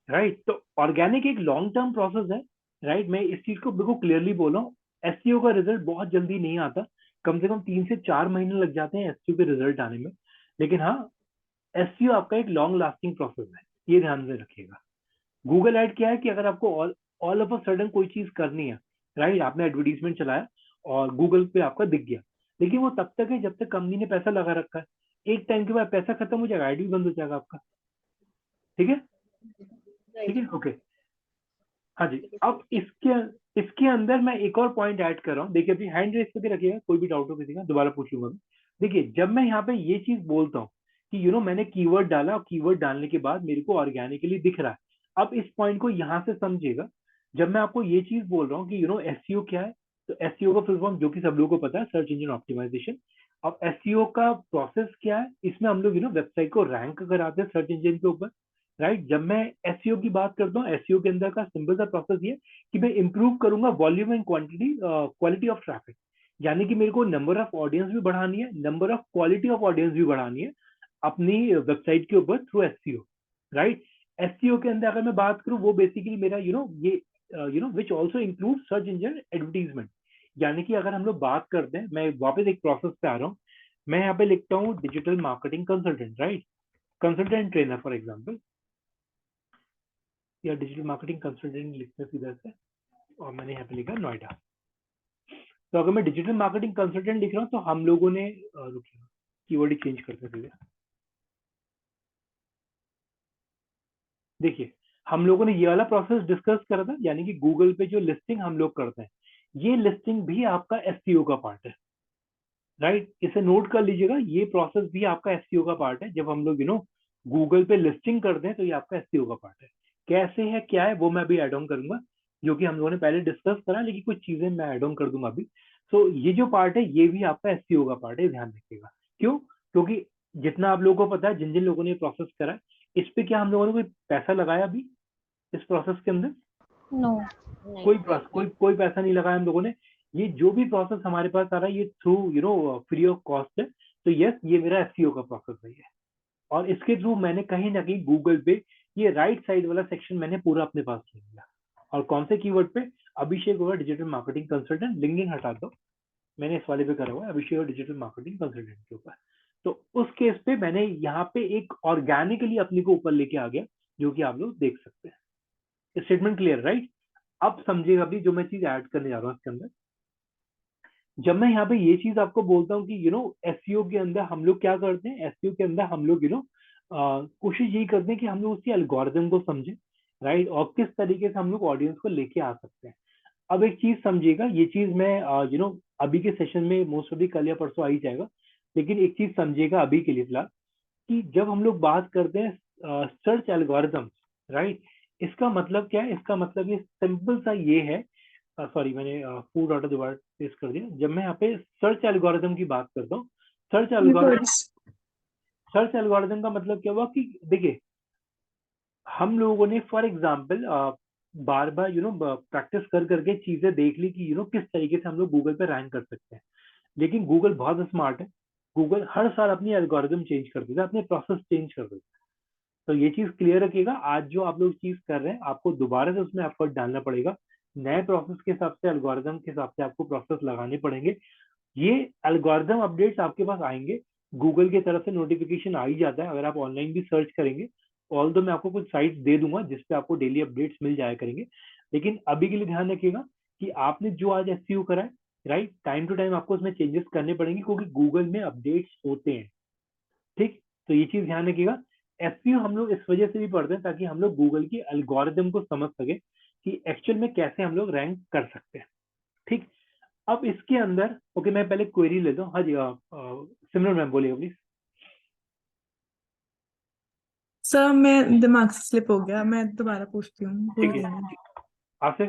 राइट। तो ऑर्गेनिक एक लॉन्ग टर्म प्रोसेस है, राइट। मैं इस चीज को बिल्कुल क्लियरली बोल रहा हूँ। एसईओ का रिजल्ट बहुत जल्दी नहीं आता, कम से कम 3 से 4 महीने लग जाते हैं एसईओ के रिजल्ट आने में। लेकिन हाँ, एसईओ आपका एक लॉन्ग लास्टिंग प्रोसेस है, ये ध्यान में रखिएगा। गूगल ऐड क्या है कि अगर आपको ऑल ऑफ अ सडन कोई चीज करनी है, राइट, आपने एडवर्टीजमेंट चलाया और गूगल पे आपका दिख गया, लेकिन वो तब तक है जब तक कंपनी ने पैसा लगा रखा है। एक टाइम के बाद पैसा खत्म हो जाएगा, आईडी बंद हो जाएगा आपका, ठीक है, ठीक है, ओके। हाँ जी, अब इसके अंदर मैं एक और पॉइंट ऐड कर रहा हूँ। देखिए, अभी हैंड रेस करके रखिएगा, कोई भी डाउट हो किसी का दोबारा पूछ लूंगा मैं। देखिए, जब मैं यहाँ पे ये चीज बोलता हूँ कि मैंने कीवर्ड डाला और कीवर्ड डालने के बाद मेरे को ऑर्गेनिकली दिख रहा है, अब इस पॉइंट को यहाँ से समझिएगा। जब मैं आपको ये चीज बोल रहा हूँ कि एसईओ क्या है, तो एसईओ का फुल फॉर्म जो कि सब लोगों को पता है, सर्च इंजन ऑप्टिमाइजेशन। अब एसईओ का प्रोसेस क्या है, इसमें हम लोग वेबसाइट को रैंक कराते हैं सर्च इंजन के ऊपर, राइट। जब मैं एसईओ की बात करता हूँ, एसईओ के अंदर का सिंपल सा प्रोसेस ये कि मैं इंप्रूव करूंगा volume and quantity quality of traffic, यानी कि मेरे को नंबर ऑफ ऑडियंस भी बढ़ानी है, number of quality of audience भी बढ़ानी है अपनी वेबसाइट के ऊपर थ्रू एसईओ, राइट। एसईओ के अंदर अगर मैं बात करूं, वो बेसिकली मेरा ये which also include search engine advertisement, यानी कि अगर हम लोग बात करते हैं, मैं वापस एक प्रोसेस पे आ रहा हूँ, मैं यहाँ पे लिखता हूँ digital marketing consultant, right, consultant trainer for example, या डिजिटल मार्केटिंग कंसल्टेंट लिखते हैं सीधा से, और मैंने यहाँ पे लिखा नोएडा। तो अगर मैं डिजिटल मार्केटिंग कंसल्टेंट लिख रहा हूँ तो हम लोगों ने रुकिए कीवर्ड चेंज करते हैं सीधे। देखिए हम लोगों ने ये वाला प्रोसेस डिस्कस करा था, यानी कि गूगल पे जो लिस्टिंग हम लोग करते हैं, ये लिस्टिंग भी आपका एसईओ का पार्ट है, राइट। इसे नोट कर लीजिएगा, ये प्रोसेस भी आपका एसईओ का पार्ट है। जब हम लोग गूगल पे लिस्टिंग करते हैं तो ये आपका एसईओ का पार्ट है। कैसे है क्या है वो मैं अभी एड ऑन करूंगा, जो कि हम लोगों ने पहले डिस्कस करा, लेकिन कुछ चीजें मैं एड ऑन कर दूंगा अभी। सो ये जो पार्ट है ये भी आपका एसईओ का पार्ट है, ध्यान रखिएगा। क्यों? क्योंकि जितना आप लोगों को पता है, जिन जिन लोगों ने प्रोसेस करा है, इस पे क्या हम लोगों ने कोई पैसा लगाया अभी इस प्रोसेस के अंदर? नो कोई पैसा नहीं लगाया हम लोगों ने। ये जो भी प्रोसेस हमारे पास आ रहा है ये थ्रू फ्री ऑफ कॉस्ट है। तो यस, ये मेरा एसईओ का प्रोसेस है ये, और इसके थ्रू मैंने कहीं ना कहीं गूगल पे ये राइट साइड वाला सेक्शन मैंने पूरा अपने पास ले लिया। और कौन से कीवर्ड पे? अभिषेक होगा डिजिटल मार्केटिंग कंसल्टेंट, लिंक्डइन हटा दो, मैंने इस वाले पे करा हुआ है अभिषेक डिजिटल मार्केटिंग कंसल्टेंट के ऊपर। तो उस केस पे मैंने यहाँ पे एक ऑर्गेनिकली अपने को ऊपर लेके आ गया, जो कि आप लोग देख सकते हैं। Statement clear, right? अब समझिएगा अभी जो मैं चीज ऐड करने जा रहा हूँ इसके अंदर। जब मैं यहाँ पे ये चीज आपको बोलता हूँ कि एसईओ के अंदर हम लोग क्या करते हैं, एसईओ के अंदर हम लोग कोशिश यही करते हैं कि हम लोग उसकी एल्गोरिथम को समझें, राइट, और किस तरीके से हम लोग ऑडियंस को लेके आ सकते हैं। अब एक चीज समझिएगा, ये चीज मैं अभी के सेशन में मोस्ट ऑफ कल या परसों आ ही जाएगा, लेकिन एक चीज समझिएगा अभी के लिए फिलहाल, कि जब हम लोग बात करते हैं सर्च एल्गोरिथम, राइट, इसका मतलब क्या है? इसका मतलब ये सिंपल सा ये है, सॉरी मैंने फूड ऑर्डर दोबारा पेस्ट कर दिया। जब मैं यहाँ पे सर्च एल्गोरिथम की बात करता हूँ, सर्च एल्गोरिथम का मतलब क्या हुआ कि देखिए हम लोगों ने for example bar bar practice कर करके चीजें देख ली कि किस तरीके से हम लोग गूगल पे रैंक कर सकते हैं। लेकिन गूगल बहुत स्मार्ट है, गूगल हर साल अपनी एल्गोरिथम चेंज कर देता है, अपने प्रोसेस चेंज कर देता है। तो ये चीज क्लियर रखिएगा, आज जो आप लोग चीज कर रहे हैं आपको दोबारा से उसमें एफर्ट डालना पड़ेगा, नए प्रोसेस के हिसाब से, एल्गोरिथम के हिसाब से आपको प्रोसेस लगाने पड़ेंगे। ये एल्गोरिथम अपडेट्स आपके पास आएंगे, गूगल की तरफ से नोटिफिकेशन आ ही जाता है, अगर आप ऑनलाइन भी सर्च करेंगे। ऑल्दो मैं आपको कुछ साइट्स दे दूंगा जिसपे आपको डेली अपडेट्स मिल जाया करेंगे। लेकिन अभी के लिए ध्यान रखिएगा कि आपने जो आज एसईओ करा है, राइट, टाइम टू टाइम आपको उसमें चेंजेस करने पड़ेंगे, क्योंकि गूगल में अपडेट्स होते हैं, ठीक। तो ये चीज ध्यान रखिएगा। एसईओ हम लोग इस वजह से भी पढ़ते हैं ताकि हम लोग गूगल की एल्गोरिथम को समझ सके कि एक्चुअल में कैसे हम लोग रैंक कर सकते हैं, ठीक। अब इसके अंदर ओके, मैं पहले क्वेरी लेता हूँ। हाँ जी, सिमरन मैम बोलिए प्लीज। सर मैं दिमाग से स्लिप हो गया, मैं दोबारा पूछती हूँ, भूल ठीक है, गई मैं। आसिफ।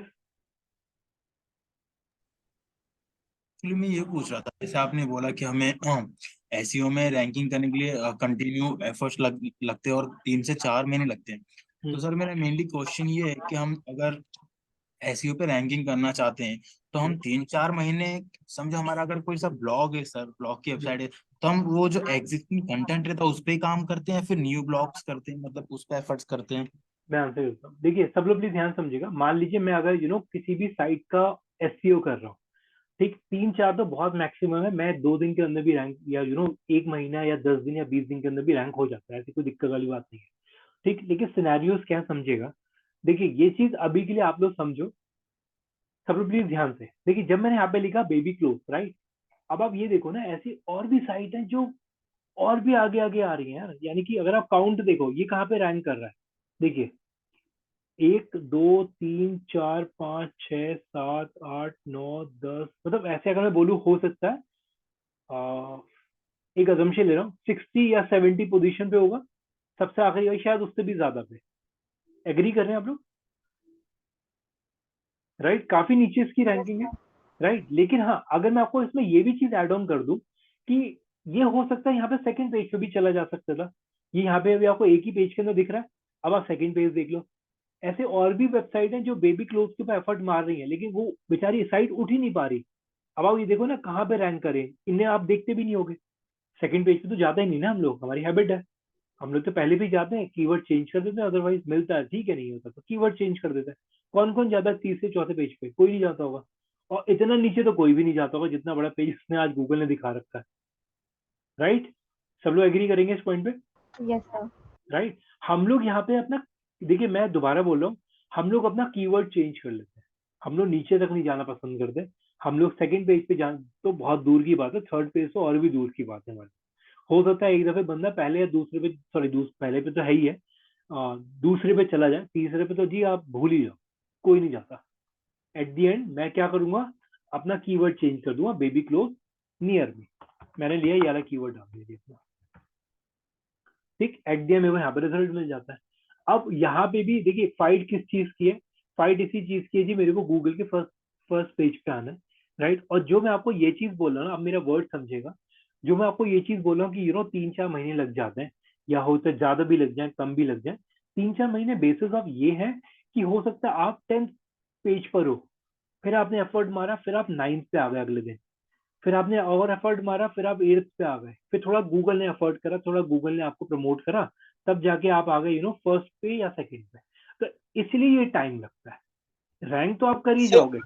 एक्चुअली मैं ये पूछ रहा था, जैसे आपने बोला कि हमें एसईओ में रैंकिंग करने के लिए कंटिन्यू एफर्ट्स लगते हैं और 3 से 4 महीने लगते हैं। तो सर मेरा मेनली क्वेश्चन ये है कि हम अगर एसईओ पे रैंकिंग करना चाहते हैं तो हम 3-4 महीने, समझो हमारा अगर कोई सा ब्लॉग है सर, ब्लॉग की वेबसाइट है, तो हम वो जो एग्जिस्टिंग कंटेंट रहता है उस पर ही काम करते हैं, फिर न्यू ब्लॉग्स करते हैं, मतलब उस पर एफर्ट्स करते हैं? मैं आंसर देता हूँ। देखिए सब लोग प्लीज ध्यान समझिएगा, मान लीजिए मैं अगर किसी भी साइट का एसईओ कर रहा हूँ, ठीक, 3-4 तो बहुत मैक्सिमम है, मैं 2 दिन के अंदर भी रैंक, या 1 महीना या 10 दिन या 20 दिन के अंदर भी रैंक हो जाता है, ऐसी कोई दिक्कत वाली बात नहीं है, ठीक। लेकिन सिनेरियोस क्या समझिएगा, देखिए ये चीज अभी के लिए आप लोग समझो, सब लोग प्लीज ध्यान से देखिए। जब मैंने यहाँ पे लिखा बेबी क्लोथ, राइट, अब आप ये देखो ना, ऐसी और भी साइट है जो और भी आगे आगे आ रही है यार, यानी कि अगर आप काउंट देखो ये कहाँ पे रैंक कर रहा है, देखिए 1 2 3 4 5 6 7 8 9 10, मतलब ऐसे अगर मैं बोलूँ हो सकता है एक अजम्पशन ले रहा हूँ 60 या 70 पोजीशन पे होगा, सबसे आखिरी है शायद उससे भी ज्यादा पे। एग्री कर रहे हैं आप लोग? राइट, काफी नीचे इसकी रैंकिंग है, राइट। लेकिन हाँ, अगर मैं आपको इसमें ये भी चीज एड ऑन कर दूं कि ये हो सकता है यहाँ पे सेकंड पेज पे भी चला जा सकता था, ये यहाँ पे अभी आपको एक ही पेज के अंदर दिख रहा है, अब आप सेकंड पेज देख लो, ऐसे और भी वेबसाइट हैं जो बेबी क्लोथ के ऊपर एफर्ट मार रही हैं, लेकिन वो बेचारी साइट उठ ही नहीं पा रही। अब आप ये देखो ना कहाँ पे रैंक करें, इन्हें आप देखते भी नहीं होगे, सेकंड पेज पे तो जाते ही नहीं ना हम लोग, हमारी हैबिट है। हम लोग तो पहले भी जाते हैं, कीवर्ड चेंज कर देते हैं, अदरवाइज मिलता है ठीक है, नहीं होता तो कीवर्ड चेंज कर देते हैं। कौन कौन जाता है तीसरे चौथे पेज पे? कोई नहीं जाता होगा, और इतना नीचे तो कोई भी नहीं जाता होगा जितना बड़ा पेज इसने आज गूगल ने दिखा रखा है। राइट, सब लोग एग्री करेंगे इस पॉइंट पे? Yes sir. राइट, हम लोग यहाँ पे अपना, देखिए मैं दोबारा बोल रहा हूँ, हम लोग अपना कीवर्ड चेंज कर लेते हैं, हम लोग नीचे तक नहीं जाना पसंद करते, हम लोग सेकंड पेज पे जान तो बहुत दूर की बात है, थर्ड पेज तो और भी दूर की बात है हमारे। हो सकता है एक दफे बंदा पहले या दूसरे पे, सॉरी पहले पे तो है ही है, दूसरे पे चला जाए, तीसरे पे तो जी आप भूल ही जाओ, कोई नहीं जाता। एट दी एंड मैं क्या करूंगा, अपना कीवर्ड चेंज कर दूंगा, बेबी क्लोथ नियर मी, मैंने लिया ये वाला कीवर्ड डाल दिया अपना, ठीक। एट दी एंड मेरे को यहाँ पे रिजल्ट मिल जाता है। अब यहाँ पे भी देखिए फाइट किस चीज की है, फाइट इसी चीज की है जी, मेरे को गूगल के फर्स्ट पेज पे आना है, राइट। और जो मैं आपको ये चीज बोल रहा हूँ ना, अब मेरा वर्ड समझेगा, जो मैं आपको ये चीज बोल रहा हूँ कि 3-4 महीने लग जाते हैं, या हो तो ज्यादा भी लग जाए कम भी लग जाए, 3-4 महीने बेसिस ऑफ ये है कि हो सकता है आप 10th पेज पर हो, फिर आपने एफर्ट मारा, फिर आप 9th पे आ गए अगले दिन, फिर आपने और एफर्ट मारा, फिर आप 8th पे आ गए, फिर थोड़ा गूगल ने एफर्ट करा, थोड़ा गूगल ने आपको प्रमोट करा, तब जाके आप आ गए फर्स्ट पे या सेकंड पे। तो इसलिए ये टाइम लगता है। रैंक तो आप कर ही जाओगे,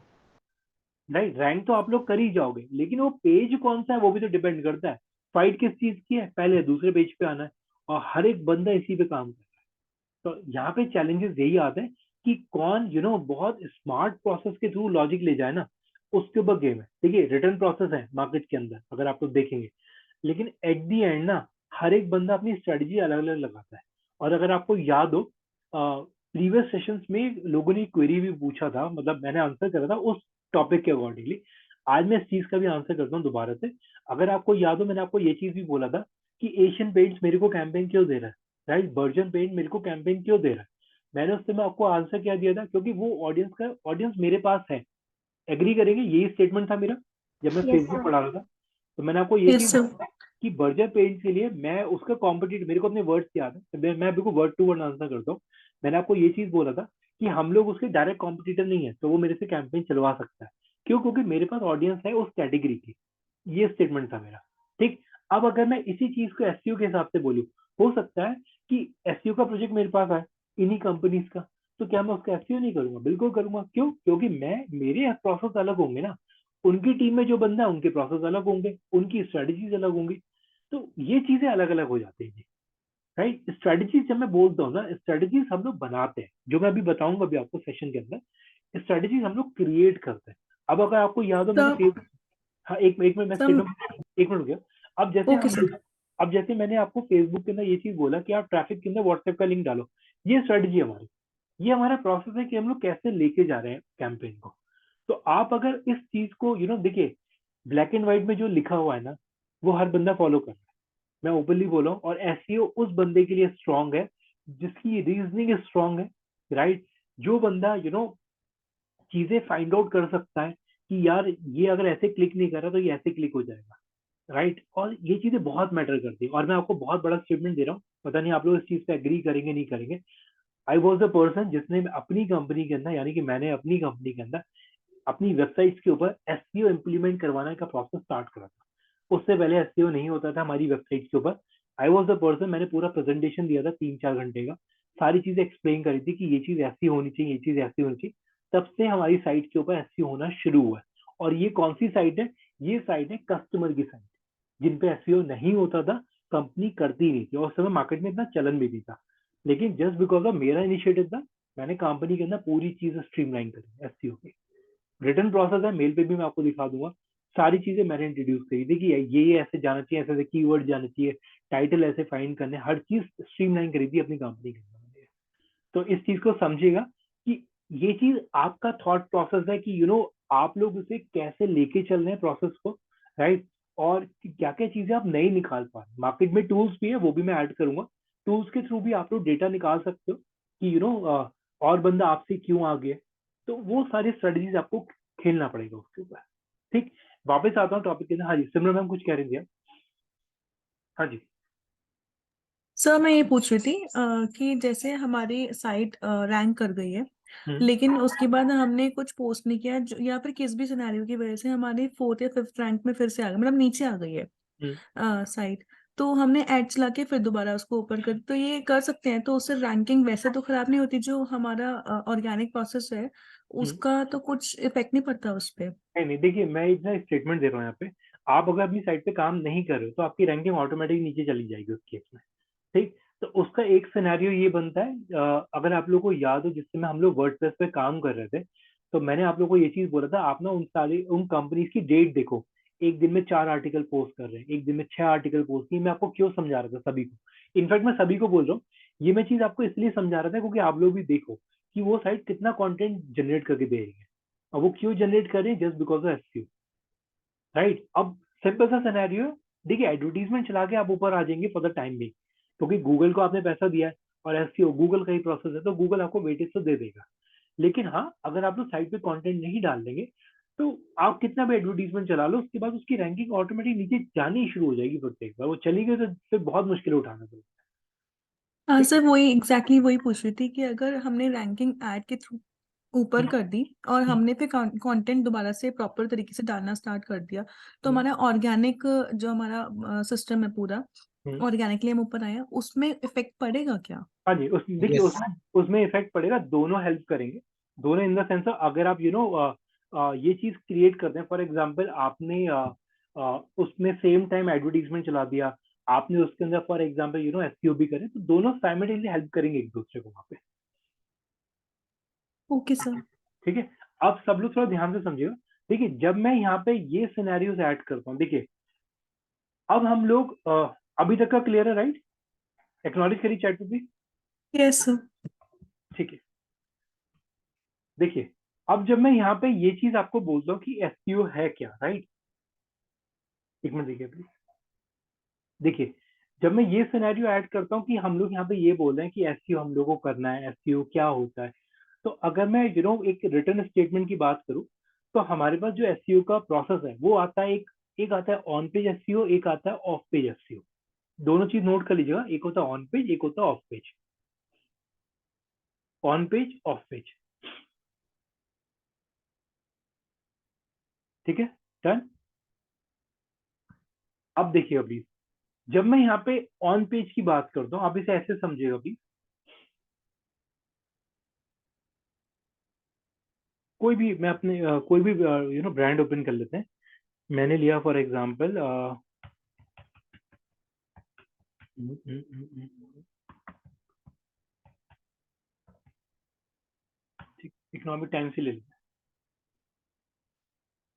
राइट, रैंक तो आप लोग कर ही जाओगे, लेकिन वो पेज कौन सा है वो भी तो डिपेंड करता है, फाइट किस चीज की है, पहले दूसरे पेज पे आना है, और हर एक बंदा इसी पे काम कर रहा है। तो यहाँ पे चैलेंजेस यही आते हैं कि कौन बहुत स्मार्ट प्रोसेस के थ्रू लॉजिक ले जाए ना, उसके ऊपर गेम है। देखिए रिटर्न प्रोसेस है मार्केट के अंदर अगर आप लोग देखेंगे, लेकिन एट दी एंड ना हर एक बंदा अपनी स्ट्रेटजी अलग अलग लगाता है। और अगर आपको याद हो, प्रीवियस सेशंस में लोगों ने क्वेरी भी पूछा था, मतलब मैंने आंसर करा था उस टॉपिक के अकॉर्डिंगली, आज मैं इस चीज का भी आंसर करता हूँ दोबारा से। अगर आपको याद हो, मैंने आपको ये चीज भी बोला था कि एशियन पेंट्स मेरे को कैंपेन क्यों दे रहा है, राइट, बर्जन पेंट मेरे को कैंपेन क्यों दे रहा है, मैंने उससे मैं आपको आंसर क्या दिया था, क्योंकि वो ऑडियंस मेरे पास है। एग्री करेंगे, यही स्टेटमेंट था मेरा जब मैं यस फेसबुक सर। पढ़ा रहा था। तो मैंने आपको ये यस चीज सर। बोला कि बर्जर पेंट के लिए मैं उसका कॉम्पिटिटिव, मेरे को अपने वर्ड्स याद है, तो मैं बिल्कुल वर्ड टू वर्ड आंसर करता हूँ। मैंने आपको ये चीज बोला था कि हम लोग उसके डायरेक्ट कॉम्पिटिटर नहीं है, तो वो मेरे से कैंपेन चलवा सकता है। क्यों? क्योंकि मेरे पास ऑडियंस है उस कैटेगरी की। ये स्टेटमेंट था मेरा, ठीक। अब अगर मैं इसी चीज को एसईओ के हिसाब से बोलूं, हो सकता है कि एसईओ का प्रोजेक्ट मेरे पास आए इन्हीं कंपनीज का, तो क्या मैं उसका एसईओ नहीं करूंगा? बिल्कुल करूंगा। क्यों? क्योंकि मेरे प्रोसेस अलग होंगे ना, उनकी टीम में जो बंदा है उनके प्रोसेस अलग होंगे, उनकी स्ट्रेटजीज अलग होंगी, तो ये चीजें अलग अलग हो जाती हैं, राइट। स्ट्रेटजीज जब मैं बोलता हूँ ना, स्ट्रेटजीज हम लोग बनाते हैं, जो मैं अभी बताऊंगा अभी आपको सेशन के अंदर, स्ट्रेटजीज हम लोग क्रिएट करते हैं। अब अगर आपको याद हो, मैंने तो हाँ एक मिनट मैं एक मिनट हो गया। अब जैसे ओके सर। अब जैसे मैंने आपको फेसबुक के अंदर ये चीज बोला कि आप ट्रैफिक के अंदर व्हाट्सएप का लिंक डालो, ये स्ट्रेटजी हमारी, ये हमारा प्रोसेस है कि हम लोग कैसे लेके जा रहे हैं कैंपेन को। तो आप अगर इस चीज को देखिए, ब्लैक एंड व्हाइट में जो लिखा हुआ है ना, वो हर बंदा फॉलो कर रहा है, मैं ओपनली बोला हूँ। और एसईओ उस बंदे के लिए स्ट्रांग है जिसकी रीजनिंग स्ट्रांग है, राइट। जो बंदा चीजें फाइंड आउट कर सकता है कि यार ये अगर ऐसे क्लिक नहीं कर रहा तो ये ऐसे क्लिक हो जाएगा, राइट। और ये चीजें बहुत मैटर करती है। और मैं आपको बहुत बड़ा स्टेटमेंट दे रहा हूँ, पता नहीं आप लोग इस चीज पे एग्री करेंगे नहीं करेंगे। आई वॉज द पर्सन जिसने अपनी कंपनी के अंदर, यानी कि मैंने अपनी कंपनी के अंदर अपनी वेबसाइट्स के ऊपर एसईओ इम्प्लीमेंट करवाने का प्रोसेस स्टार्ट करा था। उससे पहले एसईओ नहीं होता था हमारी वेबसाइट के ऊपर। आई वॉज द पर्सन, मैंने पूरा प्रेजेंटेशन दिया था 3-4 घंटे का, सारी चीजें एक्सप्लेन करी थी कि ये चीज ऐसी होनी चाहिए, ये चीज ऐसी होनी चाहिए। तब से हमारी साइट के ऊपर एसईओ होना शुरू हुआ है। और ये कौन सी साइट है? ये साइट है कस्टमर की साइट, जिन पे एसईओ नहीं होता था, कंपनी करती नहीं थी, और उस समय मार्केट में इतना चलन भी नहीं था। लेकिन जस्ट बिकॉज ऑफ मेरा इनिशिएटिव था, मैंने कंपनी के अंदर पूरी चीज स्ट्रीमलाइन करी एसईओ की। रिटर्न प्रोसेस है, मेल पे भी मैं आपको दिखा दूंगा, सारी चीजें मैंने इंट्रोड्यूस करी थी कि ये ऐसे जाना चाहिए, ऐसे कीवर्ड जाना चाहिए, टाइटल ऐसे फाइंड करने, हर चीज स्ट्रीमलाइन करी थी अपनी कंपनी के अंदर। तो इस चीज को समझिएगा कि ये चीज आपका थॉट प्रोसेस है कि आप लोग उसे कैसे लेके चल रहे हैं प्रोसेस को, राइट। और क्या क्या चीजें आप नहीं निकाल पा रहे। मार्केट में टूल्स भी है, वो भी मैं ऐड करूंगा, टूल्स के थ्रू भी आप लोग डेटा निकाल सकते हो कि और बंदा आपसे क्यों आ गया। तो वो सारी स्ट्रेटजीज आपको खेलना पड़ेगा उसके ऊपर, ठीक। वापस आता हूँ टॉपिक के अंदर। हाँ जी सिमरन मैम कुछ कह रही थी आप? हाँ जी सर मैं ये पूछ रही थी कि जैसे हमारी साइट रैंक कर गई है, लेकिन उसके बाद हमने कुछ पोस्ट नहीं किया या फिर किस भी सिनेरियो की वजह से हमारी 4th या 5th रैंक में फिर से आ गई, मतलब नीचे आ गई है साइट, तो हमने ऐड चला के फिर दोबारा उसको ओपन कर, तो ये कर सकते हैं? तो उससे रैंकिंग वैसे तो खराब नहीं होती, जो हमारा ऑर्गेनिक प्रोसेस है उसका तो कुछ इफेक्ट नहीं पड़ता उस पर? नहीं, देखिए मैं इतना स्टेटमेंट दे रहा हूँ यहाँ पे। आप अगर अपनी साइट पे काम नहीं कर रहे हो तो आपकी रैंकिंग ऑटोमेटिक नीचे चली जाएगी उस केस में, ठीक। तो उसका एक सिनेरियो ये बनता है, अगर आप लोगों को याद हो जिस समय हम लोग वर्डप्रेस पे काम कर रहे थे, तो मैंने आप लोगों को ये चीज बोला था, आप ना उन कंपनीज की डेट देखो, एक दिन में 4 आर्टिकल पोस्ट कर रहे हैं, एक दिन में 6 आर्टिकल पोस्ट किए। मैं आपको क्यों समझा रहा था सभी को, इनफैक्ट मैं सभी को बोल रहा हूँ, ये मैं चीज आपको इसलिए समझा रहा था क्योंकि आप लोग भी देखो कि वो साइट कितना कंटेंट जनरेट करके दे रही है, और वो क्यों जनरेट कर रही है, just because of SEO, right. अब सिंपल सा सिनेरियो, देखिए एडवर्टीजमेंट चला के आप ऊपर आ जाएंगे फॉर द टाइम भी, क्योंकि गूगल को आपने पैसा दिया है और एसईओ गूगल का ही प्रोसेस है, तो गूगल आपको वेटेज तो दे देगा। लेकिन हाँ, अगर आप लोग साइट पे कंटेंट नहीं डाल देंगे तो आप कितना भी एडवर्टीजमेंट चला लो, उसके बाद उसकी रैंकिंग ऑटोमेटिक नीचे जानी शुरू हो जाएगी। प्रत्येक बार वो चली गई तो फिर बहुत मुश्किल उठाना पड़ेगा। हाँ सर, वही एग्जैक्टली वही पूछ रही थी कि अगर हमने रैंकिंग ऐड के थ्रू ऊपर कर दी और हमने फिर कंटेंट दोबारा से प्रॉपर तरीके से डालना स्टार्ट कर दिया, तो हमारा ऑर्गेनिक जो हमारा सिस्टम है पूरा, ऑर्गेनिकली हम ऊपर आए हैं, उसमें इफेक्ट पड़ेगा क्या? हाँ जी, देखिए Yes. उसमें इफेक्ट पड़ेगा, दोनों हेल्प करेंगे, दोनों इन द सेंस अगर आप ये चीज क्रिएट करते हैं, फॉर एग्जांपल आपने उसमें सेम टाइम एडवर्टीजमेंट चला दिया, आपने उसके अंदर फॉर एग्जांपल एसईओ भी करें, तो दोनों साइमल्टेनियसली हेल्प करेंगे एक दूसरे को वहाँ पे। Okay sir. ठीक है, अब सब लोग थोड़ा ध्यान से समझिएगा। देखिए जब मैं यहाँ पे ये सिनेरियोस ऐड करता हूँ, देखिए अब हम लोग अभी तक का क्लियर है, राइट? एक्नॉलेज करिए चैट पे प्लीज। Yes sir. ठीक है, देखिए अब जब मैं यहाँ पे ये चीज आपको बोलता हूँ कि एसईओ है क्या, राइट? एक मिनट देखिए प्लीज। देखिए जब मैं ये सिनेरियो ऐड करता हूँ कि हम लोग यहाँ पे ये बोल रहे हैं कि एसईओ हम लोग को करना है, एसईओ क्या होता है, तो अगर मैं एक रिटर्न स्टेटमेंट की बात करूँ, तो हमारे पास जो एसईओ का प्रोसेस है वो आता है, एक आता है ऑन पेज एसईओ, एक आता है ऑफ पेज एसईओ। दोनों चीज नोट कर लीजिएगा, एक होता है ऑन पेज, एक होता है of page. On page, of page, ठीक है, डन। अब देखिए प्लीज, जब मैं यहाँ पे ऑन पेज की बात करता हूँ, आप इसे ऐसे समझिएगा प्लीज। कोई भी मैं अपने कोई भी ब्रांड ओपन कर लेते हैं। मैंने लिया फॉर एग्जांपल इकोनॉमिक टाइम्स ही ले लेते हैं,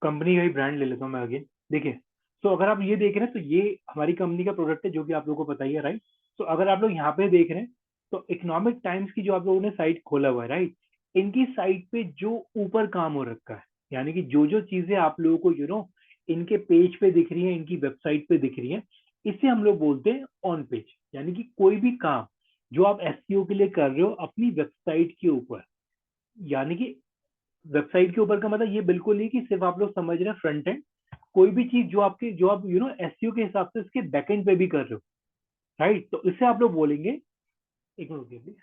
कंपनी का ही ब्रांड ले लेता हूँ मैं अगेन। देखिए तो अगर आप ये देख रहे हैं तो ये हमारी कंपनी का प्रोडक्ट है, जो कि आप लोगों को पता ही है, राइट? तो अगर आप लोग यहाँ पे देख रहे हैं तो इकोनॉमिक टाइम्स की जो आप लोगों ने साइट खोला हुआ है, राइट, इनकी साइट पे जो ऊपर काम हो रखा है, यानी कि जो जो चीजें आप लोगों को इनके पेज पे दिख रही है, इनकी वेबसाइट पे दिख रही है, इसे हम लोग बोलते हैं ऑन पेज। यानी कि कोई भी काम जो आप एसईओ के लिए कर रहे हो अपनी वेबसाइट के ऊपर, यानी कि वेबसाइट के ऊपर का मतलब ये बिल्कुल नहीं कि सिर्फ आप लोग समझ रहे हैं फ्रंट एंड, कोई भी चीज जो आप एसईओ के हिसाब से इसके बैकएंड पे भी कर रहे हो, राइट? तो इससे आप लोग बोलेंगे, एक मिनट रुकिए प्लीज,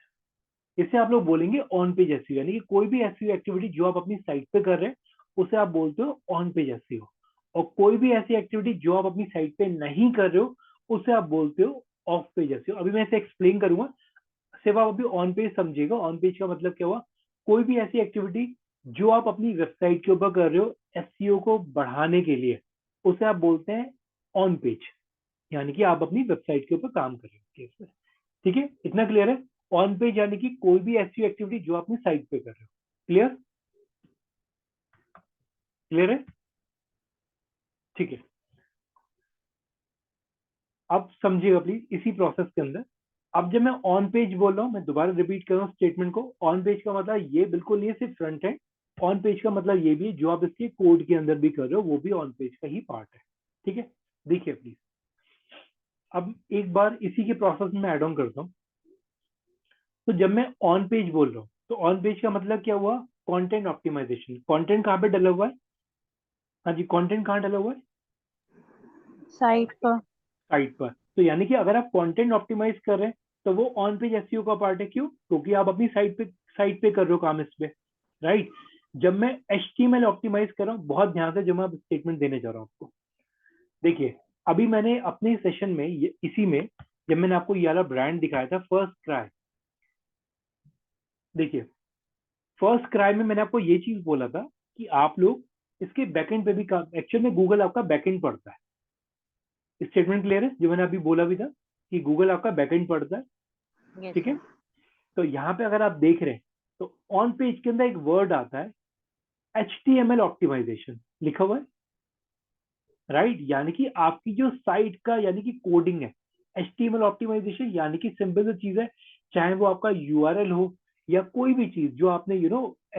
इससे आप लोग बोलेंगे ऑन पेज एसईओ, यानी कि कोई भी एसईओ एक्टिविटी जो आप अपनी साइट पे कर रहे हैं उसे आप बोलते हो ऑन पेज एसईओ, और कोई भी ऐसी एक्टिविटी जो आप अपनी साइट पे नहीं कर रहे हो उसे आप बोलते हो ऑफ पेज एसईओ। अभी मैं इसे एक्सप्लेन करूंगा, सिर्फ आप अभी ऑन पेज समझिएगा। ऑन पेज का मतलब क्या हुआ, कोई भी ऐसी एक्टिविटी जो आप अपनी वेबसाइट के ऊपर कर रहे हो एसईओ को बढ़ाने के लिए, उसे आप बोलते हैं ऑन पेज, यानी कि आप अपनी वेबसाइट के ऊपर काम कर रहे हो। ठीक है, इतना क्लियर है? ऑन पेज यानी कि कोई भी एसईओ एक्टिविटी जो अपनी साइट पे कर रहे हो। क्लियर? क्लियर है? ठीक है, अब समझिएगा प्लीज इसी प्रोसेस के अंदर। अब जब मैं ऑन पेज बोल रहा हूं, मैं दोबारा रिपीट कर रहा हूं स्टेटमेंट को। ऑन पेज का मतलब ये बिल्कुल नहीं है सिर्फ फ्रंट एंड, ऑन पेज का मतलब ये भी है जो आप इसके कोड के अंदर भी कर रहे हो वो भी ऑन पेज का ही पार्ट है। ठीक है, देखिए प्लीज, अब एक बार इसी के प्रोसेस में ऐड ऑन करता हूं। तो जब मैं ऑन पेज बोल रहा हूँ तो ऑन पेज का मतलब क्या हुआ, कंटेंट ऑप्टिमाइजेशन। कंटेंट कहाँ पे डला हुआ है? हाँ जी, कंटेंट कहाँ डला हुआ है? साइट पर। साइट पर। तो यानी कि अगर आप कंटेंट ऑप्टिमाइज कर रहे हैं तो वो ऑन पेज एसईओ का पार्ट है। क्यों? क्योंकि आप अपनी साइट पे कर रहे हो काम इस पे, राइट। जब मैं एचटीएमएल ऑप्टिमाइज कर रहा हूँ, बहुत ध्यान से जो मैं स्टेटमेंट देने जा रहा हूँ आपको, देखिए अभी मैंने अपने सेशन में इसी में जब मैंने आपको ये वाला ब्रांड दिखाया था फर्स्ट क्राई, देखिए फर्स्ट क्राई में मैंने आपको ये चीज बोला था कि आप लोग इसके बैकएंड पे भी काम, एक्चुअल में गूगल आपका बैकएंड पढ़ता है। स्टेटमेंट क्लियर है? जो मैंने अभी बोला भी था कि गूगल आपका बैकएंड पढ़ता है, ठीक है। तो यहाँ पे अगर आप देख रहे हैं तो ऑन पेज के अंदर एक वर्ड आता है HTML ऑप्टिमाइजेशन, लिखा हुआ है, राइट। यानी कि आपकी जो साइट का यानी कि कोडिंग है, HTML ऑप्टिमाइजेशन यानी कि सिंपल सी चीज है, चाहे वो आपका URL हो या कोई भी चीज जो आपने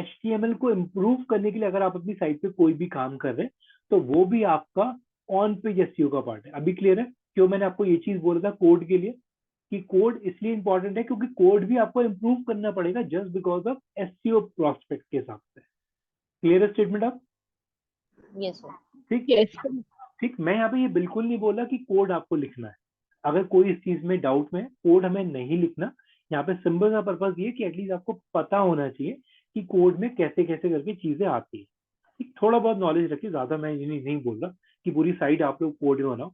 HTML को इम्प्रूव करने के लिए अगर आप अपनी साइट पे कोई भी काम कर रहे हैं तो वो भी आपका ऑन पेज एसईओ का पार्ट है। अभी क्लियर है क्यों मैंने आपको ये चीज बोला था कोड के लिए, कि कोड इसलिए इंपॉर्टेंट है क्योंकि कोड भी आपको इम्प्रूव करना पड़ेगा just because of SEO prospect के हिसाब से। क्लियर है स्टेटमेंट आप? Yes sir. ठीक ठीक। मैं यहाँ पे ये बिल्कुल नहीं बोला कि कोड आपको लिखना है, अगर कोई इस चीज में डाउट में है, कोड हमें नहीं लिखना। यहाँ पे सिंबल का पर्पज ये कि एटलीस्ट आपको पता होना चाहिए कि कोड में कैसे कैसे करके चीजें आती है। ठीक, थोड़ा बहुत नॉलेज रखिए, ज्यादा मैं ये नहीं बोल रहा कि पूरी साइट आप लोग कोड में बनाओ।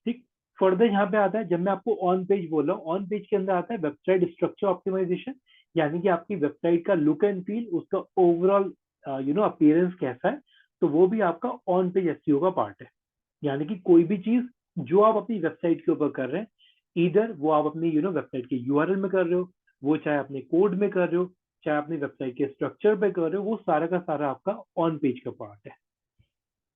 ठीक, फर्दर यहाँ पे आता है, जब मैं आपको ऑन पेज बोल रहा हूँ, ऑन पेज के अंदर आता है वेबसाइट स्ट्रक्चर ऑप्टिमाइजेशन, यानी कि आपकी वेबसाइट का लुक एंड फील, उसका ओवरऑल अपीयरेंस कैसा है, तो वो भी आपका ऑन पेज एसईओ का पार्ट है। यानी कि कोई भी चीज जो आप अपनी वेबसाइट के ऊपर कर रहे हैं, इधर वो आप अपनी वेबसाइट के यूआरएल में कर रहे हो, वो चाहे अपने कोड में कर रहे हो, चाहे अपनी वेबसाइट के स्ट्रक्चर पे कर रहे हो, वो सारा का सारा आपका ऑन पेज का पार्ट है।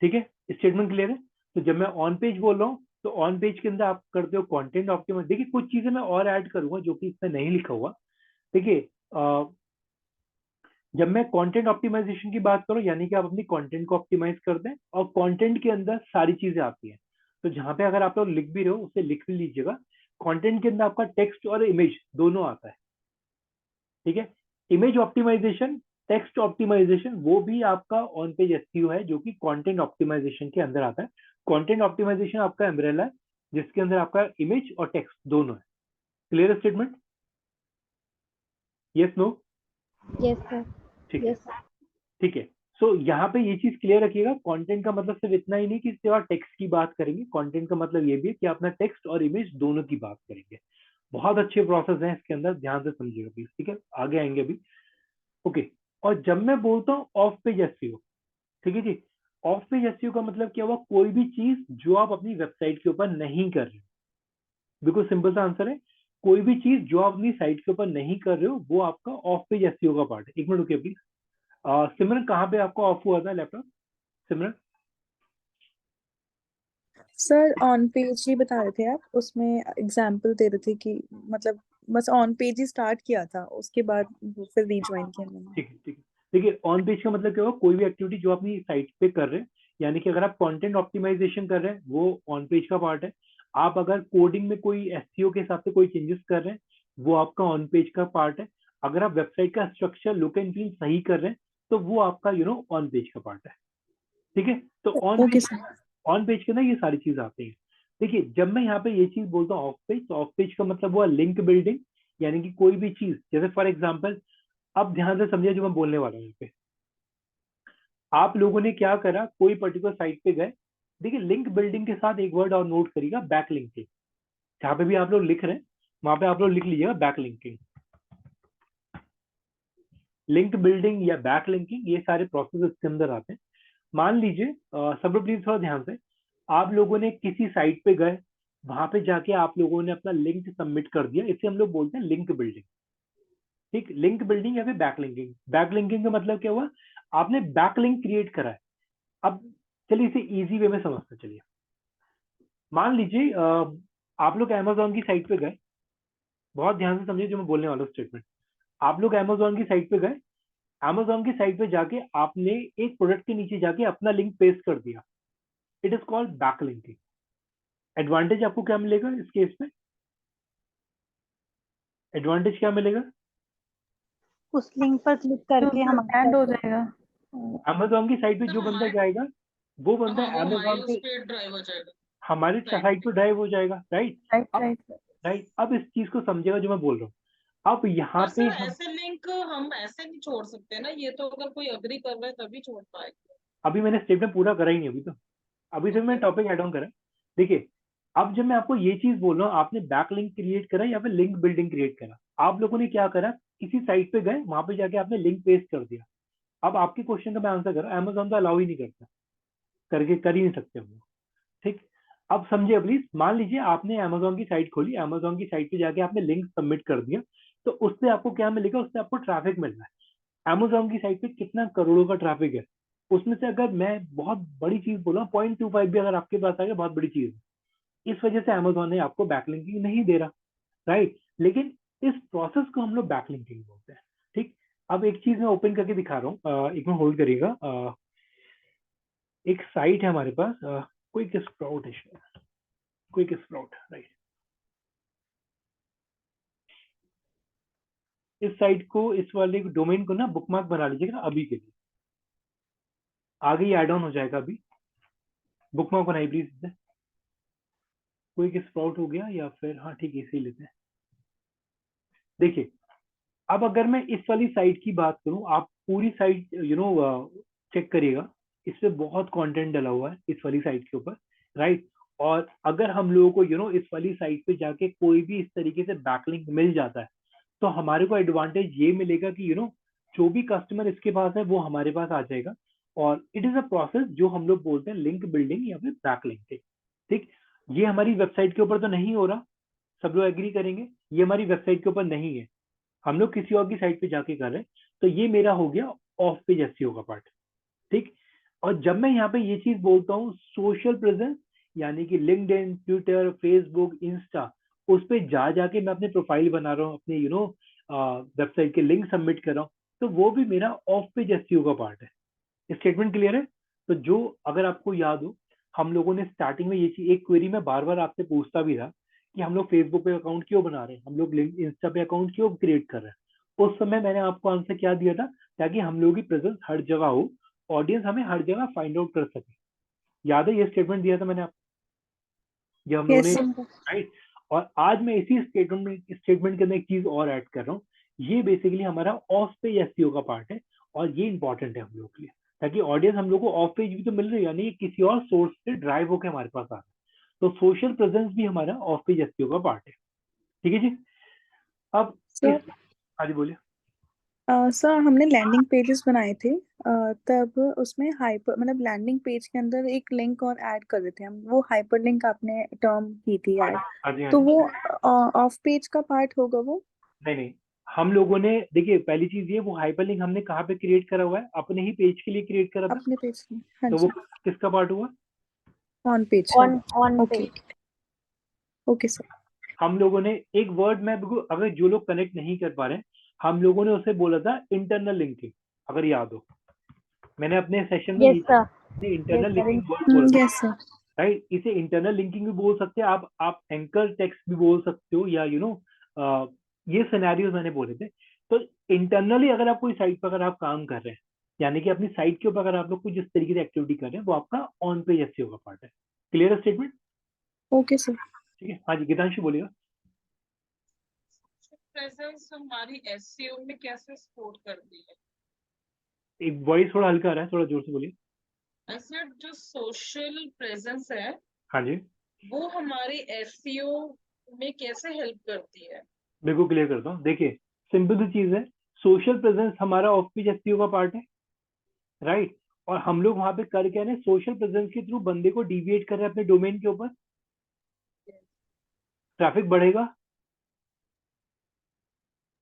ठीक है, स्टेटमेंट क्लियर है? तो जब मैं ऑन पेज बोल रहा हूँ तो ऑन पेज के अंदर आप करते हो कंटेंट ऑप्टिमाइज। देखिए कुछ चीजें मैं और ऐड करूंगा जो कि इसमें नहीं लिखा हुआ। देखिए जब मैं कंटेंट ऑप्टिमाइजेशन की बात करूं, यानी कि आप अपनी कंटेंट को ऑप्टिमाइज करते हैं और कंटेंट के अंदर सारी चीजें आती हैं। तो जहां पे अगर आप लोग लिख भी रहे हो उसे लिख भी लीजिएगा, कंटेंट के अंदर आपका टेक्स्ट और इमेज दोनों आता है। ठीक है, इमेज ऑप्टिमाइजेशन, टेक्स्ट ऑप्टिमाइजेशन, वो भी आपका ऑन पेज एसईओ है जो कि कंटेंट ऑप्टिमाइजेशन के अंदर आता है। कंटेंट ऑप्टिमाइजेशन आपका अम्ब्रेला है जिसके अंदर आपका इमेज और टेक्स्ट दोनों है। Clear statement? Yes no? Yes sir. ठीक है, ठीक है। सो यहाँ पे ये चीज क्लियर रखिएगा, कंटेंट का मतलब सिर्फ इतना ही नहीं कि सिर्फ आप टेक्स्ट की बात करेंगे, कंटेंट का मतलब ये भी है कि अपना टेक्स्ट और इमेज दोनों की बात करेंगे। बहुत अच्छे प्रोसेस हैं इसके अंदर, ध्यान से समझिएगा प्लीज। ठीक है, आगे आएंगे अभी। ओके, और जब मैं बोलता हूँ ऑफ पेज एसईओ, ठीक है जी, ऑफ पेज एसईओ का मतलब क्या हुआ? कोई भी चीज जो आप अपनी वेबसाइट के ऊपर नहीं कर रहे हो। बिल्कुल सिंपल सा आंसर है, कोई भी चीज जो आप अपनी साइट के ऊपर नहीं कर रहे हो वो आपका ऑफ पेज एसईओ का पार्ट है। एक मिनट रुकिए प्लीज। सिमरन कहाँ पे आपको ऑफ हुआ था laptop? Simran sir on page ही बता रहे थे आप, उसमें एग्जाम्पल दे रहे थे कि मतलब बस ऑन पेज ही स्टार्ट किया था, उसके बाद फिर रीज्वाइन किया मैंने। ठीक है, ठीक है। देखिए ऑन पेज का मतलब क्या होगा? कोई भी एक्टिविटी जो अपनी साइट पे कर रहे हैं, यानी कि अगर आप कंटेंट ऑप्टिमाइजेशन कर रहे हैं वो ऑन पेज का पार्ट है। आप अगर कोडिंग में कोई एसईओ के हिसाब से कोई चेंजेस कर रहे हैं वो आपका ऑन पेज का पार्ट है। अगर आप वेबसाइट का स्ट्रक्चर लुक एंड फील सही कर रहे हैं तो वो आपका ऑन पेज का पार्ट है। ठीक है, तो ऑन पेज के ना ये सारी चीज आती है। देखिए जब मैं यहाँ पे ये चीज बोलता हूँ ऑफ पेज, तो ऑफ पेज का मतलब हुआ लिंक बिल्डिंग, यानी कि कोई भी चीज, जैसे फॉर एग्जाम्पल, अब ध्यान से समझिए जो मैं बोलने वाला हूँ। पे आप लोगों ने क्या करा, कोई पर्टिकुलर साइट पे गए, देखिए लिंक बिल्डिंग के साथ एक वर्ड और नोट करिएगा, बैक लिंकिंग। जहां पे भी आप लोग लिख रहे हैं वहां पे आप लोग लिख लीजिएगा बैक लिंकिंग। लिंक बिल्डिंग या बैक लिंकिंग, ये सारे प्रोसेस इसके अंदर आते हैं। मान लीजिए सब लोग प्लीज थोड़ा ध्यान से, आप लोगों ने किसी साइट पे गए, वहां पे जाके आप लोगों ने अपना लिंक सबमिट कर दिया, इसे हम लोग बोलते हैं लिंक बिल्डिंग। ठीक, लिंक बिल्डिंग या फिर बैक लिंकिंग। बैक लिंकिंग का मतलब क्या हुआ? आपने बैक लिंक क्रिएट करा है। अब चलिए इसे इजी वे में समझते चलिए। मान लीजिए आप लोग अमेजोन की साइट पे गए, बहुत ध्यान से समझिए जो मैं बोलने वाला हूँ स्टेटमेंट। आप लोग अमेजोन की साइट पे गए, अमेजोन की साइट पे जाके आपने एक प्रोडक्ट के नीचे जाके अपना लिंक पेस्ट कर दिया, it is called back linking. Advantage आपको क्या मिलेगा इस केस में? एडवांटेज क्या मिलेगा? उस लिंक पर क्लिक करके हम ऐड हो जाएगा। अमेजोन की साइट पे जो बंदा जाएगा वो बंदा हाँ, वो हमारे अमेजोन उस पे, पे ड्राइव हो जाएगा। हमारे साइट पे ड्राइव हो जाएगा, राइट। राइट अब राइट अब इस चीज को समझेगा जो मैं बोल रहा हूँ। अब यहाँ पर पे सर ऐसे लिंक हम ऐसे नहीं छोड़ सकते ना, ये तो अगर कोई अग्री कर रहा है तभी छोड़ पाएगा। अभी मैंने स्टेटमेंट पूरा करा ही नहीं, अभी तो मैंने टॉपिक ऐड ऑन करा। देखिए, अब जब मैं आपको ये चीज बोल रहा हूँ, आपने बैक लिंक क्रिएट करा या फिर लिंक बिल्डिंग क्रिएट करा, आप लोगों ने क्या करा, किसी साइट पे गए, वहां पे जाके आपने लिंक पेस्ट कर दिया। अब आपके क्वेश्चन का मैं आंसर कर रहा हूँ, अमेजोन तो अलाउ ही नहीं करता, कर ही नहीं सकते हम लोग, ठीक। अब समझिए प्लीज, मान लीजिए आपने अमेजोन की साइट खोली, अमेजोन की साइट पे जाके आपने लिंक सबमिट कर दिया, तो उससे आपको क्या मिलेगा, उससे आपको ट्रैफिक मिल रहा है। अमेजोन की साइट पे कितना करोड़ों का ट्रैफिक है, उसमें से अगर मैं बहुत बड़ी चीज बोला 0.25 भी अगर आपके पास आ गया, बहुत बड़ी चीज है। इस वजह से अमेजोन ने आपको बैकलिंकिंग नहीं दे रहा, राइट। लेकिन इस प्रोसेस को हम लोग बैकलिंकिंग बोलते हैं, ठीक। अब एक चीज मैं ओपन करके दिखा रहा हूँ, एक मिनट होल्ड करिएगा। एक साइट है हमारे पास, क्विक स्प्राउट है, क्विक स्प्राउट, राइट। इस साइट को, इस वाले डोमेन को ना बुकमार्क बना लीजिएगा अभी के लिए, आगे ही ऐड ऑन हो जाएगा। अभी बुकमार्क बनाइए प्लीज इसे। क्विक स्प्राउट हो गया या फिर, हाँ ठीक है, इसे लेते हैं। देखिए, अब अगर मैं इस वाली साइट की बात करूं, आप पूरी साइट चेक करिएगा, इस पे बहुत कंटेंट डला हुआ है इस वाली साइट के ऊपर, राइट। और अगर हम लोगों को इस वाली साइट पे जाके कोई भी इस तरीके से बैकलिंक मिल जाता है, तो हमारे को एडवांटेज ये मिलेगा कि जो भी कस्टमर इसके पास है वो हमारे पास आ जाएगा। और इट इज अ प्रोसेस जो हम लोग बोलते हैं लिंक बिल्डिंग या फिर बैकलिंकिंग, ठीक। ये हमारी वेबसाइट के ऊपर तो नहीं हो रहा, सब लोग एग्री करेंगे, ये हमारी वेबसाइट के ऊपर नहीं है, हम लोग किसी और की साइट पे जाके कर रहे हैं। तो ये मेरा हो गया ऑफ पेज एसईओ का पार्ट, ठीक। और जब मैं यहाँ पे ये चीज बोलता हूँ सोशल प्रेजेंस, यानी कि लिंक्डइन, ट्विटर, फेसबुक, इंस्टा, उस पे जाके मैं अपने प्रोफाइल बना रहा हूँ, अपने वेबसाइट के लिंक सबमिट कर रहा हूँ, तो वो भी मेरा ऑफ पेज एसईओ का पार्ट है। स्टेटमेंट क्लियर है? तो जो, अगर आपको याद हो, हम लोगों ने स्टार्टिंग में ये चीज, एक क्वेरी में बार बार आपसे पूछता भी था कि हम लोग फेसबुक पे अकाउंट क्यों बना रहे हैं, हम लोग इंस्टा पे अकाउंट क्यों क्रिएट कर रहे हैं। उस समय मैंने आपको आंसर क्या दिया था, ताकि हम लोगों की प्रेजेंस हर जगह हो, ऑडियंस हमें हर जगह फाइंड आउट कर सके। याद है ये स्टेटमेंट दिया था मैंने आपको, ये हम लोगों ने, राइट। और आज मैं इसी स्टेटमेंट के अंदर एक चीज और ऐड कर रहा हूँ, ये बेसिकली हमारा ऑफ पेज एसईओ का पार्ट है, और ये इंपॉर्टेंट है हम लोग के लिए, ताकि ऑडियंस हम लोग को ऑफ पेज भी तो मिल रही है, यानी किसी और सोर्स से ड्राइव होकर हमारे पास आ रहा है। तो सोशल प्रेजेंस भी हमारा ऑफ पेज एसईओ का पार्ट है, ठीक है जी। अब हाँ जी बोलिए। सर हमने लैंडिंग पेजेस बनाए थे, तब उसमें हाइपर, मतलब लैंडिंग पेज के अंदर एक लिंक और ऐड कर रहे थे हम, वो हाइपर लिंक आपने टर्म की थी ऐड, तो वो ऑफ पेज का पार्ट होगा वो? नहीं, हम लोगों ने, देखिए पहली चीज ये, वो हाइपरलिंक हमने कहाँ पे क्रिएट करा हुआ है, अपने ही पेज के लिए क्रिएट करा था, अपने पेज में। हाँ तो वो किसका पार्ट हुआ? On page. On page. Okay sir. हम लोगों ने एक वर्ड में, अगर जो लोग कनेक्ट नहीं कर पा रहे, हम लोगों ने उसे बोला था इंटरनल लिंकिंग, अगर याद हो, मैंने अपने सेशन में इंटरनल लिंकिंग वर्ड बोला था, राइट। इसे इंटरनल लिंकिंग भी बोल सकते हैं आप एंकर टेक्स्ट भी बोल सकते हो, या ये सिनेरियोस मैंने बोले थे। तो इंटरनली अगर आप कोई साइट पर अगर आप काम कर रहे हैं, यानी कि अपनी साइट के ऊपर अगर आप लोग कुछ जिस तरीके से एक्टिविटी कर रहे हैं, वो आपका ऑन पेज एसईओ का पार्ट है। Clear statement? Okay sir. ठीक है, हाँ जी, गीतांशु बोलिएगा। प्रेजेंस हमारी एसईओ में कैसे सपोर्ट करती है? एक वॉइस थोड़ा हल्का आ रहा है, थोड़ा जोर से बोलिए। सर जो सोशल प्रेजेंस है, हाँ जी, वो हमारी एसईओ में कैसे हेल्प करती है? बिल्कुल क्लियर करता हूँ। देखिए, सिंपल सी चीज है, सोशल प्रेजेंस हमारा ऑफ पेज एसईओ का पार्ट है, राइट। और हम लोग वहां पे कर क्या है, सोशल प्रेजेंस के थ्रू बंदे को डिविएट कर रहे हैं अपने डोमेन के ऊपर, ट्रैफिक बढ़ेगा।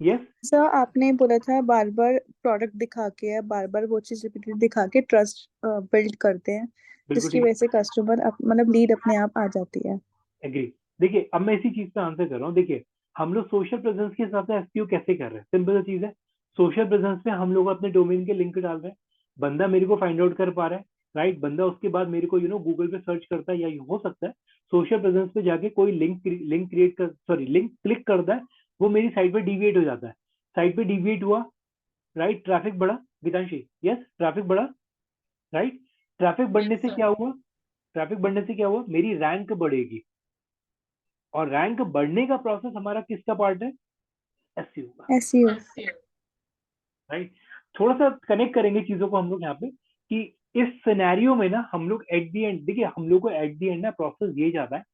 यस सर, आपने बोला था बार बार प्रोडक्ट दिखा के या बार बार वो चीज रिपीटेड दिखा के ट्रस्ट बिल्ड करते हैं, जिसकी वजह से कस्टमर मतलब लीड अपने आप आ जाती है। एग्री। देखिए, अब मैं इसी चीज पे आंसर कर रहा हूँ। देखिए, हम लोग सोशल प्रेजेंस के हिसाब से एसईओ कैसे कर रहे हैं, सिंपल सी चीज है, सोशल प्रेजेंस पे हम लोग अपने डोमेन के लिंक डाल रहे हैं, बंदा मेरे को फाइंड आउट कर पा रहा है, राइट। बंदा उसके बाद मेरे को गूगल पे सर्च करता है, या हो सकता है सोशल प्रेजेंस पे जाके कोई लिंक क्लिक करता है, वो मेरी साइट पे डिविएट हो जाता है, साइट पे डिविएट हुआ, राइट, ट्रैफिक बढ़ा। गीतांशी, यस, ट्रैफिक बढ़ा, राइट। ट्रैफिक बढ़ने से क्या हुआ, ट्रैफिक बढ़ने से क्या हुआ, मेरी रैंक बढ़ेगी, और रैंक बढ़ने का प्रोसेस हमारा किसका पार्ट है, एसईओ का, SEO राइट। थोड़ा सा कनेक्ट करेंगे चीजों को हम लोग यहाँ पे कि इस सिनेरियो में ना हम लोग एट दी एंड, देखिए हम लोग को एट दी एंड ना प्रोसेस ये जाता है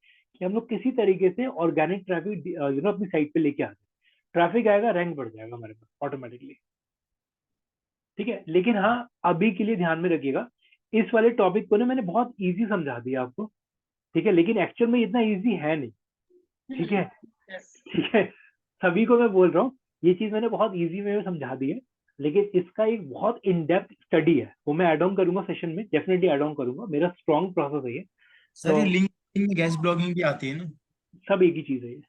कि हम लोग किसी तरीके से ऑर्गेनिक ट्रैफिक अपनी साइट पे लेके आते हैं, ट्रैफिक आएगा, रैंक बढ़ जाएगा हमारे पास ऑटोमेटिकली, ठीक है। लेकिन हाँ, अभी के लिए ध्यान में रखिएगा, इस वाले टॉपिक को ना मैंने बहुत इजी समझा दिया आपको, ठीक है, लेकिन एक्चुअल में इतना इजी है नहीं, ठीक है, ठीक है। सभी को मैं बोल रहा हूँ ये चीज मैंने बहुत इजी में समझा दी है, लेकिन इसका एक बहुत इन डेप्थ स्टडी है, वो मैं ऐड ऑन करूंगा सेशन में, डेफिनेटली ऐड ऑन करूंगा, मेरा स्ट्रॉन्ग प्रोसेस है ये। सर ये तो लिंक्डइन में गेस्ट ब्लॉगिंग भी आती है ना? सब एक ही चीज है ये।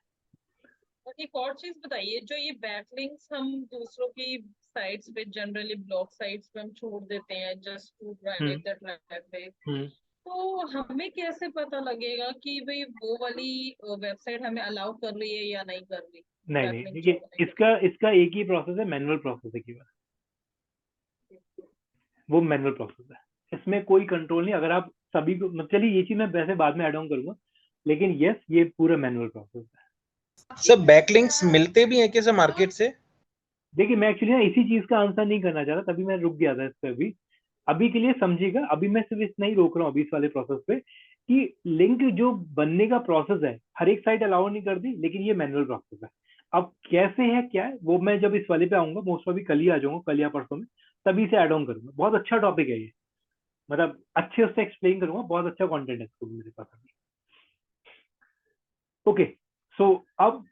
और एक और चीज बताइए, जो ये बैकलिंक्स हम दूसरों की साइट्स पे, जनरली ब्लॉग साइट्स पे हम छोड़ देते हैं just to drive the traffic, तो हमें कैसे पता लगेगा कि भाई वो वाली वेबसाइट हमें अलाउ कर रही है या नहीं कर रही? नहीं नहीं, बैकलिंक देखिए छोड़ने के इसका एक ही प्रोसेस है, मैनुअल प्रोसेस है केवल, वो मैनुअल प्रोसेस है, इसमें कोई कंट्रोल नहीं। अगर आप सभी को, मतलब चलिए ये चीज मैं वैसे बाद में ऐड ऑन करूंगा, लेकिन यस ये पूरा मैनुअल प्रोसेस है। सब बैकलिंक्स मिलते भी हैं कैसे मार्केट से? देखिए मैं एक्चुअली ना इसी चीज का आंसर नहीं करना चाह रहा, तभी मैं रुक गया था इस पे। अभी के लिए समझिएगा, अभी मैं सिर्फ इतना ही रोक रहा हूँ अभी इस वाले प्रोसेस पे कि लिंक जो बनने का प्रोसेस है हर एक साइट अलाउ नहीं करती, लेकिन ये मैनुअल प्रोसेस है। अब कैसे है क्या है वो मैं जब इस वाले पे आऊंगा, मोस्ट अभी कल ही आ जाऊंगा, कल या परसों में, तभी से ऐड ऑन करूंगा। बहुत अच्छा टॉपिक है ये, मतलब अच्छे से एक्सप्लेन करूंगा, बहुत अच्छा कंटेंट है इसको मेरे पास अभी। ओके, सो अब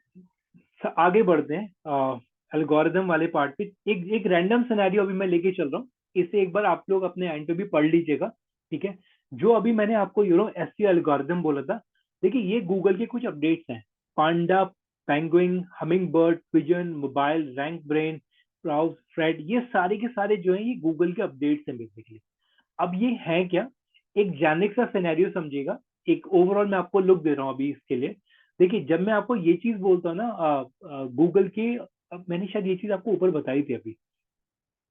आगे बढ़ते हैं एल्गोरिदम वाले पार्ट पे। एक रैंडम सिनेरियो अभी मैं लेके चल रहा हूँ, इसे एक बार आप लोग अपने एंड पे भी पढ़ लीजिएगा, ठीक है। जो अभी मैंने आपको एसईओ एल्गोरिदम बोला था, देखिए ये गूगल के कुछ अपडेट्स हैं, Panda, Penguin, Hummingbird, Pigeon, Mobile, RankBrain, Browse, Fred, ये सारे के सारे जो है ये गूगल के अपडेट्स हैं बेसिकली। अब ये है क्या, एक जेनिक सा सिनेरियो समझिएगा, एक ओवरऑल मैं आपको लुक दे रहा हूँ अभी इसके लिए। देखिए जब मैं आपको ये चीज बोलता हूँ ना गूगल के, मैंने शायद ये चीज आपको ऊपर बताई थी अभी,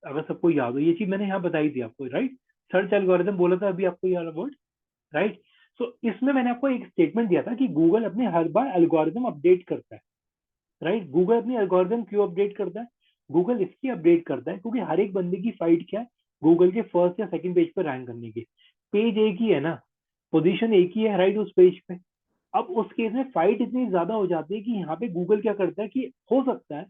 अगर सबको याद हो, ये चीज मैंने यहाँ बताई थी आपको, राइट। सर्च एल्गोरिथम बोला था अभी आपको याद वर्ड, राइट। सो इसमें मैंने आपको एक स्टेटमेंट दिया था कि गूगल अपने हर बार एल्गोरिथम अपडेट करता है, राइट। गूगल अपनी एल्गोरिथम क्यों अपडेट करता है? गूगल इसकी अपडेट करता है क्योंकि हर एक बंदे की फाइट क्या है, गूगल के फर्स्ट या सेकंड पेज पर रैंक करने की। पेज एक ही है ना, पोजीशन एक ही है, राइट, उस पेज पे। अब उस केस में फाइट इतनी ज्यादा हो जाती है कि यहाँ पे गूगल क्या करता है कि हो सकता है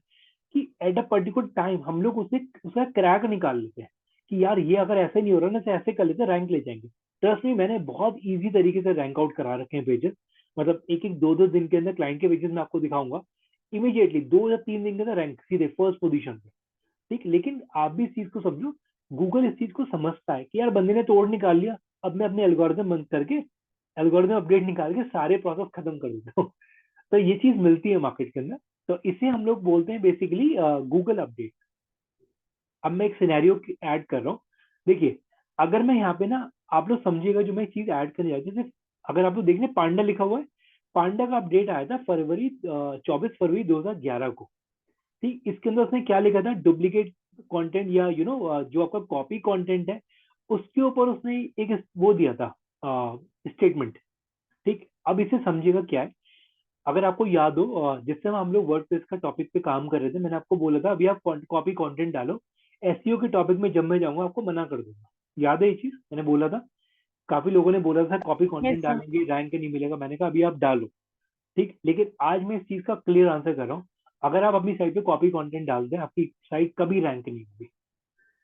कि एट अ पर्टिकुलर टाइम हम लोग उसका क्रैक निकाल लेते हैं कि यार ये अगर ऐसे नहीं हो रहा ना, तो ऐसे कर लेते हैं, रैंक ले जाएंगे। ट्रस्ट मी, मैंने बहुत इजी तरीके से रैंक आउट करा रखे हैं पेजेस, मतलब एक एक दो दो दिन के अंदर क्लाइंट के पेजेस में आपको दिखाऊंगा, इमीडिएटली 2 या 3 दिन के अंदर रैंक सीधे फर्स्ट पोजीशन पे, ठीक। लेकिन आप भी इस चीज को समझो, गूगल इस चीज को समझता है कि यार बंदे ने तोड़ निकाल लिया, अब मैं अपने एल्गोरिथम बंद करके एल्गोरिथम अपडेट निकाल के सारे प्रोसेस खत्म कर देता हूँ। तो ये चीज मिलती है मार्केट के अंदर, तो इसे हम लोग बोलते हैं बेसिकली गूगल अपडेट। अब मैं एक सिनेरियो ऐड कर रहा हूँ, देखिए अगर मैं यहाँ पे ना, आप लोग समझिएगा जो मैं चीज ऐड करने जा रही हूँ, जैसे अगर आप लोग देख लें पांडा लिखा हुआ है, पांडा का अपडेट आया था 24 फरवरी 2011 को, ठीक। इसके अंदर उसने क्या लिखा था, डुप्लीकेट कंटेंट या जो आपका कॉपी कंटेंट है उसके ऊपर उसने एक वो दिया था स्टेटमेंट, ठीक। अब इसे समझिएगा क्या है, अगर आपको याद हो जिस समय हम लोग वर्डप्रेस का टॉपिक पे काम कर रहे थे, मैंने आपको बोला था अभी आप कॉपी कंटेंट डालो, एसईओ के टॉपिक में जब मैं जाऊंगा आपको मना कर दूंगा, याद है ये चीज मैंने बोला था? काफी लोगों ने बोला था कॉपी कंटेंट Yes, sir. डालेंगे रैंक नहीं मिलेगा, मैंने कहा अभी आप डालो, ठीक। लेकिन आज मैं इस चीज का क्लियर आंसर कर रहा हूँ, अगर आप अपनी साइट पे कॉपी कंटेंट डाल दें, आपकी साइट कभी रैंक नहीं होगी,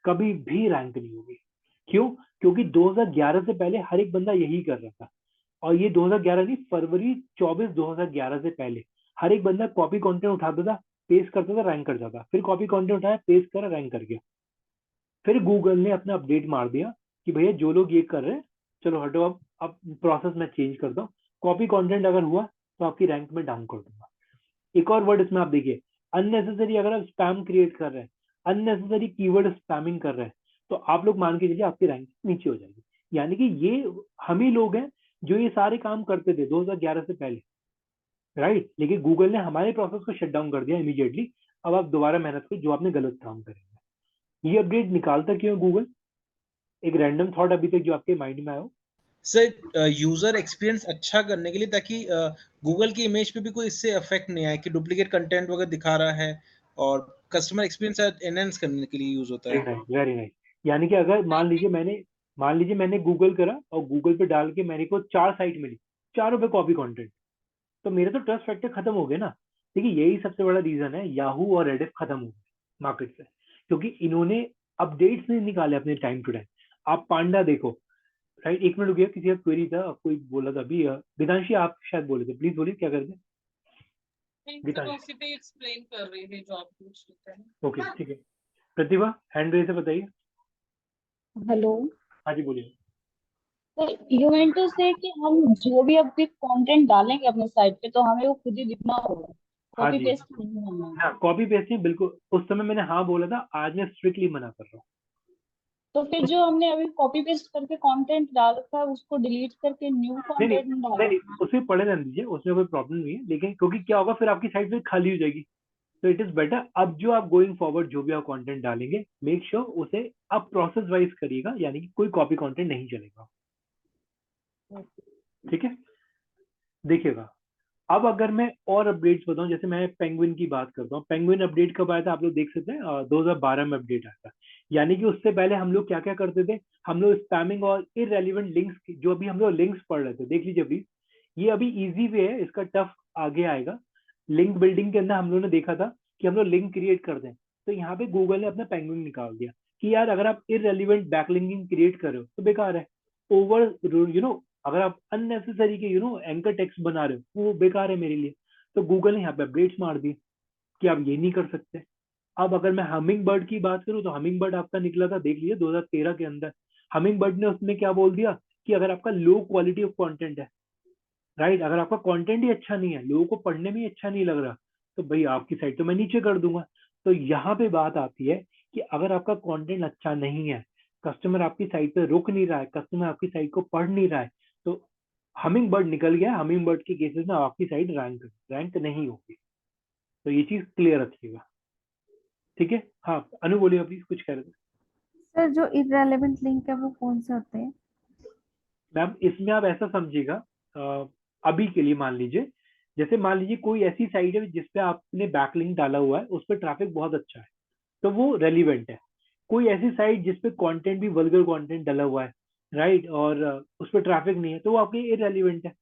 कभी भी रैंक नहीं होगी। क्यों? क्योंकि 2011 से पहले हर एक बंदा यही कर रहा था, और ये 2011 नहीं, फरवरी 24 2011 से पहले हर एक बंदा कॉपी कंटेंट उठाता था, पेस्ट करता था, रैंक कर जाता, फिर कॉपी कंटेंट उठाया, पेस्ट करा, रैंक कर गया। फिर गूगल ने अपना अपडेट मार दिया कि भैया जो लोग ये कर रहे हैं चलो हटो, अब प्रोसेस में चेंज कर दो, कॉपी कंटेंट अगर हुआ तो आपकी रैंक में डाउन कर दूंगा। एक और वर्ड इसमें आप देखिए, अननेसेसरी, अगर आप स्पैम क्रिएट कर रहे हैं, अननेसेसरी कीवर्ड स्पैमिंग कर रहे हैं, तो आप लोग मान के चलिए आपकी रैंक नीचे हो जाएगी। यानी कि ये हम ही लोग हैं जो ये सारे काम करते थे 2011 से पहले, राइट। लेकिन गूगल ने हमारे प्रोसेस को शट डाउन कर दिया इमीडिएटली, अब आप दोबारा मेहनत करो जो आपने गलत काम करेंगे। ये अपडेट निकालता क्यों है गूगल? एक रैंडम थॉट अभी तक जो आपके माइंड में आया हो? सर यूजर एक्सपीरियंस अच्छा करने के लिए, ताकि गूगल की इमेज पे भी कोई इससे इफेक्ट नहीं आए कि डुप्लीकेट कंटेंट वगैरह दिखा रहा है, और कस्टमर एक्सपीरियंस एनहांस करने के लिए यूज होता वेरी है। Nice, very nice. यानी कि अगर मान लीजिए मैंने गूगल करा और गूगल पे डाल के मेरे को 4 साइट मिली, चारों पे कॉपी कंटेंट, तो मेरे तो ट्रस्ट फैक्टर खत्म हो गए ना। देखिए यही सबसे बड़ा रीजन है याहू और रेडिफ खत्म हो गए मार्केट से, क्योंकि इन्होंने अपडेट्स नहीं निकाले अपने टाइम टू टाइम। आप पांडा देखो, राइट? एक मिनट रुकिए, किसी का क्वेरी था, कोई बोला था अभी, विदांशी आप शायद बोले थे, प्लीज बोलिए क्या कर रहे थे। विदांशी, उसी पे एक्सप्लेन कर रही थी जो आप पूछ रहे थे। ओके ठीक है। प्रतिभा हैंड रेज से बताइए। हेलो। हाँ जी बोलिए। तो यू मीन टू से कि हम जो भी अभी कंटेंट डालेंगे अपने साइट पे तो हमें वो खुद ही लिखना होगा, हाँ कॉपी जी, पेस्ट नहीं होना है। हाँ कॉपी पेस्ट नहीं, बिल्कुल उस समय मैंने हाँ बोला था, आज मैं स्ट्रिक्टली मना कर रहा हूँ। तो फिर जो हमने अभी कॉपी पेस्ट करके कंटेंट डाल रखा है उसको डिलीट करके न्यू नहीं नहीं कंटेंट डालना नहीं, है। उसमें पढ़े रहने दीजिए, उसमें कोई प्रॉब्लम नहीं है, लेकिन क्योंकि क्या होगा फिर आपकी साइट फिर खाली हो जाएगी। तो इट इज बेटर, अब जो आप गोइंग फॉरवर्ड जो भी आप कंटेंट डालेंगे, मेक श्योर उसे आप प्रोसेस वाइज करिएगा, यानी कि कोई कॉपी कंटेंट नहीं चलेगा। ठीक है, देखिएगा। अब अगर मैं और अपडेट्स बताऊं, जैसे मैं पेंगुइन की बात करता हूँ, पेंगुइन अपडेट कब आया था आप लोग देख सकते हैं, 2012 में अपडेट आया था। यानी कि उससे पहले हम लोग क्या क्या करते थे, हम लोग स्पैमिंग और इररेलेवेंट लिंक्स, जो अभी हम लोग लिंक्स पढ़ रहे थे, देख लीजिए अभी, ये अभी इजी वे है, इसका टफ आगे आएगा। लिंक बिल्डिंग के अंदर हम लोगों ने देखा था कि हम लोग लिंक क्रिएट कर दें, तो यहाँ पे गूगल ने अपना पेंगुइन निकाल दिया कि यार अगर आप इररेलेवेंट बैकलिंकिंग क्रिएट कर रहे हो तो बेकार है। ओवर अगर आप अननेसेसरी के एंकर टेक्स्ट बना रहे हो वो बेकार है मेरे लिए। तो गूगल ने यहाँ पे अपडेट्स मार दिए कि आप ये नहीं कर सकते। अब अगर मैं हमिंग बर्ड की बात करूँ तो हमिंग बर्ड आपका निकला था, देख लीजिए 2013 के अंदर। हमिंग बर्ड ने उसने क्या बोल दिया कि अगर आपका लो क्वालिटी ऑफ कंटेंट है, राइट, अगर आपका कंटेंट ही अच्छा नहीं है, लोगों को पढ़ने में ही अच्छा नहीं लग रहा, तो भाई आपकी साइट तो मैं नीचे कर दूंगा। तो यहाँ पे बात आती है कि अगर आपका कंटेंट अच्छा नहीं है, कस्टमर आपकी साइट पे रुक नहीं रहा है, कस्टमर आपकी साइट को पढ़ नहीं रहा है, तो हमिंग बर्ड निकल गया। हमिंग बर्ड के केसेस में आपकी साइट रैंक नहीं होगी। तो ये चीज क्लियर रखिएगा, ठीक है। हाँ अनु बोलिए, प्लीज कुछ कह रहे थे। सर जो इररेलेवेंट लिंक है वो कौन से होते हैं? मैम इसमें आप ऐसा समझिएगा, अभी के लिए मान लीजिए, जैसे मान लीजिए कोई ऐसी साइट है जिसपे आपने बैकलिंक डाला हुआ है, उस पर ट्रैफिक बहुत अच्छा है, तो वो रेलिवेंट है। कोई ऐसी साइट जिसपे कंटेंट भी वल्गर कंटेंट डाला हुआ है, राइट, और उस पर ट्रैफिक नहीं है, तो वो आपके इररेलेवेंट है।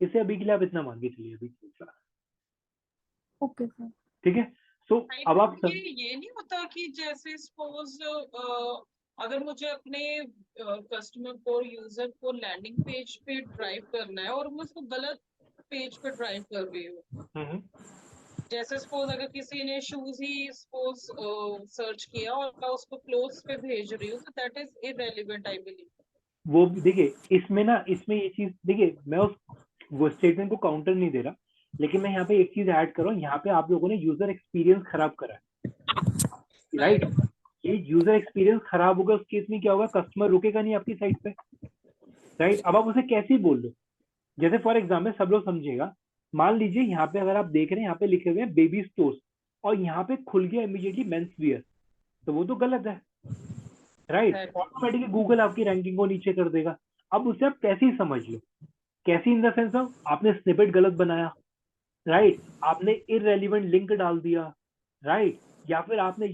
इसे अभी के लिए आप इतना मान के चलिए अभी, ओके सर। ठीक है। सो अब आप ये नहीं होता कि जैसे सपोज अगर मुझे अपने कस्टमर को, यूजर को लैंडिंग पेज पे ड्राइव करना है और मैं उसको गलत पेज पे ड्राइव कर रही हूँ, जैसे सपोज अगर किसी ने शूज ही सपोज सर्च किया और मैं उसको क्लोथ्स पे भेज रही हूँ, तो that is irrelevant I believe. वो देखिए इसमें ये चीज देखिए, मैं वो स्टेटमेंट को काउंटर नहीं दे रहा, लेकिन मैं यहाँ पे एक चीज ऐड कर रहा हूँ, यहाँ पे आप लोगों ने यूजर एक्सपीरियंस खराब करा है, राइट। ये यूजर एक्सपीरियंस खराब होगा, उस केस में क्या होगा, कस्टमर रुकेगा नहीं आपकी साइट पे, राइट। अब आप उसे कैसे ही बोल लो, जैसे फॉर एग्जाम्पल सब लोग समझेगा, मान लीजिए यहाँ पे अगर आप देख रहे हैं, यहाँ पे लिखे हुए हैं बेबी स्टोर्स, और यहाँ पे खुल गया इमीडिएटली मेंस वियर, तो वो तो गलत है, राइट। ऑटोमेटिकली गूगल आपकी रैंकिंग को नीचे कर देगा। अब उसे आप कैसे ही समझ लो, कैसी इन द सेंस ऑफ आपने स्निपेट गलत बनाया, राइट, आपने इररेलेवेंट लिंक डाल दिया, राइट, या फिर आपने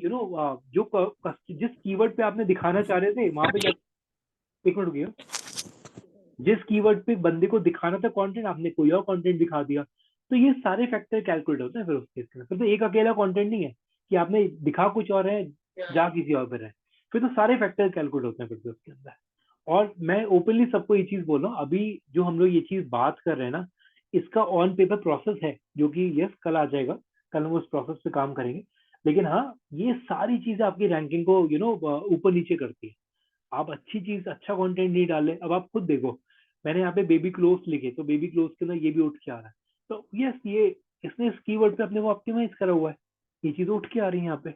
जिस कीवर्ड पे आपने दिखाना चाह रहे थे वहां पे एक मिनट रुकिए, जिस कीवर्ड पे बंदे को दिखाना था कंटेंट, आपने कोई और कंटेंट दिखा दिया। तो ये सारे फैक्टर कैलकुलेट होते हैं फिर उस केस में, फिर तो एक अकेला कंटेंट नहीं है कि आपने दिखा कुछ और है, जा किसी और पर है, फिर तो सारे फैक्टर कैलकुलेट होते हैं फिर तो उसके अंदर। और मैं ओपनली सबको ये चीज बोल रहा हूँ, अभी जो हम लोग ये चीज बात कर रहे हैं ना, इसका ऑन पेपर प्रोसेस है, जो कि यस कल आ जाएगा, कल हम उस प्रोसेस पे काम करेंगे। लेकिन हाँ, ये सारी चीजें आपकी रैंकिंग को ऊपर नीचे करती है। आप अच्छी चीज, अच्छा कंटेंट नहीं डाले, अब आप खुद देखो, मैंने यहाँ पे बेबी क्लोथ्स लिखे, तो बेबी क्लोथ्स के अंदर ये भी उठ के आ रहा है, तो यस ये इसने इस कीवर्ड पे अपने को ऑप्टिमाइज करा हुआ है, ये चीज उठ के आ रही है यहाँ पे,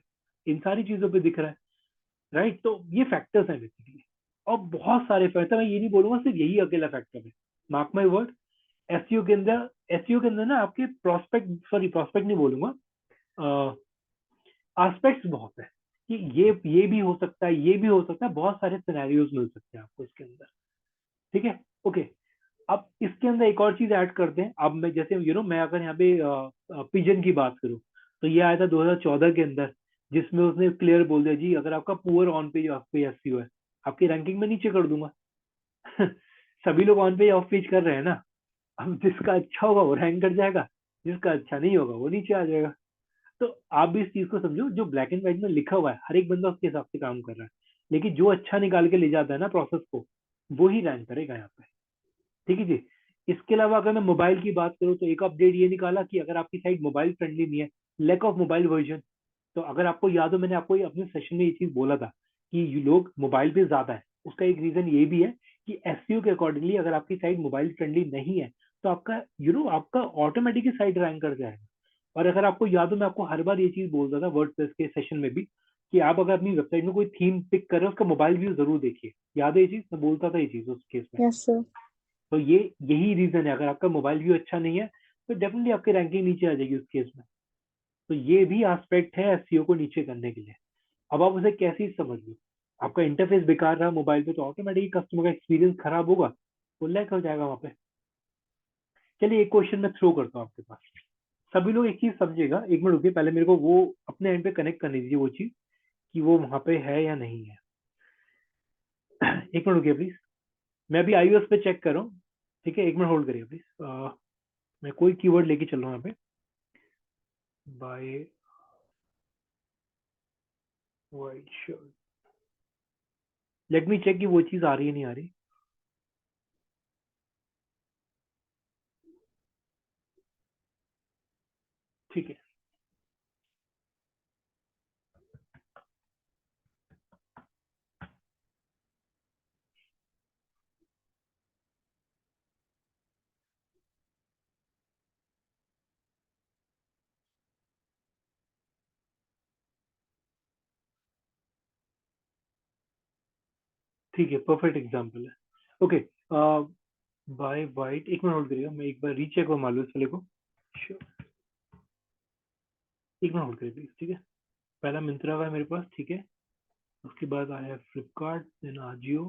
इन सारी चीजों पे दिख रहा है, राइट। तो ये फैक्टर्स हैं बेसिकली, और बहुत सारे फैक्टर, मैं ये नहीं बोलूंगा सिर्फ यही अकेला फैक्टर है, मार्क माई वर्ड। एसईओ के अंदर ना आपके प्रोस्पेक्ट नहीं बोलूंगा, एस्पेक्ट्स बहुत है कि ये भी हो सकता है, ये भी हो सकता है, बहुत सारे सिनेरियोज मिल सकते हैं आपको इसके अंदर, ठीक है, ओके। अब इसके अंदर एक और चीज ऐड करते हैं। अब मैं जैसे मैं अगर यहाँ पे पिजन की बात करूँ, तो ये आया था 2014 के अंदर, जिसमें उसने क्लियर बोल दिया जी अगर आपका poor on page of page SEO है, आपकी रैंकिंग में नीचे कर दूंगा। सभी लोग ऑन पेज ऑफ पेज कर रहे हैं ना, अब जिसका अच्छा होगा वो रैंक कर जाएगा, जिसका अच्छा नहीं होगा वो नीचे आ जाएगा। तो आप भी इस चीज को समझो, जो ब्लैक एंड व्हाइट में लिखा हुआ है हर एक बंदा उसके हिसाब से काम कर रहा है, लेकिन जो अच्छा निकाल के ले जाता है ना प्रोसेस को, वो ही रैंक करेगा यहाँ पे। ठीक है जी। इसके अलावा अगर मैं मोबाइल की बात करूँ, तो एक अपडेट ये निकाला कि अगर आपकी साइट मोबाइल फ्रेंडली नहीं है, लैक ऑफ मोबाइल वर्जन, तो अगर आपको याद हो मैंने आपको अपने सेशन में ये चीज बोला था कि ये लोग मोबाइल पे ज्यादा है, उसका एक रीजन ये भी है कि एसईओ के अकॉर्डिंगली अगर आपकी साइट मोबाइल फ्रेंडली नहीं है, तो आपका आपका ऑटोमेटिकली साइट रैंक कर जाएगा। और अगर आपको याद हो मैं आपको हर बार ये चीज बोलता था वर्डप्रेस के सेशन में भी, कि आप अगर अपनी वेबसाइट में कोई थीम पिक कर रहे हो उसका मोबाइल व्यू जरूर देखिए। याद है ये चीज, मैं बोलता था ये चीज उस केस में। Yes sir. तो ये यही रीजन है, अगर आपका मोबाइल व्यू अच्छा नहीं है तो डेफिनेटली आपकी रैंकिंग नीचे आ जाएगी उस केस में। तो ये भी एस्पेक्ट है एसईओ को नीचे करने के लिए। अब आप उसे कैसे समझ लो, आपका इंटरफेस बेकार रहा मोबाइल पे, तो ऑटोमेटिकली कस्टमर का एक्सपीरियंस खराब होगा, वो लैग हो जाएगा वहां पे। चलिए एक क्वेश्चन मैं थ्रो करता हूँ आपके पास, सभी लोग एक चीज समझेगा। एक मिनट रुकिए, पहले मेरे को वो अपने एंड पे कनेक्ट करने दीजिए वो चीज कि वो वहां पे है या नहीं है। एक मिनट रुकिए प्लीज, मैं अभी iOS पे चेक कर रहा हूँ। ठीक है, एक मिनट होल्ड करिए प्लीज। मैं कोई कीवर्ड लेके चल रहा हूँ यहाँ पे, by white shirt. Let me check कि वो चीज आ रही है नहीं आ रही। ठीक है, ठीक है, परफेक्ट एग्जांपल है। ओके, बाय वाइट, एक मिनट होल्ड करिएगा, मैं एक बार रीचेक और मालूम चले को। Sure. एक मिनट होल्ड करिए प्लीज। ठीक है, पहला मिंत्रा का है मेरे पास, ठीक है, उसके बाद आया Flipkart, then Ajio,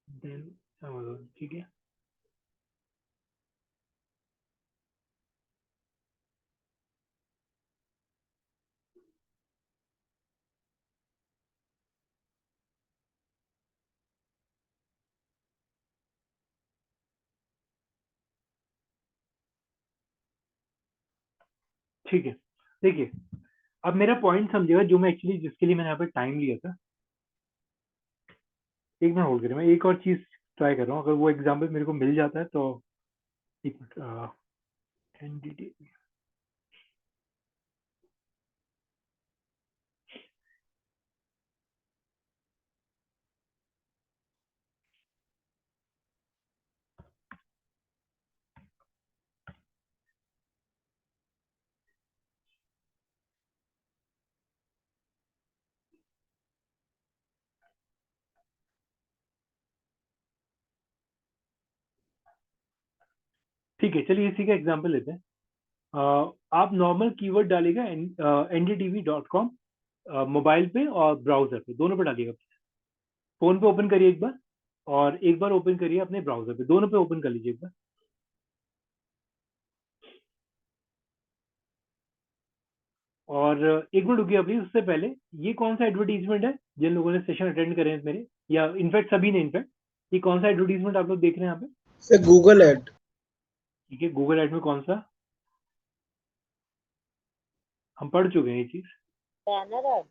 then Amazon. ठीक है, ठीक है। देखिए अब मेरा पॉइंट समझेगा, जो मैं एक्चुअली जिसके लिए मैंने यहाँ पे टाइम लिया था। एक मिनट होल्ड करिए, मैं एक और चीज ट्राई कर रहा हूँ, अगर वो एग्जाम्पल मेरे को मिल जाता है तो। एक मिनट, एनडीटी, ठीक है, चलिए इसी का एग्जाम्पल लेते हैं। आप नॉर्मल कीवर्ड डालिएगा ndtv.com, मोबाइल पे और ब्राउजर पे, दोनों पे डालिएगा। फोन पे ओपन करिए एक बार, और एक बार ओपन करिए अपने ब्राउजर पे, दोनों पे ओपन कर लीजिए एक बार। और एक मिनट रुकिए प्लीज, उससे पहले ये कौन सा एडवर्टीजमेंट है जिन लोगों ने सेशन अटेंड करे हैं मेरे, या इनफैक्ट सभी ने, इनफैक्ट ये कौन सा एडवर्टीजमेंट आप लोग देख रहे हैं यहाँ पे? Sir Google ad. ठीक है, गूगल एड में कौन सा? हम पढ़ चुके हैं ये चीज। Banner ad.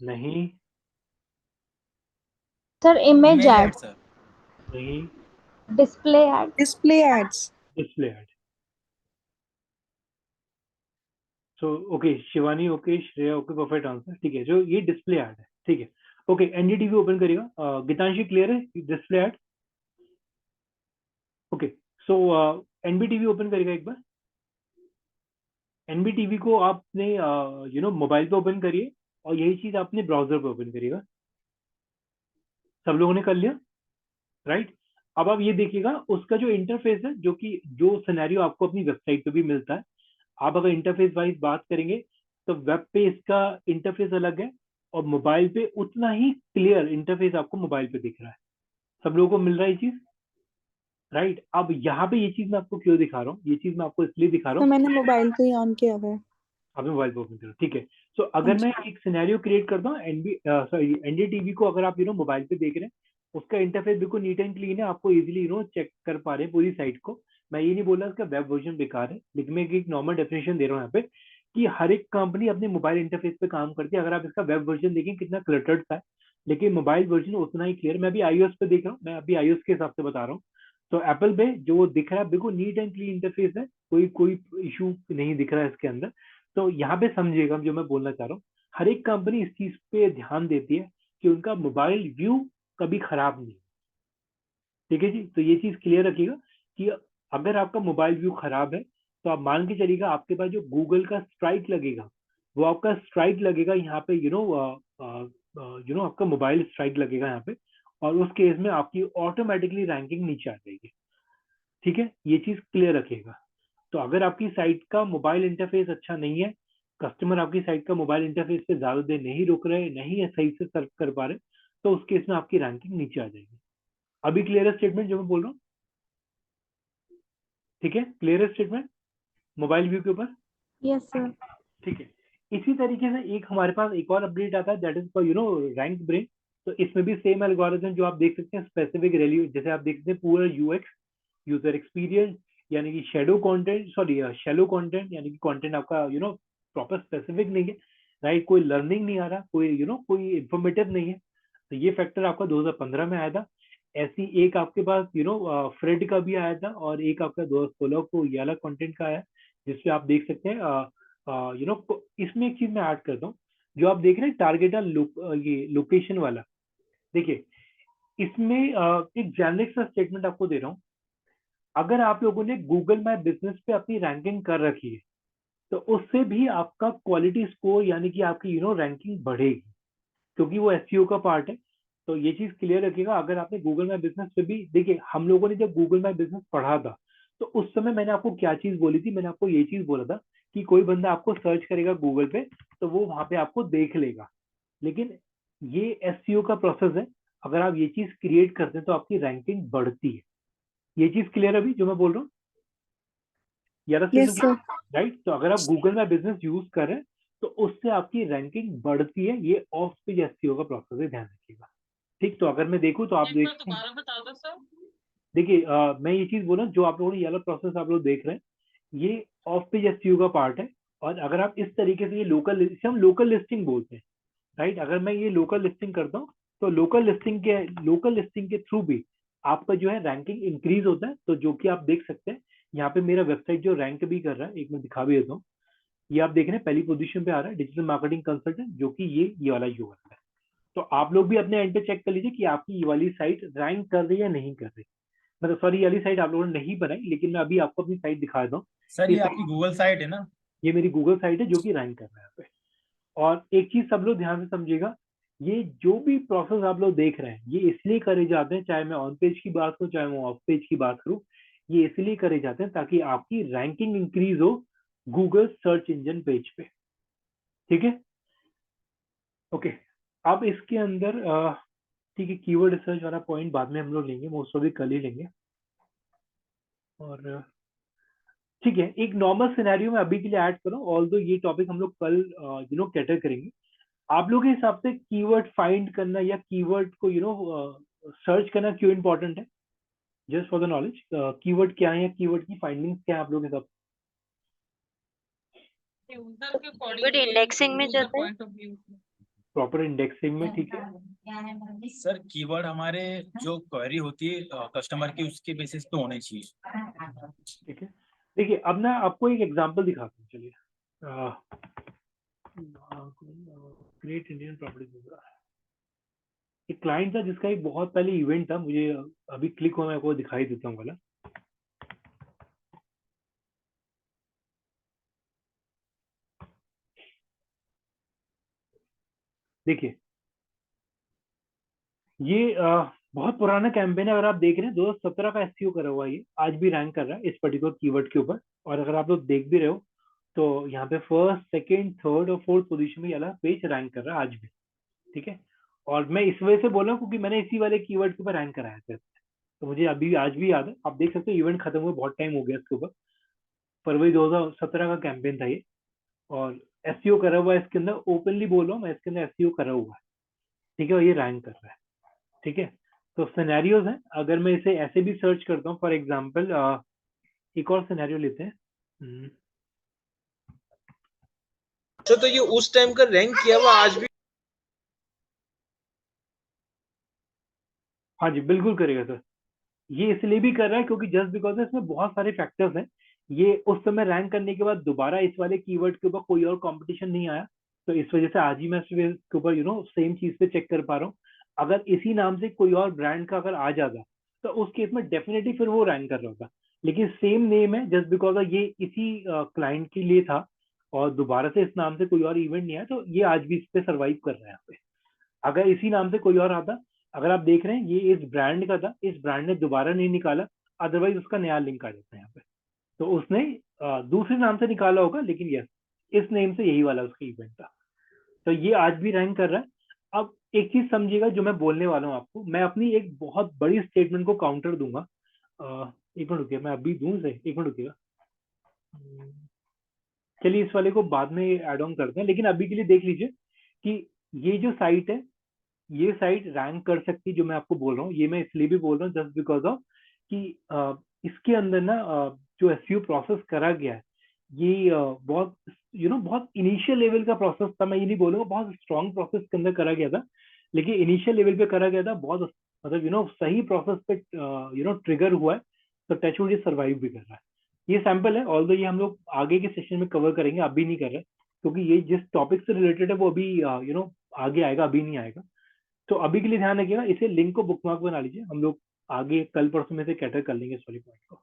नहीं सर इमेज ऐड, सर। नहीं, display ad. Display ads. Display ad. So okay Shivani, okay Shreya, okay perfect answer. ठीक है, जो ये डिस्प्ले ऐड है। ठीक है, ओके एनडीटीवी ओपन करिएगा। गीतांशी क्लियर है डिस्प्ले ऐड? ओके, सो एनबीटीवी ओपन करिएगा एक बार। एनबीटीवी को आपने मोबाइल पे ओपन करिए, और यही चीज आपने ब्राउजर पे ओपन करिएगा। सब लोगों ने कर लिया, राइट? अब आप ये देखिएगा उसका जो इंटरफेस है, जो सिनेरियो आपको अपनी वेबसाइट पे भी मिलता है। आप अगर इंटरफेस वाइज बात करेंगे तो वेब पे इसका इंटरफेस अलग है, और मोबाइल पे उतना ही क्लियर इंटरफेस आपको मोबाइल पे दिख रहा है। सब लोगों को मिल रहा है ये चीज? राइट। अब यहाँ पे ये चीज मैं आपको क्यों दिखा रहा हूँ, ये चीज मैं आपको इसलिए दिखा रहा तो हूँ, मैंने मोबाइल पे ही ऑन किया हुआ है। आपने मोबाइल पे ओपन करो, ठीक है। सो हाँ अगर जी। मैं एक सिनेरियो क्रिएट करता हूँ, एनडीटीवी को अगर आप मोबाइल पे देख रहे हैं, उसका इंटरफेस बिल्कुल नीट एंड क्लीन है, आपको इजीली चेक कर पा रहे हैं पूरी साइट को। मैं ये नहीं बोल रहा इसका वेब वर्जन बेकार है, लेकिन मैं एक नॉर्मल डेफिनेशन दे रहा हूँ यहाँ पे कि हर एक कंपनी अपने मोबाइल इंटरफेस पे काम करती है। अगर आप इसका वेब वर्जन देखें कितना क्लटर्ड था, लेकिन मोबाइल वर्जन उतना ही क्लियर। मैं अभी iOS पे देख रहा हूँ, मैं अभी iOS के हिसाब से बता रहा हूँ। तो एप्पल पे जो वो दिख रहा है बिल्कुल नीट एंड क्लीन इंटरफेस है, कोई कोई इशू नहीं दिख रहा है इसके अंदर। तो यहाँ पे समझिएगा जो मैं बोलना चाह रहा हूँ, हर एक कंपनी इस चीज पे ध्यान देती है कि उनका मोबाइल व्यू कभी खराब नहीं। ठीक है जी, तो ये चीज क्लियर रखिएगा कि अगर आपका मोबाइल व्यू खराब है तो आप मान के चलिएगा आपके पास जो गूगल का स्ट्राइक लगेगा, वो आपका स्ट्राइक लगेगा यहाँ पे आपका मोबाइल स्ट्राइक लगेगा यहाँ पे, और उस केस में आपकी ऑटोमेटिकली रैंकिंग नीचे आ जाएगी। ठीक है, ये चीज क्लियर रखिएगा। तो अगर आपकी साइट का मोबाइल इंटरफेस अच्छा नहीं है, कस्टमर आपकी साइट का मोबाइल इंटरफेस पे ज्यादा देर नहीं रुक रहे, नहीं है सही से सर्व कर पा रहे, तो उस केस में आपकी रैंकिंग नीचे आ जाएगी। अभी क्लियर स्टेटमेंट जो मैं बोल रहा हूँ? ठीक है, क्लियर स्टेटमेंट मोबाइल व्यू के ऊपर? Yes sir. ठीक है। इसी तरीके से एक हमारे पास एक और अपडेट आता है, that is for rank brain. तो इसमें भी सेम एल्गोरिथम जो आप देख सकते हैं, स्पेसिफिक वैल्यू, जैसे आप देख सकते हैं पूरा यूएक्स, यूजर एक्सपीरियंस, यानी कि शैलो कंटेंट, यानी कि कंटेंट आपका प्रॉपर स्पेसिफिक नहीं है, राइट, कोई लर्निंग नहीं आ रहा, कोई कोई इंफॉर्मेटिव नहीं है। तो ये फैक्टर आपका 2015 में आया था। ऐसी एक आपके पास फ्रेड का भी आया था, और एक आपका 2016 को ये वाला कंटेंट का आया, जिसपे आप देख सकते हैं इसमें एक चीज मैं ऐड करता हूँ, जो आप देख रहे हैं टारगेट ये लोकेशन वाला। देखिए इसमें एक जेनरिक सा स्टेटमेंट आपको दे रहा हूँ। अगर आप लोगों ने गूगल माई बिजनेस पे अपनी रैंकिंग कर रखी है, तो उससे भी आपका क्वालिटी स्कोर यानी कि आपकी रैंकिंग बढ़ेगी, क्योंकि वो एसईओ का पार्ट है। तो ये चीज क्लियर रखिएगा। अगर आपने गूगल माई बिजनेस पे भी, देखिए हम लोगों ने जब गूगल माई बिजनेस पढ़ा था, तो उस समय मैंने आपको क्या चीज बोली थी, मैंने आपको ये चीज बोला था कि कोई बंदा आपको सर्च करेगा गूगल पे, तो वो वहां पे आपको देख लेगा। लेकिन ये एसईओ का प्रोसेस है, अगर आप ये चीज क्रिएट करते हैं तो आपकी रैंकिंग बढ़ती है। ये चीज क्लियर है अभी जो मैं बोल रहा हूँ? Yes sir. राइट। तो अगर आप गूगल में बिजनेस यूज कर रहे हैं, तो उससे आपकी रैंकिंग बढ़ती है। ये ऑफ पेज एसईओ का प्रोसेस है, ध्यान रखिएगा। ठीक, तो अगर मैं देखूं तो आप देख, देखिए मैं ये चीज बोला, जो आप लोगों ने ये वाला प्रोसेस आप लोग देख रहे हैं, ये ऑफ पेज एसईओ का पार्ट है। और अगर आप इस तरीके से ये हम लोकल लिस्टिंग बोलते हैं, राइट। अगर मैं ये लोकल लिस्टिंग करता हूँ, तो लोकल लिस्टिंग के थ्रू भी आपका जो है रैंकिंग इंक्रीज होता है। तो जो कि आप देख सकते हैं यहाँ पे मेरा वेबसाइट जो रैंक भी कर रहा है, एक मैं दिखा भी देता हूँ। ये आप देख रहे हैं पहली पोजीशन पे आ रहा है डिजिटल मार्केटिंग कंसल्टेंट, जो कि ये वाला यूआरएल है। तो आप लोग भी अपने एंड पे चेक कर लीजिए कि आपकी ये वाली साइट रैंक कर रही है या नहीं कर रही। मतलब सॉरी, ये वाली साइट आप लोगों ने नहीं बनाई, लेकिन मैं अभी आपको अपनी साइट दिखा देता हूँ। सर ये आपकी गूगल साइट है ना? ये मेरी गूगल साइट है जो कि रैंक कर रहा है यहाँ पे। और एक चीज सब लोग ध्यान से समझिएगा, ये जो भी प्रोसेस आप लोग देख रहे हैं, ये इसलिए करे जाते हैं, चाहे मैं ऑन पेज की बात करूं चाहे मैं ऑफ पेज की बात करूं, ये इसलिए करे जाते हैं ताकि आपकी रैंकिंग इंक्रीज हो गूगल सर्च इंजन पेज पे। ठीक है, ओके। अब इसके अंदर ठीक है, कीवर्ड रिसर्च वाला पॉइंट बाद में हम लोग लेंगे, मोस्ट ऑफ कल ही लेंगे। और ठीक है, एक नॉर्मल सिनेरियो में अभी के लिए ऐड करो, ऑल्दो ये टॉपिक हम लोग कल कैटर करेंगे। आप लोग के हिसाब से कीवर्ड फाइंड करना या कीवर्ड को सर्च करना क्यों इंपॉर्टेंट है? Just for the knowledge, keyword क्या है या कीवर्ड की फाइंडिंग्स क्या है आप लोग के हिसाब से? कीवर्ड इंडेक्सिंग में जाता है। प्रॉपर इंडेक्सिंग में, ठीक है सर। कीवर्ड हमारे जो क्वेरी होती है कस्टमर की, उसके बेसिस पे होने चाहिए। ठीक है, देखिए अब ना आपको एक एग्जांपल दिखाता हूँ। चलिए, ग्रेट इंडियन प्रॉपर्टी, एक क्लाइंट था जिसका एक बहुत पहले इवेंट था, मुझे अभी क्लिक हुआ, मैं आपको दिखाई देता हूँ वाला। देखिए ये बहुत पुराना कैंपेन है। अगर आप देख रहे हैं 2017 का एसईओ करा हुआ है, ये आज भी रैंक कर रहा है इस पर्टिकुलर कीवर्ड के ऊपर। और अगर आप लोग देख भी रहे हो तो यहाँ पे फर्स्ट, सेकंड, थर्ड और फोर्थ पोजीशन में ये वाला पेज रैंक कर रहा है आज भी। ठीक है, और मैं इस वजह से बोल रहा हूँ क्योंकि मैंने इसी वाले कीवर्ड के ऊपर रैंक कराया था। तो मुझे अभी आज भी याद है, आप देख सकते हो इवेंट खत्म हुए बहुत टाइम हो गया इसके ऊपर, फरवरी 2017 का कैंपेन था ये, और एसईओ करा हुआ है इसके अंदर, ओपनली बोल रहा हूँ मैं, इसके अंदर एसईओ करा हुआ है, ठीक है, और ये रैंक कर रहा है, ठीक है। तो सिनेरियोज हैं, अगर मैं इसे ऐसे भी सर्च करता हूँ, फॉर एग्जांपल एक और सिनेरियो लेते हैं। तो ये उस टाइम का रैंक किया हुआ आज भी? हाँ जी बिल्कुल करेगा सर, ये इसलिए भी कर रहा है क्योंकि जस्ट बिकॉज इसमें बहुत सारे फैक्टर्स हैं, ये उस समय रैंक करने के बाद दोबारा इस वाले कीवर्ड के ऊपर कोई और कंपटीशन नहीं आया, तो इस वजह से आज ही मैं इसके ऊपर सेम चीज पे चेक कर पा रहा हूँ। अगर इसी नाम से कोई और ब्रांड का अगर आ जाता तो उस केस में डेफिनेटली फिर वो रैंक कर रहा होता, लेकिन सेम नेम है, जस्ट बिकॉज ये इसी क्लाइंट के लिए था और दोबारा से इस नाम से कोई और इवेंट नहीं आया, तो ये आज भी इस पे सर्वाइव कर रहा है यहाँ पे। अगर इसी नाम से कोई और आता, अगर आप देख रहे हैं ये इस ब्रांड का था, इस ब्रांड ने दोबारा नहीं निकाला, अदरवाइज उसका नया लिंक आ जाता है यहाँ पे, तो उसने दूसरे नाम से निकाला होगा, लेकिन यस इस नेम से यही वाला उसका इवेंट था, तो ये आज भी रैंक कर रहा है। अब एक चीज समझिएगा जो मैं बोलने वाला हूँ आपको, मैं अपनी एक बहुत बड़ी स्टेटमेंट को काउंटर दूंगा। एक मिनट रुकिए, मैं अभी दूं से, एक मिनट रुकिएगा, चलिए इस वाले को बाद में ऐड ऑन करते हैं, लेकिन अभी के लिए देख लीजिए कि ये जो साइट है, ये साइट रैंक कर सकती है, जो मैं आपको बोल रहा हूँ, ये मैं इसलिए भी बोल रहा हूँ जस्ट बिकॉज ऑफ कि इसके अंदर ना जो एसईओ प्रोसेस करा गया है, ये बहुत बहुत इनिशियल लेवल का प्रोसेस था, मैं ये नहीं बोलूंगा बहुत स्ट्रॉन्ग प्रोसेस के अंदर करा गया था, लेकिन इनिशियल लेवल पे करा गया था, बहुत मतलब सही प्रोसेस पे ट्रिगर हुआ है, तो टचवुड ये सर्वाइव भी कर रहा है। ये सैंपल है, ऑल्दो ये हम लोग आगे के सेशन में कवर करेंगे, अभी नहीं कर रहे क्योंकि ये जिस टॉपिक से रिलेटेड है वो अभी आगे आएगा, अभी नहीं आएगा, तो अभी के लिए ध्यान रखिएगा, इसे लिंक को बुकमार्क बना लीजिए, हम लोग आगे कल परसों में से कैटर कर लेंगे इस वाली पॉइंट को,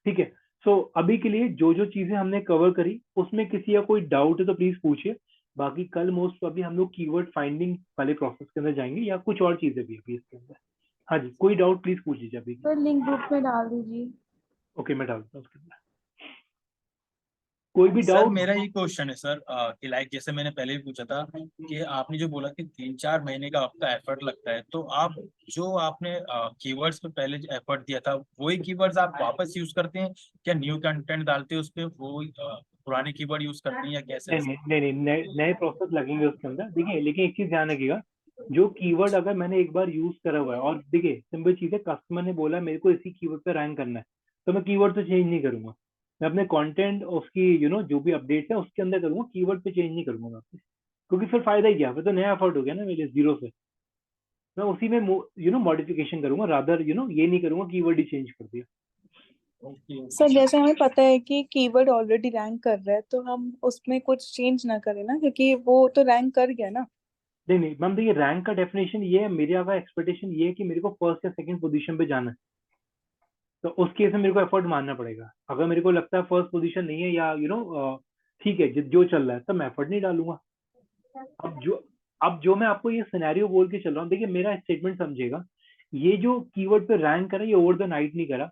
ठीक है। सो अभी के लिए जो जो चीजें हमने कवर करी उसमें किसी का कोई डाउट है तो प्लीज पूछिए, बाकी कल मोस्ट अभी हम लोग कीवर्ड फाइंडिंग वाले प्रोसेस के अंदर जाएंगे, या कुछ और चीजें भी अभी इसके अंदर। हाँ जी, कोई डाउट प्लीज पूछ लीजिए अभी। तो लिंक ग्रुप में डाल दीजिए। ओके मैं डालता हूँ उसके अंदर, कोई भी सर डाउट। मेरा ये क्वेश्चन है सर कि लाइक जैसे मैंने पहले भी पूछा था कि आपने जो बोला कि 3-4 महीने का आपका एफर्ट लगता है, तो आप जो आपने कीवर्ड्स पे पहले जो एफर्ट दिया था वही कीवर्ड्स आप वापस यूज करते हैं क्या, न्यू कंटेंट डालते हैं उस पे वो पुराने कीवर्ड यूज करते हैं या कैसे? नहीं, नए प्रोसेस लगेंगे उसके अंदर, देखिए लेकिन एक चीज ध्यान रखिएगा, जो कीवर्ड अगर मैंने एक बार यूज करा हुआ है, और देखिए सिंपल चीज है, कस्टमर ने बोला मेरे को इसी कीवर्ड पे रैंक करना है, तो मैं कीवर्ड तो चेंज नहीं करूंगा, मैं अपने कंटेंट उसकी जो भी अपडेट है उसके अंदर करूंगा, कीवर्ड पे चेंज नहीं करूंगा वापस, क्योंकि फिर फायदा ही क्या, फिर तो नया एफर्ट हो गया ना मेरे जीरो से, मैं उसी में मॉडिफिकेशन करूंगा, रादर ये नहीं करूंगा कीवर्ड ही चेंज कर दिया। सर जैसे हमें पता है कि कीवर्ड ऑलरेडी रैंक कर रहा है, तो हम उसमें कुछ चेंज ना करें ना, क्योंकि वो तो रैंक कर गया ना। नहीं मैम, देखिए रैंक का डेफिनेशन ये है, मेरे अगर एक्सपेक्टेशन ये है कि मेरे को फर्स्ट या सेकंड पोजीशन पे जाना है, तो उस केस में मेरे को एफर्ट मानना पड़ेगा, अगर मेरे को लगता है फर्स्ट पोजीशन नहीं है, या ठीक है जो चल रहा है, तब मैं एफर्ट नहीं डालूंगा। अब जो मैं आपको ये सिनेरियो बोल के चल रहा हूँ, देखिए मेरा स्टेटमेंट समझेगा, ये जो कीवर्ड पे रैंक करा ये ओवर द नाइट नहीं करा,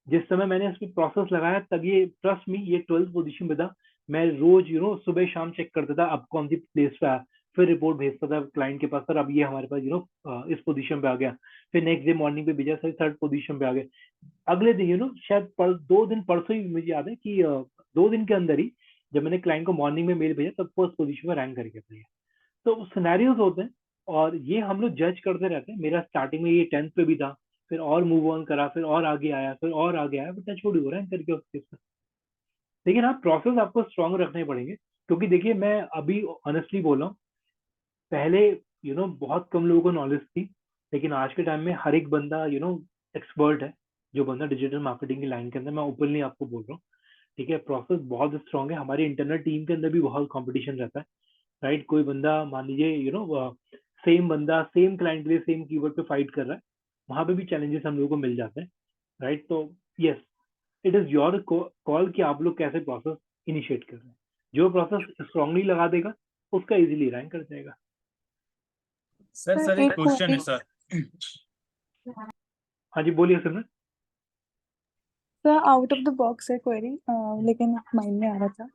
जिस समय मैंने इस पे प्रोसेस लगाया तब ये ट्रस्ट मी ये 12th पोजीशन पे था, मैं रोज सुबह शाम चेक करता था अब कौन सी प्लेस पे आया, फिर रिपोर्ट भेजता था क्लाइंट के पास, सर अब ये हमारे पास इस पोजीशन पे आ गया, फिर नेक्स्ट डे मॉर्निंग पे भेजा सर 3rd पोजीशन पे आ गए, अगले दिन शायद 2 दिन परसों ही मुझे याद है कि 2 दिन के अंदर ही जब मैंने क्लाइंट को मॉर्निंग में मेल भेजा तब फर्स्ट पोजीशन में रैंक करके था। तो सिनेरियोज होते हैं और ये हम लोग जज करते रहते हैं, मेरा स्टार्टिंग में ये 10th पे भी था, फिर और मूव ऑन करा, फिर और आगे आया, फिर और आगे आया, बट टच हो रैंक करके उसके साथ। लेकिन हाँ प्रोसेस आपको स्ट्रॉन्ग रखने पड़ेंगे, क्योंकि देखिए मैं अभी ऑनेस्टली बोल रहा हूँ, पहले बहुत कम लोगों को नॉलेज थी, लेकिन आज के टाइम में हर एक बंदा एक्सपर्ट है, जो बंदा डिजिटल मार्केटिंग की लाइन के अंदर, मैं ओपनली आपको बोल रहा हूँ, ठीक है, प्रोसेस बहुत स्ट्रांग है, हमारी इंटरनल टीम के अंदर भी बहुत कंपटीशन रहता है, राइट, कोई बंदा मान लीजिए सेम बंदा सेम क्लाइंट के लिए सेम कीवर्ड पे फाइट कर रहा है, वहां पे भी चैलेंजेस हम लोगों को मिल जाते हैं, राइट, तो yes it is your call कि आप लोग कैसे प्रोसेस इनिशिएट कर रहे हैं, जो प्रोसेस स्ट्रांगली लगा देगा उसका इजीली रैंक कर जाएगा। सर एक क्वेश्चन है सर। हाँ जी बोलिए Simran. Sir out of the box है क्वेरी, लेकिन माइंड में आ रहा था।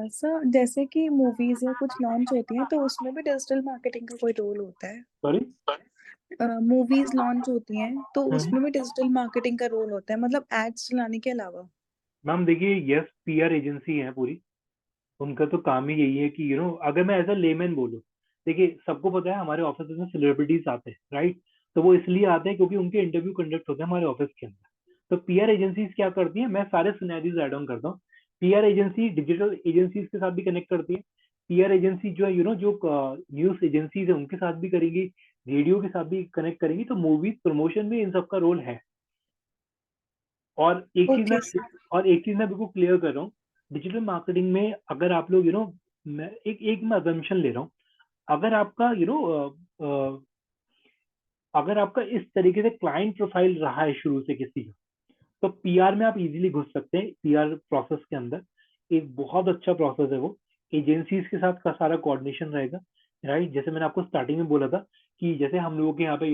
सर जैसे कि मूवीज या कुछ लॉन्च होती हैं तो उसमें भी डिजिटल मार्केटिंग का कोई रोल होता है? सॉरी मूवीज लॉन्च होती हैं तो हम्म। उसमें भी डिजिटल मार्केटिंग का रोल होता है, मतलब एड्स चलाने के अलावा। मैम देखिए, यस पीआर एजेंसी है पूरी, उनका तो काम ही यही है कि अगर मैं एज अ लेमैन बोलूँ, देखिए सबको पता है हमारे ऑफिस में सेलिब्रिटीज आते हैं, राइट? तो वो इसलिए आते हैं क्योंकि उनके इंटरव्यू कंडक्ट होते हैं हमारे ऑफिस के अंदर। तो पीआर एजेंसीज क्या करती हैं, मैं सारे सिनेरियोज ऐड ऑन करता हूँ। पीआर एजेंसी डिजिटल एजेंसीज के साथ भी कनेक्ट करती है। पीआर एजेंसी जो है जो न्यूज एजेंसीज है उनके साथ भी करेंगी, रेडियो के साथ भी कनेक्ट करेंगी। तो मूवीज प्रमोशन में इन सबका रोल है। और एक चीज मैं ओके सर। और एक चीज मैं बिल्कुल क्लियर कर रहा हूँ, डिजिटल मार्केटिंग में अगर आप लोग मैं एक मैं अजम्पशन ले रहा हूँ, अगर आपका अगर आपका इस तरीके से क्लाइंट प्रोफाइल रहा है शुरू से किसी का, तो पीआर में आप इजीली घुस सकते हैं। पीआर प्रोसेस के अंदर एक बहुत अच्छा प्रोसेस है वो, एजेंसीज के साथ का सारा कोऑर्डिनेशन रहेगा, राइट? जैसे मैंने आपको स्टार्टिंग में बोला था कि जैसे हम लोगों के यहाँ पे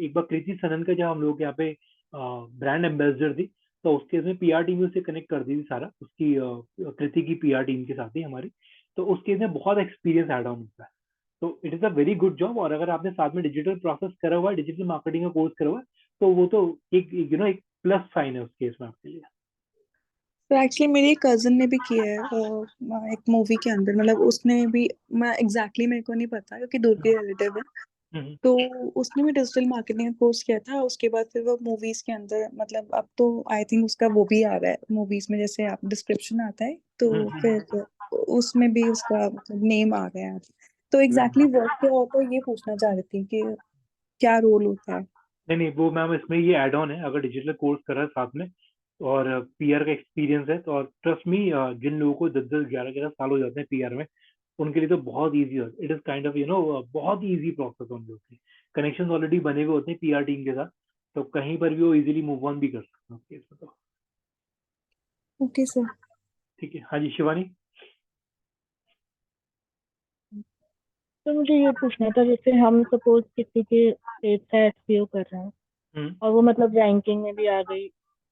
एक बार कृति सनन का जब हम लोगों के यहाँ पे ब्रांड एम्बेसडर थी, तो उसके इसमें पीआर टीम उससे कनेक्ट कर दी थी सारा, उसकी कृति की पीआर टीम के साथ ही हमारी। तो उस केस में बहुत एक्सपीरियंस ऐड ऑन होता है। तो it is a very good job. और अगर आपने साथ में डिजिटल प्रोसेस करा हुआ है, डिजिटल मार्केटिंग का कोर्स करा हुआ है, तो वो तो एक एक प्लस साइन है उस केस में आपके लिए। तो एक्चुअली मेरी कजन ने भी किया है एक मूवी के अंदर, मतलब उसने भी, मैं एग्जैक्टली मेरे को नहीं पता क्योंकि दूर की रिलेटिव है। हम्म। तो उसने भी डिजिटल मार्केटिंग का कोर्स किया था, उसके बाद फिर वो मूवीज के अंदर, मतलब अब तो आई थिंक उसका वो भी आ रहा है मूवीज में, जैसे आप डिस्क्रिप्शन आता है तो फिर उसमें भी उसका मतलब नेम आ गया है। तो एग्जैक्टली वर्क क्या होता है ये पूछना चाह रही थी कि क्या रोल होता है। नहीं नहीं, वो मैम इसमें ये एड ऑन है, अगर डिजिटल कोर्स करा है साथ में और पीआर का एक्सपीरियंस है तो, और ट्रस्ट मी, जिन लोगों को 10-10 11-11 साल हो जाते हैं पीआर में, उनके लिए तो बहुत ईजी है। इट इज काइंड ऑफ बहुत ईजी प्रोसेस उन लोगों के, कनेक्शन ऑलरेडी बने हुए होते हैं पीआर टीम के साथ, तो कहीं पर भी वो इजीली मूव ऑन भी कर सकते हैं उस केस में तो। Okay sir. ठीक है, हाँ जी शिवानी। तो मुझे ये पूछना था, जैसे हम सपोज किसी के पेज का एसईओ कर रहे हैं हम्म। और वो मतलब रैंकिंग में भी आ गई,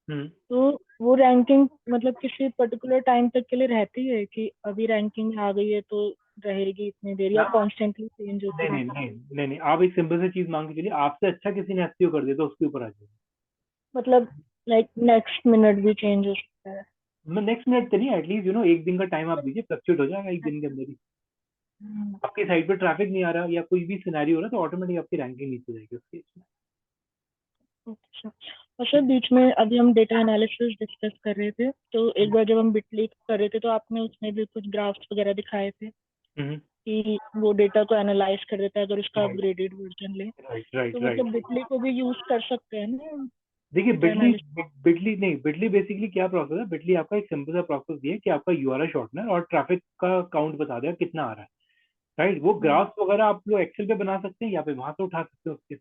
हम्म। तो वो रैंकिंग मतलब किसी पर्टिकुलर टाइम तक के लिए रहती है कि अभी रैंकिंग में आ गई है तो रहेगी इतनी देर, या मैम कॉन्स्टेंटली चेंज नहीं होती नहीं रहती नहीं है? नहीं नहीं, आप एक सिंपल सी चीज मांग के चलिए, आपसे अच्छा किसी ने एसईओ कर दिया तो उसके ऊपर आ जाएगा। मतलब लाइक नेक्स्ट मिनट भी चेंज हो सकता है? मैं नेक्स्ट मिनट तो नहीं, एटलीस्ट एक दिन का टाइम आप दीजिए, फ्लक्चुएट हो जाएगा एक दिन के अंदर ही। हम्म, आपकी साइड पे ट्रैफिक नहीं आ रहा या कोई भी सिनेरियो हो रहा है तो ऑटोमेटिक आपकी रैंकिंग नीचे जाएगी उस केस में। अच्छा। और सर बीच में अभी हम डेटा एनालिसिस डिस्कस कर रहे थे, तो एक बार जब हम बिटली कर रहे थे तो आपने उसमें भी कुछ ग्राफ्स वगैरह दिखाए थे हम्म। कि वो डेटा को एनालाइज कर देता है अगर उसका राइट अपग्रेडेड वर्जन ले। राइट तो राइट राइट। मतलब बिटली को भी यूज कर सकते हैं ना देखिए डेटा एनालिसिस? बिटली नहीं, बिटली बेसिकली क्या प्रोसेस है, बिटली आपका एक सिंपल सा प्रोसेस ये है कि आपका यूआरएल शॉर्टनर और ट्रैफिक का काउंट बता देगा कितना आ रहा है, राइट? वो ग्राफ्स वगैरह आप लोग एक्सेल पे बना सकते हैं या पे वहां से उठा सकते हो उसके।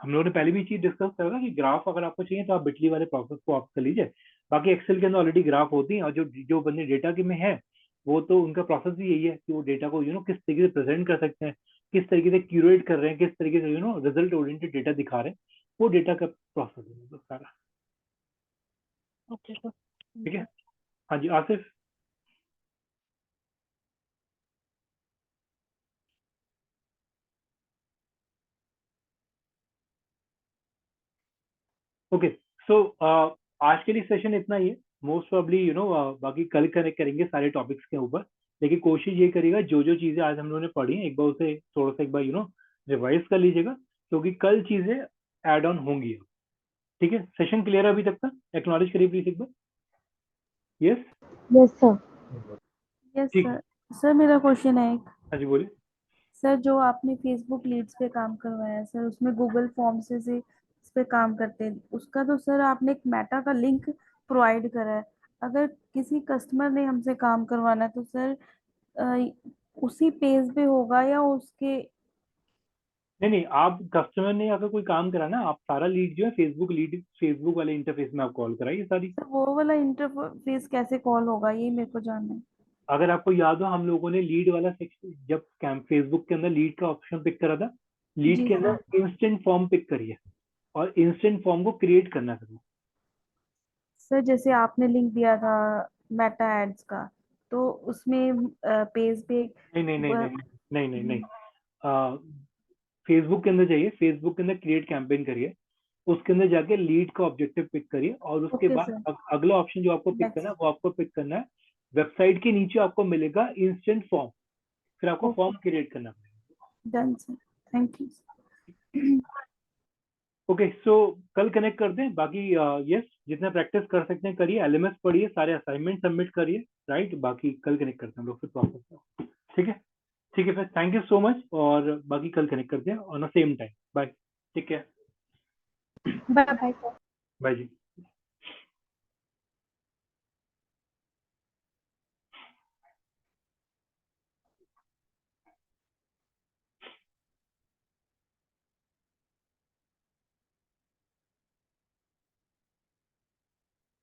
हम लोगों ने पहले भी चीज डिस्कस करा था कि ग्राफ अगर आपको चाहिए तो आप बिटली वाले प्रोसेस को आप कर लीजिए। बाकी एक्सेल के अंदर ऑलरेडी ग्राफ होती हैं, और जो जो बंदे डेटा के में है वो तो उनका प्रोसेस भी यही है कि वो डेटा को किस तरीके से प्रेजेंट कर सकते हैं, किस तरीके से क्यूरेट कर रहे हैं, किस तरीके से रिजल्ट ओरिएंटेड डेटा दिखा रहे हैं, वो डेटा का प्रोसेस है मतलब सारा। Okay sir. ठीक है, हाँ जी आसिफ। ओके, सो आज के लिए सेशन इतना ही है। मोस्ट प्रॉब्ली बाकी कल कनेक्ट करेंगे सारे टॉपिक्स के ऊपर, लेकिन कोशिश ये करिएगा जो जो चीजें आज हम लोगों ने पढ़ी हैं एक बार उसे थोड़ा सा एक बार रिवाइज कर लीजिएगा, क्योंकि कल चीजें ऐड ऑन होंगी। ठीक है, सेशन क्लियर अभी तक का? एक्नॉलेज करिए प्लीज एक बार। Yes yes sir. यस ठीक है, सर। सर मेरा क्वेश्चन है एक। हाँ जी बोलिए। सर जो आपने फेसबुक लीड्स पे काम करवाया है सर, उसमें गूगल फॉर्म से इस पे काम करते हैं, उसका तो सर आपने एक मेटा का लिंक प्रोवाइड करा है। अगर किसी कस्टमर ने हमसे काम करवाना है तो सर उसी पेज पे होगा या उसके? नहीं नहीं, आप कस्टमर ने अगर कोई काम करा ना, आप सारा लीड जो है फेसबुक वाले इंटरफेस में आप कॉल कराइए सारी। सर वो वाला इंटरफेस कैसे कॉल होगा ये मेरे को जानना है। अगर आपको याद हो, हम लोगों ने लीड वाला सेक्शन जब फेसबुक के अंदर लीड का ऑप्शन पिक करा था, लीड जी के सर। अंदर इंस्टेंट फॉर्म पिक करिए और इंस्टेंट फॉर्म को क्रिएट करना करना। सर जैसे आपने लिंक दिया था मेटा एड्स का, तो उसमें पेज पे नहीं नहीं नहीं नहीं नहीं नहीं नहीं, फेसबुक के अंदर जाइए, फेसबुक के अंदर क्रिएट कैंपेन करिए, उसके अंदर जाके लीड का ऑब्जेक्टिव पिक करिए और उसके ओके बाद सर, अगला ऑप्शन जो आपको पिक करना है वो आपको पिक करना है वेबसाइट के नीचे आपको मिलेगा इंस्टेंट फॉर्म, फिर आपको ओके फॉर्म क्रिएट करना पड़ेगा। Done sir, thank you. Okay so कल कनेक्ट करते हैं, बाकी यस जितना प्रैक्टिस कर सकते हैं करिए, एलएमएस पढ़िए, सारे असाइनमेंट सबमिट करिए, राइट, बाकी कल कनेक्ट करते हैं हम लोग फिर प्रोसेस पर, ठीक है, ठीक है फिर, थैंक यू सो मच, और बाकी कल कनेक्ट करते हैं on the same time, bye, take care, bye bye. Bye ji.